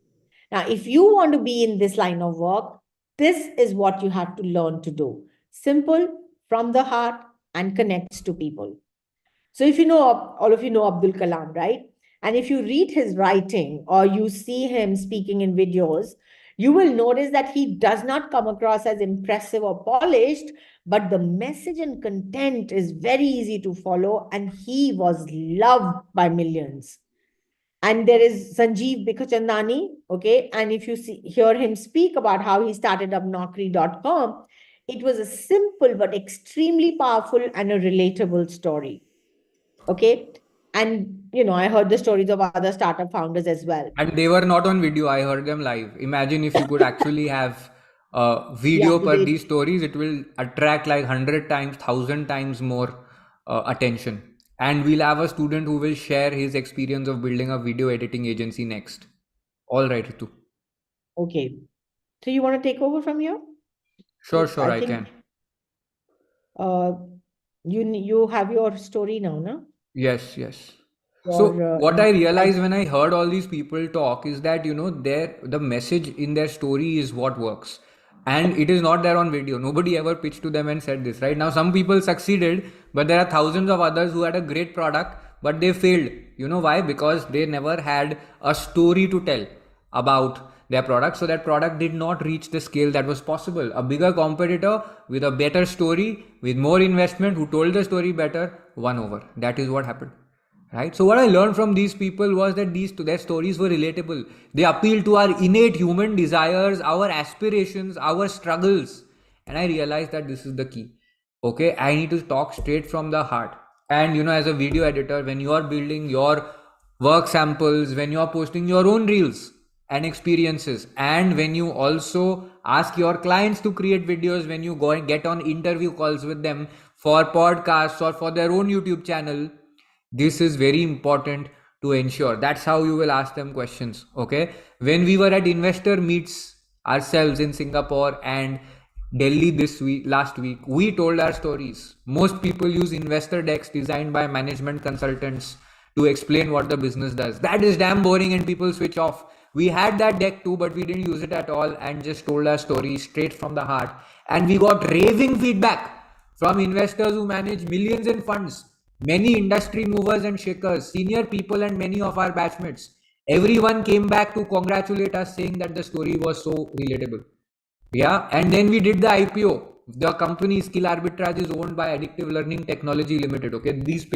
B: Now, if you want to be in this line of work, this is what you have to learn to do. Simple, from the heart, and connects to people. So if you know, all of you know Abdul Kalam, right? And if you read his writing or you see him speaking in videos, you will notice that he does not come across as impressive or polished, but the message and content is very easy to follow, and he was loved by millions. And there is Sanjeev Bikhchandani, okay? And if you hear him speak about how he started up Naukri.com, it was a simple but extremely powerful and a relatable story. Okay. And, I heard the stories of other startup founders as well.
A: And they were not on video. I heard them live. Imagine if you could actually have video per these stories, it will attract like 100 times, 1,000 times more attention. And we'll have a student who will share his experience of building a video editing agency next. All right, Ritu.
B: Okay. So you want to take over from here?
A: Sure, I can.
B: You have your story now, no?
A: Yes. So what I realized when I heard all these people talk is that, the message in their story is what works. And it is not there on video. Nobody ever pitched to them and said this, right? Now, some people succeeded, but there are thousands of others who had a great product, but they failed. You know why? Because they never had a story to tell about their product. So that product did not reach the scale that was possible. A bigger competitor with a better story, with more investment, who told the story better, won over. That is what happened. Right? So what I learned from these people was that their stories were relatable. They appealed to our innate human desires, our aspirations, our struggles. And I realized that this is the key. Okay, I need to talk straight from the heart. And as a video editor, when you are building your work samples, when you are posting your own reels and experiences, and when you also ask your clients to create videos, when you go and get on interview calls with them for podcasts or for their own YouTube channel, this is very important to ensure. That's how you will ask them questions. Okay. When we were at investor meets ourselves in Singapore and Delhi last week, we told our stories. Most people use investor decks designed by management consultants to explain what the business does. That is damn boring and people switch off. We had that deck too, but we didn't use it at all and just told our story straight from the heart. And we got raving feedback from investors who manage millions in funds, many industry movers and shakers, senior people, and many of our batchmates. Everyone came back to congratulate us, saying that the story was so relatable. Yeah, and then we did the IPO. The company Skill Arbitrage is owned by Addictive Learning Technology Limited. Okay, these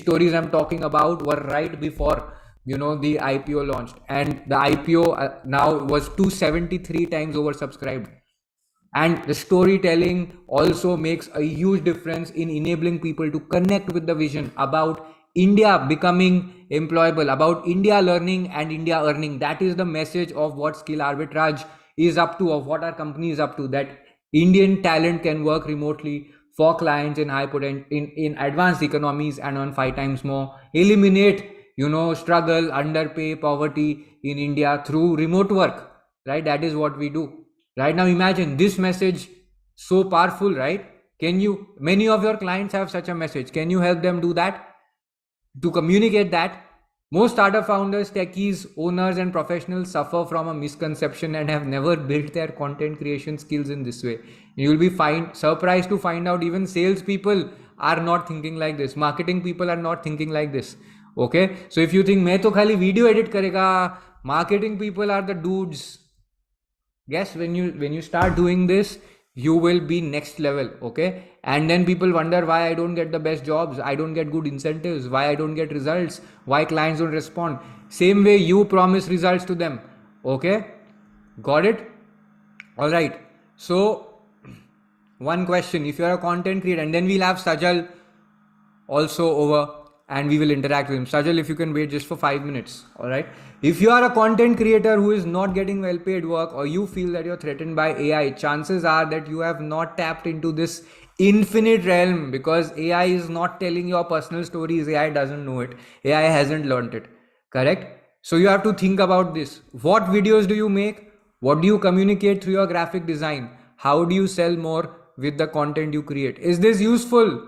A: stories I'm talking about were right before the IPO launched, and the IPO now was 273 times oversubscribed. And the storytelling also makes a huge difference in enabling people to connect with the vision about India becoming employable, about India learning and India earning. That is the message of what Skill Arbitrage is up to, of what our company is up to, that Indian talent can work remotely for clients in in advanced economies and on 5 times more, eliminate struggle, underpay, poverty in India through remote work, right? That is what we do. Right now, imagine this message, so powerful, right? Many of your clients have such a message. Can you help them do that? To communicate that? Most startup founders, techies, owners, and professionals suffer from a misconception and have never built their content creation skills in this way. You will be surprised to find out even salespeople are not thinking like this. Marketing people are not thinking like this. Okay? So if you think, मैं तो खाली video edit करेगा, marketing people are the dudes. Yes, when you start doing this, you will be next level. Okay, and then people wonder why I don't get the best jobs, I don't get good incentives, why I don't get results, why clients don't respond. Same way you promise results to them. Okay, got it? All right, so one question: if you are a content creator, and then we'll have Sajal also over and we will interact with him. Sajal, if you can wait just for 5 minutes. All right, if you are a content creator who is not getting well paid work, or you feel that you're threatened by AI, chances are that you have not tapped into this infinite realm, because AI is not telling your personal stories. AI doesn't know it, AI hasn't learned it. Correct? So you have to think about this. What videos do you make? What do you communicate through your graphic design? How do you sell more with the content you create? Is this useful?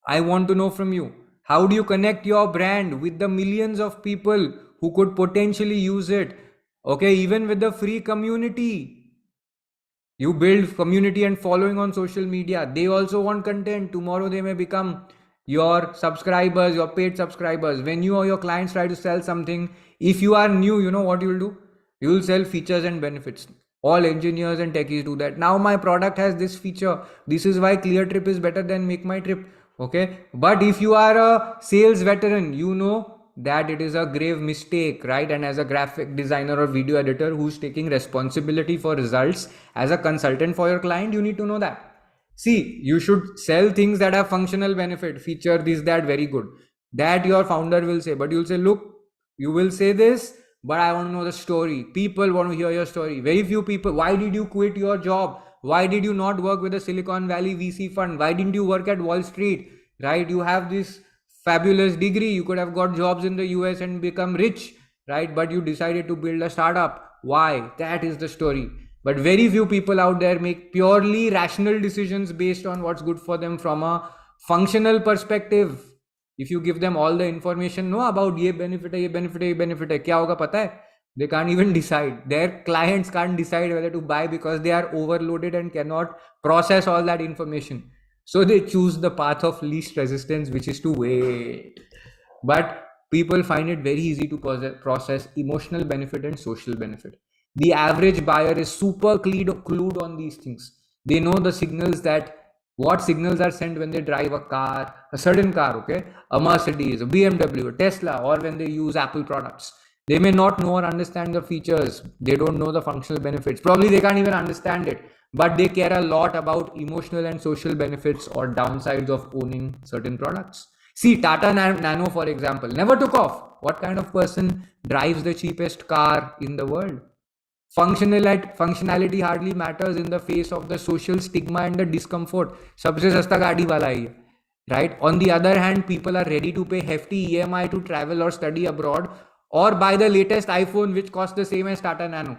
A: I want to know from you. How do you connect your brand with the millions of people who could potentially use it? Okay, even with the free community. You build community and following on social media. They also want content. Tomorrow they may become your subscribers, your paid subscribers. When you or your clients try to sell something, if you are new, you know what you will do? You will sell features and benefits. All engineers and techies do that. Now my product has this feature. This is why ClearTrip is better than Make My Trip. Okay, but if you are a sales veteran, you know that it is a grave mistake, right? And as a graphic designer or video editor who's taking responsibility for results as a consultant for your client, you need to know that. See, you should sell things that have functional benefit, feature this, that, very good. That your founder will say, but you'll say, look, you will say this, but I want to know the story. People want to hear your story. Very few people. Why did you quit your job? Why did you not work with a Silicon Valley VC fund? Why didn't you work at Wall Street? Right? You have this fabulous degree. You could have got jobs in the US and become rich, right? But you decided to build a startup. Why? That is the story. But very few people out there make purely rational decisions based on what's good for them from a functional perspective. If you give them all the information, no, about ye benefit hai, ye benefit hai, ye benefit hai, kya hoga pata hai? They can't even decide. Their clients can't decide whether to buy because they are overloaded and cannot process all that information. So they choose the path of least resistance, which is to wait. But people find it very easy to process emotional benefit and social benefit. The average buyer is super clued on these things. They know the signals, that what signals are sent when they drive a car, a certain car, okay, a Mercedes, a BMW, a Tesla, or when they use Apple products. They may not know or understand the features. They don't know the functional benefits. Probably they can't even understand it, but they care a lot about emotional and social benefits or downsides of owning certain products. See, Tata Nano, for example, never took off. What kind of person drives the cheapest car in the world? Functionality hardly matters in the face of the social stigma and the discomfort. Sabse sasta gaadi wala hai, right? On the other hand, people are ready to pay hefty EMI to travel or study abroad, or buy the latest iPhone which costs the same as Tata Nano.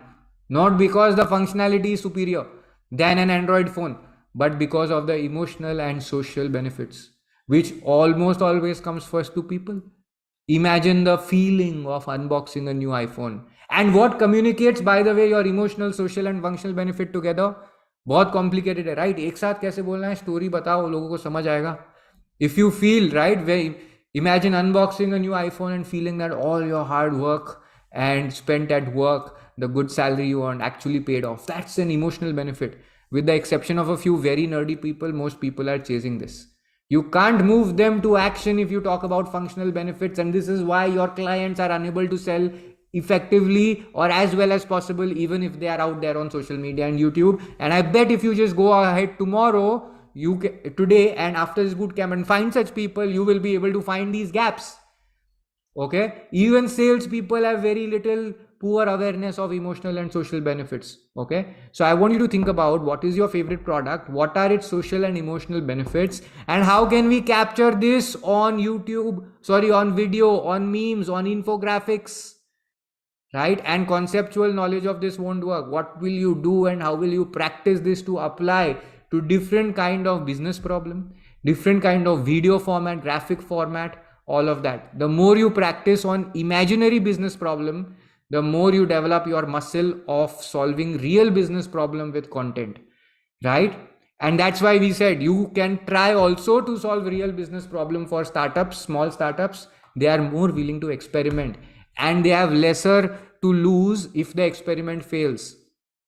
A: Not because the functionality is superior than an Android phone, but because of the emotional and social benefits, which almost always comes first to people. Imagine the feeling of unboxing a new iPhone. And what communicates, by the way, your emotional, social, and functional benefit together? बहुत complicated है, right? एक साथ कैसे बोलना है, story बताओ, लोगों को समझ आएगा. If you feel, right, imagine unboxing a new iPhone and feeling that all your hard work and spent at work, the good salary you earned actually paid off. That's an emotional benefit. With the exception of a few very nerdy people, most people are chasing this. You can't move them to action if you talk about functional benefits, and this is why your clients are unable to sell effectively or as well as possible, even if they are out there on social media and YouTube. And I bet if you just go ahead tomorrow, today and after this bootcamp, and find such people, you will be able to find these gaps. Okay, even salespeople have very little poor awareness of emotional and social benefits. Okay, so I want you to think about what is your favorite product, what are its social and emotional benefits, and how can we capture this on YouTube, on video, on memes, on infographics, right? And conceptual knowledge of this won't work. What will you do and how will you practice this to apply to different kind of business problem, different kind of video format, graphic format, all of that? The more you practice on imaginary business problem, the more you develop your muscle of solving real business problem with content, right? And that's why we said you can try also to solve real business problem for startups, small startups. They are more willing to experiment and they have lesser to lose if the experiment fails.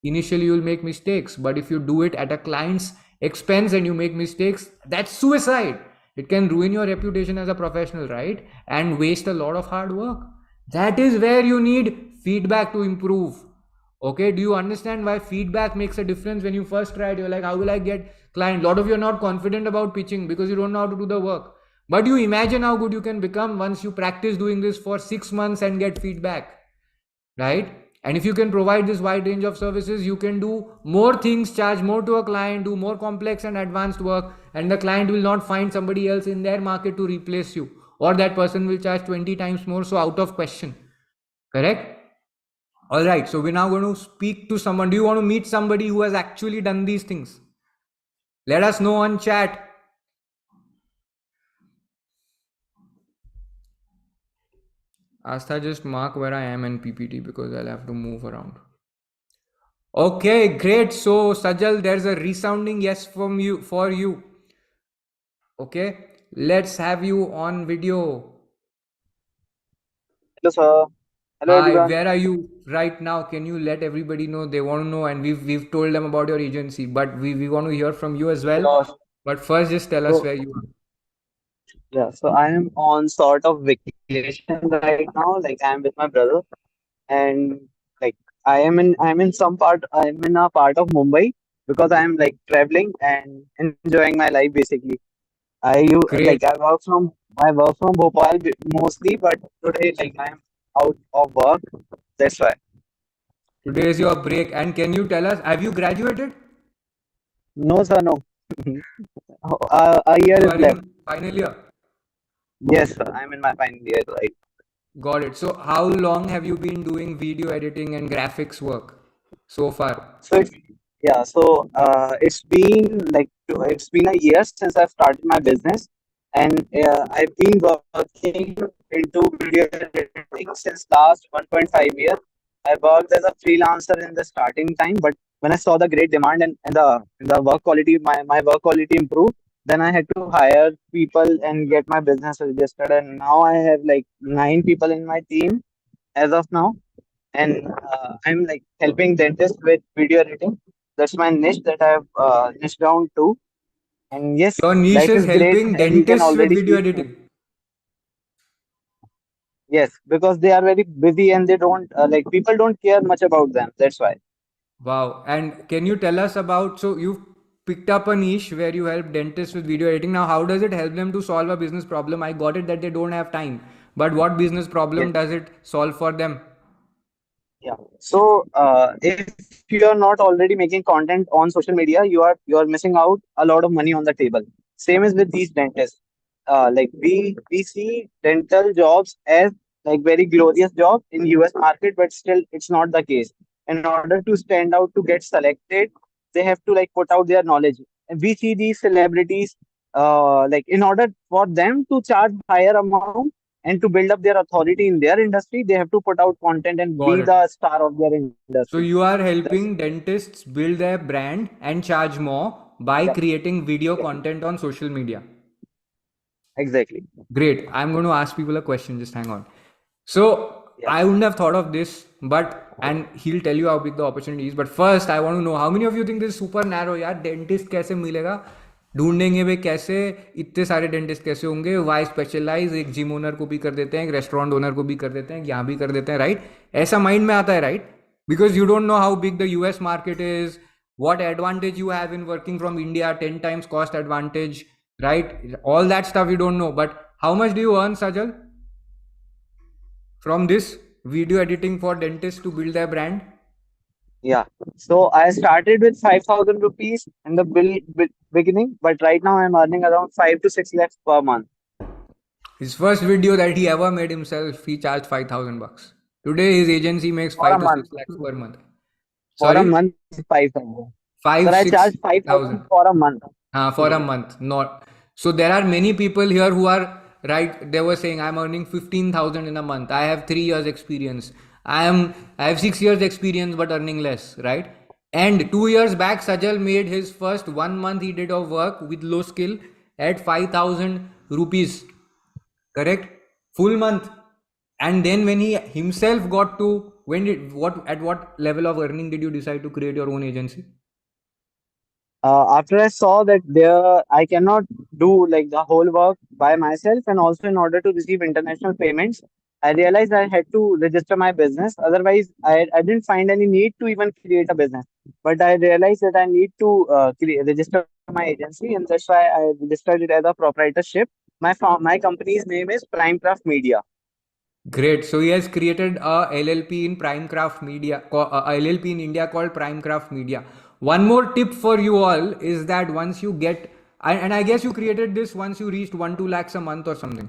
A: Initially you will make mistakes, but if you do it at a client's expense and you make mistakes, that's suicide. It can ruin your reputation as a professional, right? And waste a lot of hard work. That is where you need feedback to improve. Okay, do you understand why feedback makes a difference? When you first tried, you're like, how will I get client? A lot of you are not confident about pitching because you don't know how to do the work. But you imagine how good you can become once you practice doing this for 6 months and get feedback, right? And if you can provide this wide range of services, you can do more things, charge more to a client, do more complex and advanced work, and the client will not find somebody else in their market to replace you, or that person will charge 20 times more. So out of question, correct? All right, so we're now going to speak to someone. Do you want to meet somebody who has actually done these things? Let us know on chat. Astha, just mark where I am in PPT because I'll have to move around. Okay, great. So Sajal, there's a resounding yes from you for you. Okay, let's have you on video.
D: Hello, sir. Hello,
A: Hi,
D: everyone.
A: where are you right now? Can you let everybody know? They want to know, and we've told them about your agency, but we want to hear from you as well.
D: Sure.
A: But first, just tell us
D: So,
A: where you are.
D: yeah, so I am on sort of vacation right now. Like I am with my brother, and like I'm in a part of Mumbai because I am like traveling and enjoying my life basically.
A: Great.
D: I work from Bhopal mostly, but today like I am out of work. That's why.
A: Today is your break, and can you tell us, have you graduated?
D: No, sir, no. A year
A: You
D: is
A: are
D: left.
A: in final year.
D: Yes, sir. I'm in my final year, right?
A: Got it. So how long have you been doing video editing and graphics work so far?
D: So it's been a year since I've started my business, and I've been working into video editing since last 1.5 years. I worked as a freelancer in the starting time, but when I saw the great demand and the work quality, my work quality improved. Then I had to hire people and get my business registered, and now I have like 9 people in my team as of now, and I'm like helping dentists with video editing. That's my niche that I've niched down to. And yes,
A: Your niche
D: life
A: is
D: is great,
A: helping
D: as you can
A: dentists with
D: already
A: video
D: see.
A: editing.
D: Yes, because they are very busy and they don't like people don't care much about them. That's why.
A: Wow. And can you tell us about, so you've picked up a niche where you help dentists with video editing. Now, how does it help them to solve a business problem? I got it that they don't have time, but what business problem
D: Yes.
A: does it solve for them?
D: Yeah. So if you are not already making content on social media, you are missing out a lot of money on the table. Same is with these dentists. Like we see dental jobs as like very glorious job in US market, but still it's not the case. In order to stand out to get selected, they have to like put out their knowledge. And we see these celebrities like in order for them to charge higher amount, and to build up their authority in their industry, they have to put out content and
A: Got
D: be
A: it.
D: the star of their
A: So
D: industry.
A: you are
D: That's
A: helping dentists build their brand and charge more by
D: yeah,
A: creating video
D: yeah,
A: content on social media.
D: exactly.
A: Great. I'm going to ask people a question. Just hang on. So
D: Yeah.
A: I wouldn't have thought of this, but and he'll tell you how big the opportunity is. But first, I want to know how many of you think this is super narrow? यार dentist कैसे मिलेगा? ढूंढेंगे वे कैसे? इतने सारे dentist कैसे होंगे? Why specialize? एक जिम ओनर को भी कर देते हैं, एक रेस्टोरेंट ओनर को भी कर देते हैं, यहाँ भी कर देते हैं, राइट? ऐसा माइंड में आता है, right? Because you don't know how big the US market is, what advantage you have in working from India, 10 times cost advantage, right? All that stuff you don't know. But how much do you earn, Sajal, from this video editing for dentists to build their brand?
D: Yeah. So I started with 5,000 rupees in the beginning, but right now I'm earning around 5 to 6 lakhs per month.
A: His first video that he ever made himself, he charged 5,000 bucks. Today his agency makes
D: For a
A: 5 to 6
D: month.
A: lakhs per month.
D: For a
A: Sorry,
D: month, 5,000.
A: 5,
D: But I charge
A: 6,000.
D: 5,000 for a month.
A: For a month, not. So there are many people here who are right. They were saying I'm earning 15,000 in a month. I have 3 years experience. I have 6 years experience but earning less, right? And 2 years back, Sajal made his first 1 month he did of work with low skill at 5,000 rupees. Correct? Full month. And then when he himself got to at what level of earning did you decide to create your own agency?
D: After I saw that there I cannot do like the whole work by myself, and also in order to receive international payments, I realized I had to register my business. Otherwise, I didn't find any need to even create a business. But I realized that I need to register my agency, and that's why I registered it as a proprietorship. My company's name is Primecraft Media.
A: Great. So he has created a LLP in Primecraft Media, a LLP in India called Primecraft Media. One more tip for you all is that once you get, and I guess you created this once you reached 1-2 lakhs a month or something.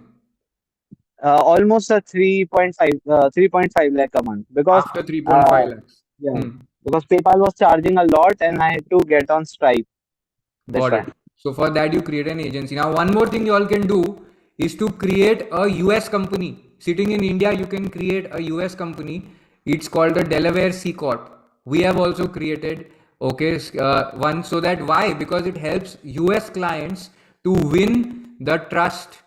D: Almost a 3.5 lakh a month, because
A: After 3.5 lakhs.
D: yeah, because PayPal was charging a lot and I had to get on Stripe. That's
A: Got it. So for that you create an agency. Now one more thing you all can do is to create a US company. Sitting in India, you can create a US company. It's called a Delaware C Corp. We have also created one, so that why? Because it helps US clients to win the trust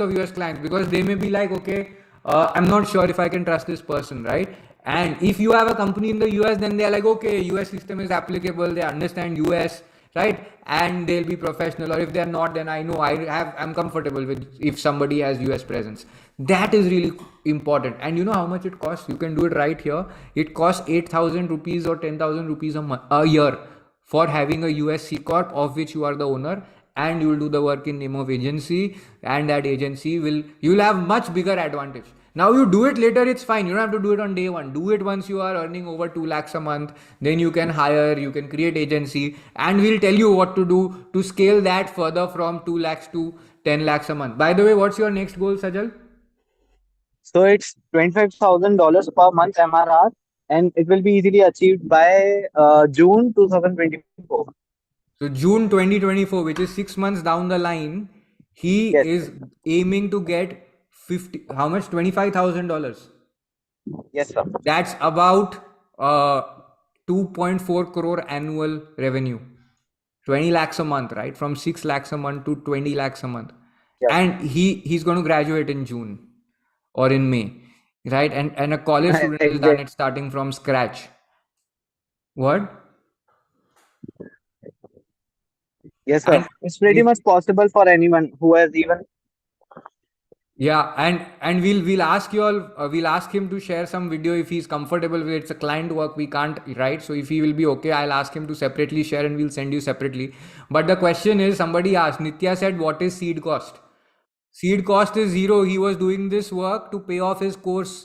A: of US clients, because they may be like, okay, I'm not sure if I can trust this person, right? And if you have a company in the US, then they're like, okay, US system is applicable, they understand US, right? And they'll be professional. Or if they're not, then I know I'm comfortable with if somebody has US presence. That is really important. And you know how much it costs? You can do it right here. It costs 8,000 rupees or 10,000 rupees a year for having a US C Corp, of which you are the owner, and you will do the work in name of agency, and that agency you'll have much bigger advantage. Now you do it later, it's fine. You don't have to do it on day one. Do it once you are earning over 2 lakhs a month. Then you can hire, you can create agency, and we'll tell you what to do to scale that further from 2 lakhs to 10 lakhs a month. By the way, what's your next goal, Sajal?
D: So it's $25,000 per month MRR, and it will be easily achieved by June 2024.
A: So June 2024, which is 6 months down the line, he
D: Yes.
A: is aiming to get how much? $25,000.
D: Yes, sir.
A: That's about 2.4 crore annual revenue. 20 lakhs a month, right? From 6 lakhs a month to 20 lakhs a month.
D: Yes.
A: And he's going to graduate in June or in May, right? And a college student has done it starting from scratch. What?
D: Yes, sir. It's pretty much possible for anyone who has even.
A: Yeah, and we'll ask you all. We'll ask him to share some video if he's comfortable with it. It's a client work, we can't, right? So if he will be okay, I'll ask him to separately share, and we'll send you separately. But the question is, somebody asked, Nitya said, what is seed cost? Seed cost is zero. He was doing this work to pay off his course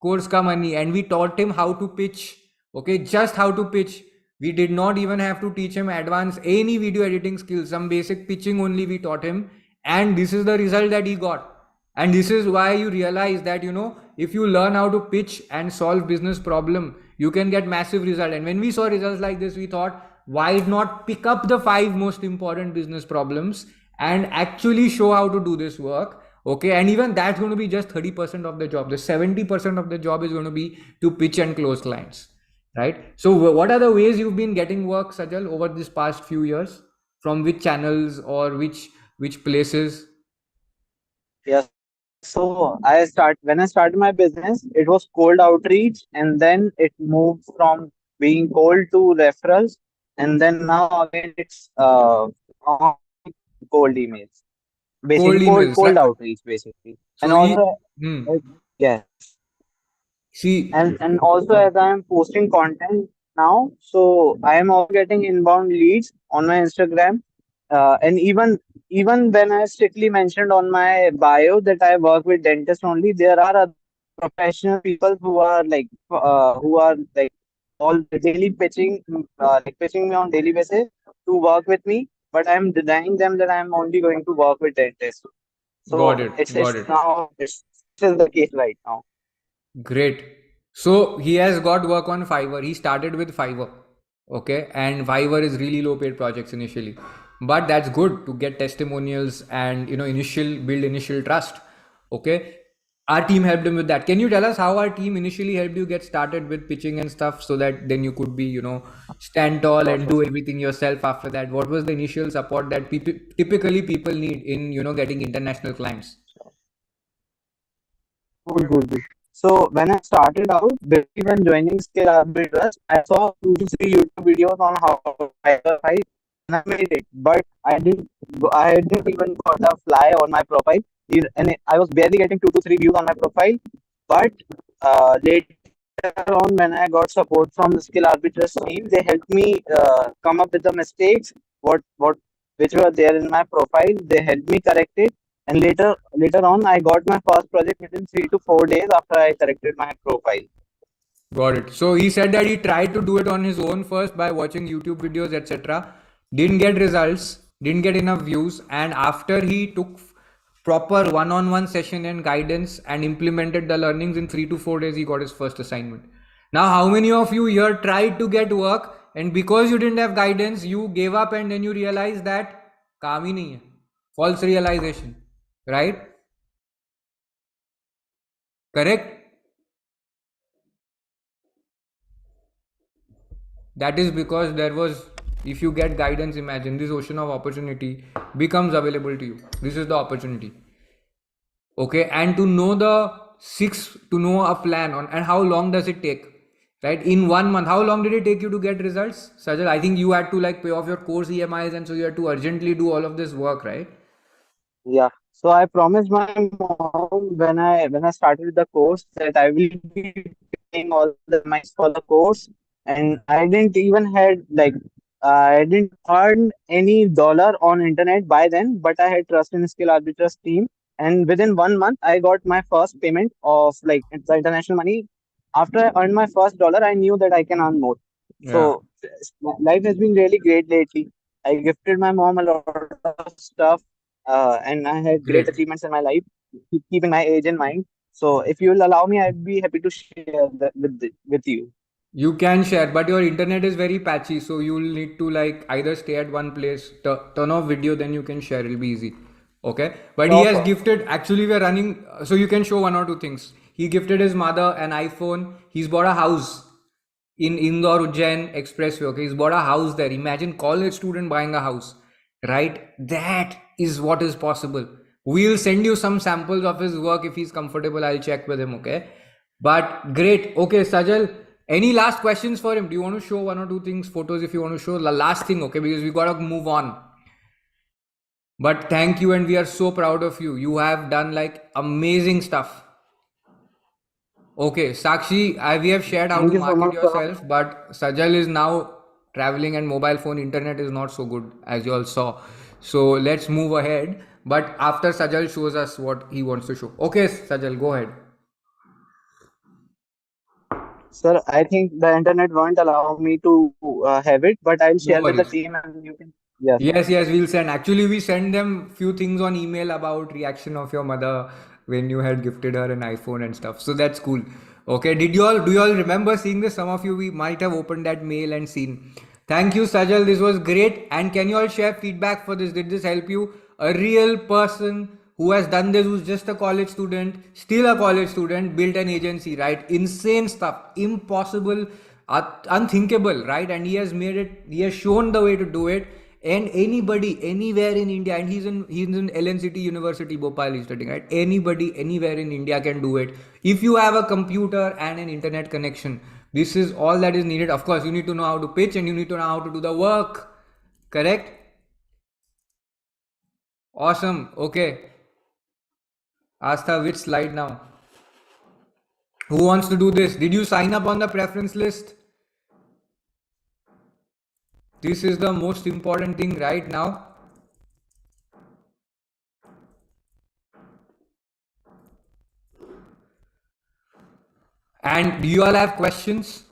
A: ka money, and we taught him how to pitch. Okay, just how to pitch. We did not even have to teach him advanced any video editing skills. Some basic pitching only we taught him, and this is the result that he got. And this is why you realize that, if you learn how to pitch and solve business problem, you can get massive result. And when we saw results like this, we thought, why not pick up the 5 most important business problems and actually show how to do this work? Okay, and even that's going to be just 30% of the job. The 70% of the job is going to be to pitch and close clients, right? So what are the ways you've been getting work, Sajal, over this past few years? From which channels or which places?
D: Yes. So when I started my business, it was cold outreach, and then it moved from being cold to referrals, and then now again it's on cold emails,
A: Cold
D: basically
A: emails.
D: cold outreach basically, and
A: So he,
D: also
A: hmm,
D: yes,
A: see,
D: and also as I am posting content now, so I am also getting inbound leads on my Instagram, and even when I strictly mentioned on my bio that I work with dentists only, there are other professional people who are like all daily pitching pitching me on daily basis to work with me, but I'm denying them that I'm only going to work with dentists.
A: got
D: So
A: it, got it.
D: it's still the case right now.
A: Great. So he has got work on Fiverr. He started with Fiverr. Okay. And Fiverr is really low paid projects initially. But that's good to get testimonials and build initial trust. Okay. Our team helped him with that. Can you tell us how our team initially helped you get started with pitching and stuff so that then you could be, stand tall and do everything yourself after that? What was the initial support that typically people need in, getting international clients?
D: Good. So when I started out, basically when joining Skill Arbitrage, I saw 2 to 3 YouTube videos on how to hire a and I made it. But I didn't even got a fly on my profile, and I was barely getting 2 to 3 views on my profile. But later on, when I got support from the Skill Arbitrage team, they helped me come up with the mistakes, what which were there in my profile. They helped me correct it, and later on, I got my first project within 3 to 4 days after I corrected my profile.
A: Got it. So he said that he tried to do it on his own first by watching YouTube videos, etc. Didn't get results, didn't get enough views, and after he took proper one-on-one session and guidance and implemented the learnings in 3 to 4 days, he got his first assignment. Now, how many of you here tried to get work and because you didn't have guidance, you gave up and then you realized that काम ही नहीं है. False realization, right? Correct? That is because if you get guidance, imagine this ocean of opportunity becomes available to you. This is the opportunity. Okay. And to know a plan on, and how long does it take, right? In 1 month, how long did it take you to get results? Sajal, I think you had to pay off your course EMIs, and so you had to urgently do all of this work, right?
D: Yeah. So I promised my mom when I started the course that I will be paying all the money for the course, and I didn't earn any dollar on internet by then, but I had trust in Skill Arbitrage team, and within 1 month I got my first payment of the international money. After I earned my first dollar, I knew that I can earn more.
A: Yeah.
D: So life has been really great lately. I gifted my mom a lot of stuff, and I had great
A: Great.
D: achievements in my life, keeping my age in mind. So, if you will allow me, I'd be happy to share that with you.
A: You can share, but your internet is very patchy, so you'll need to either stay at one place, turn off video, then you can share. It'll be easy. Okay. But he has gifted, actually, we're running, so you can show 1 or 2 things. He gifted his mother an iPhone. He's bought a house in Indore Ujjain Expressway. Okay. He's bought a house there. Imagine college student buying a house, right? That is what is possible. We'll send you some samples of his work if he's comfortable. I'll check with him. Okay. But great. Okay, Sajal. Any last questions for him? Do you want to show 1 or 2 things, photos if you want to show? The last thing, okay, because we got to move on. But thank you, and we are so proud of you. You have done amazing stuff. Okay, Sakshi, we have shared how
D: Thank
A: to
D: you so
A: market
D: much, sir.
A: yourself, but Sajal is now traveling and mobile phone internet is not so good as you all saw. So let's move ahead. But after Sajal shows us what he wants to show. Okay, Sajal, go ahead.
D: Sir, I think the internet won't allow me to have it, but I'll
A: No
D: share with the
A: worries.
D: team and you can. Yes.
A: Yes, we'll send. Actually, we send them few things on email about reaction of your mother when you had gifted her an iPhone and stuff. So that's cool. Okay, do you all remember seeing this? Some of you, we might have opened that mail and seen. Thank you, Sajal. This was great. And can you all share feedback for this? Did this help you? A real person who has done this, who's just a college student, still a college student, built an agency, right? Insane stuff, impossible, unthinkable, right? And he has made it, he has shown the way to do it. And anybody, anywhere in India, and he's in LNCT University, Bhopal, he's studying, right? Anybody, anywhere in India can do it. If you have a computer and an internet connection, this is all that is needed. Of course, you need to know how to pitch and you need to know how to do the work. Correct? Awesome. Okay. Astha, which slide now? Who wants to do this? Did you sign up on the preference list? This is the most important thing right now. And do you all have questions?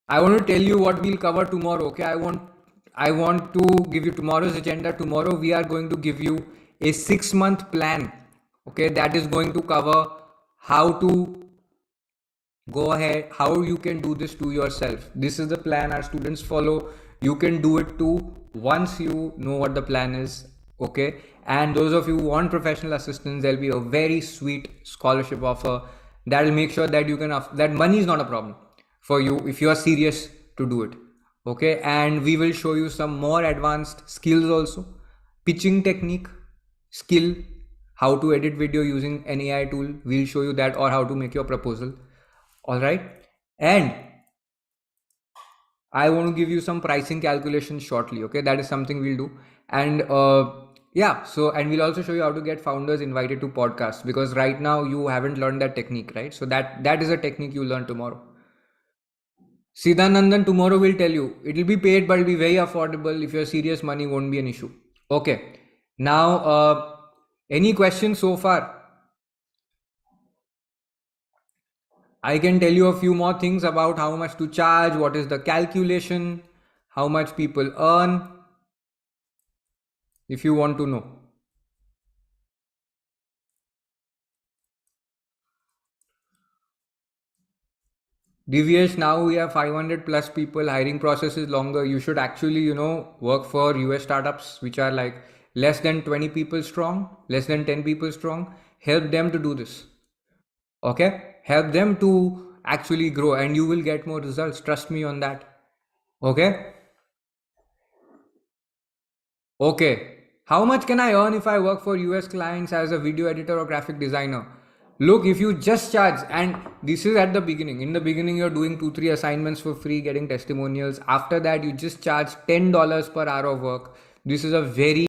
A: I want to tell you what we'll cover tomorrow. Okay, I want to give you tomorrow's agenda. Tomorrow we are going to give you a 6-month plan. Okay, that is going to cover how to go ahead, how you can do this to yourself. This is the plan our students follow. You can do it too once you know what the plan is. Okay, and those of you who want professional assistance, there'll be a very sweet scholarship offer that will make sure that you can that money is not a problem for you if you are serious to do it. Okay, and we will show you some more advanced skills also, pitching technique, skill, how to edit video using an AI tool. We'll show you that, or how to make your proposal. All right, and I want to give you some pricing calculations shortly. Okay, that is something we'll do. And yeah, so, and we'll also show you how to get founders invited to podcasts, because right now you haven't learned that technique, right? So that is a technique you learn tomorrow. Siddhanandan tomorrow will tell you. It will be paid, but it will be very affordable. If you're serious, money won't be an issue. Okay, now any questions so far? I can tell you a few more things about how much to charge, what is the calculation, how much people earn, if you want to know. Divyesh, now we have 500 plus people, hiring process is longer. You should actually, work for US startups which are like less than 20 people strong, less than 10 people strong. Help them to do this. Okay, help them to actually grow and you will get more results. Trust me on that. Okay. How much can I earn if I work for US clients as a video editor or graphic designer? Look, if you just charge, and this is at the beginning. In the beginning, you're doing 2-3 assignments for free, getting testimonials. After that, you just charge $10 per hour of work. This is a very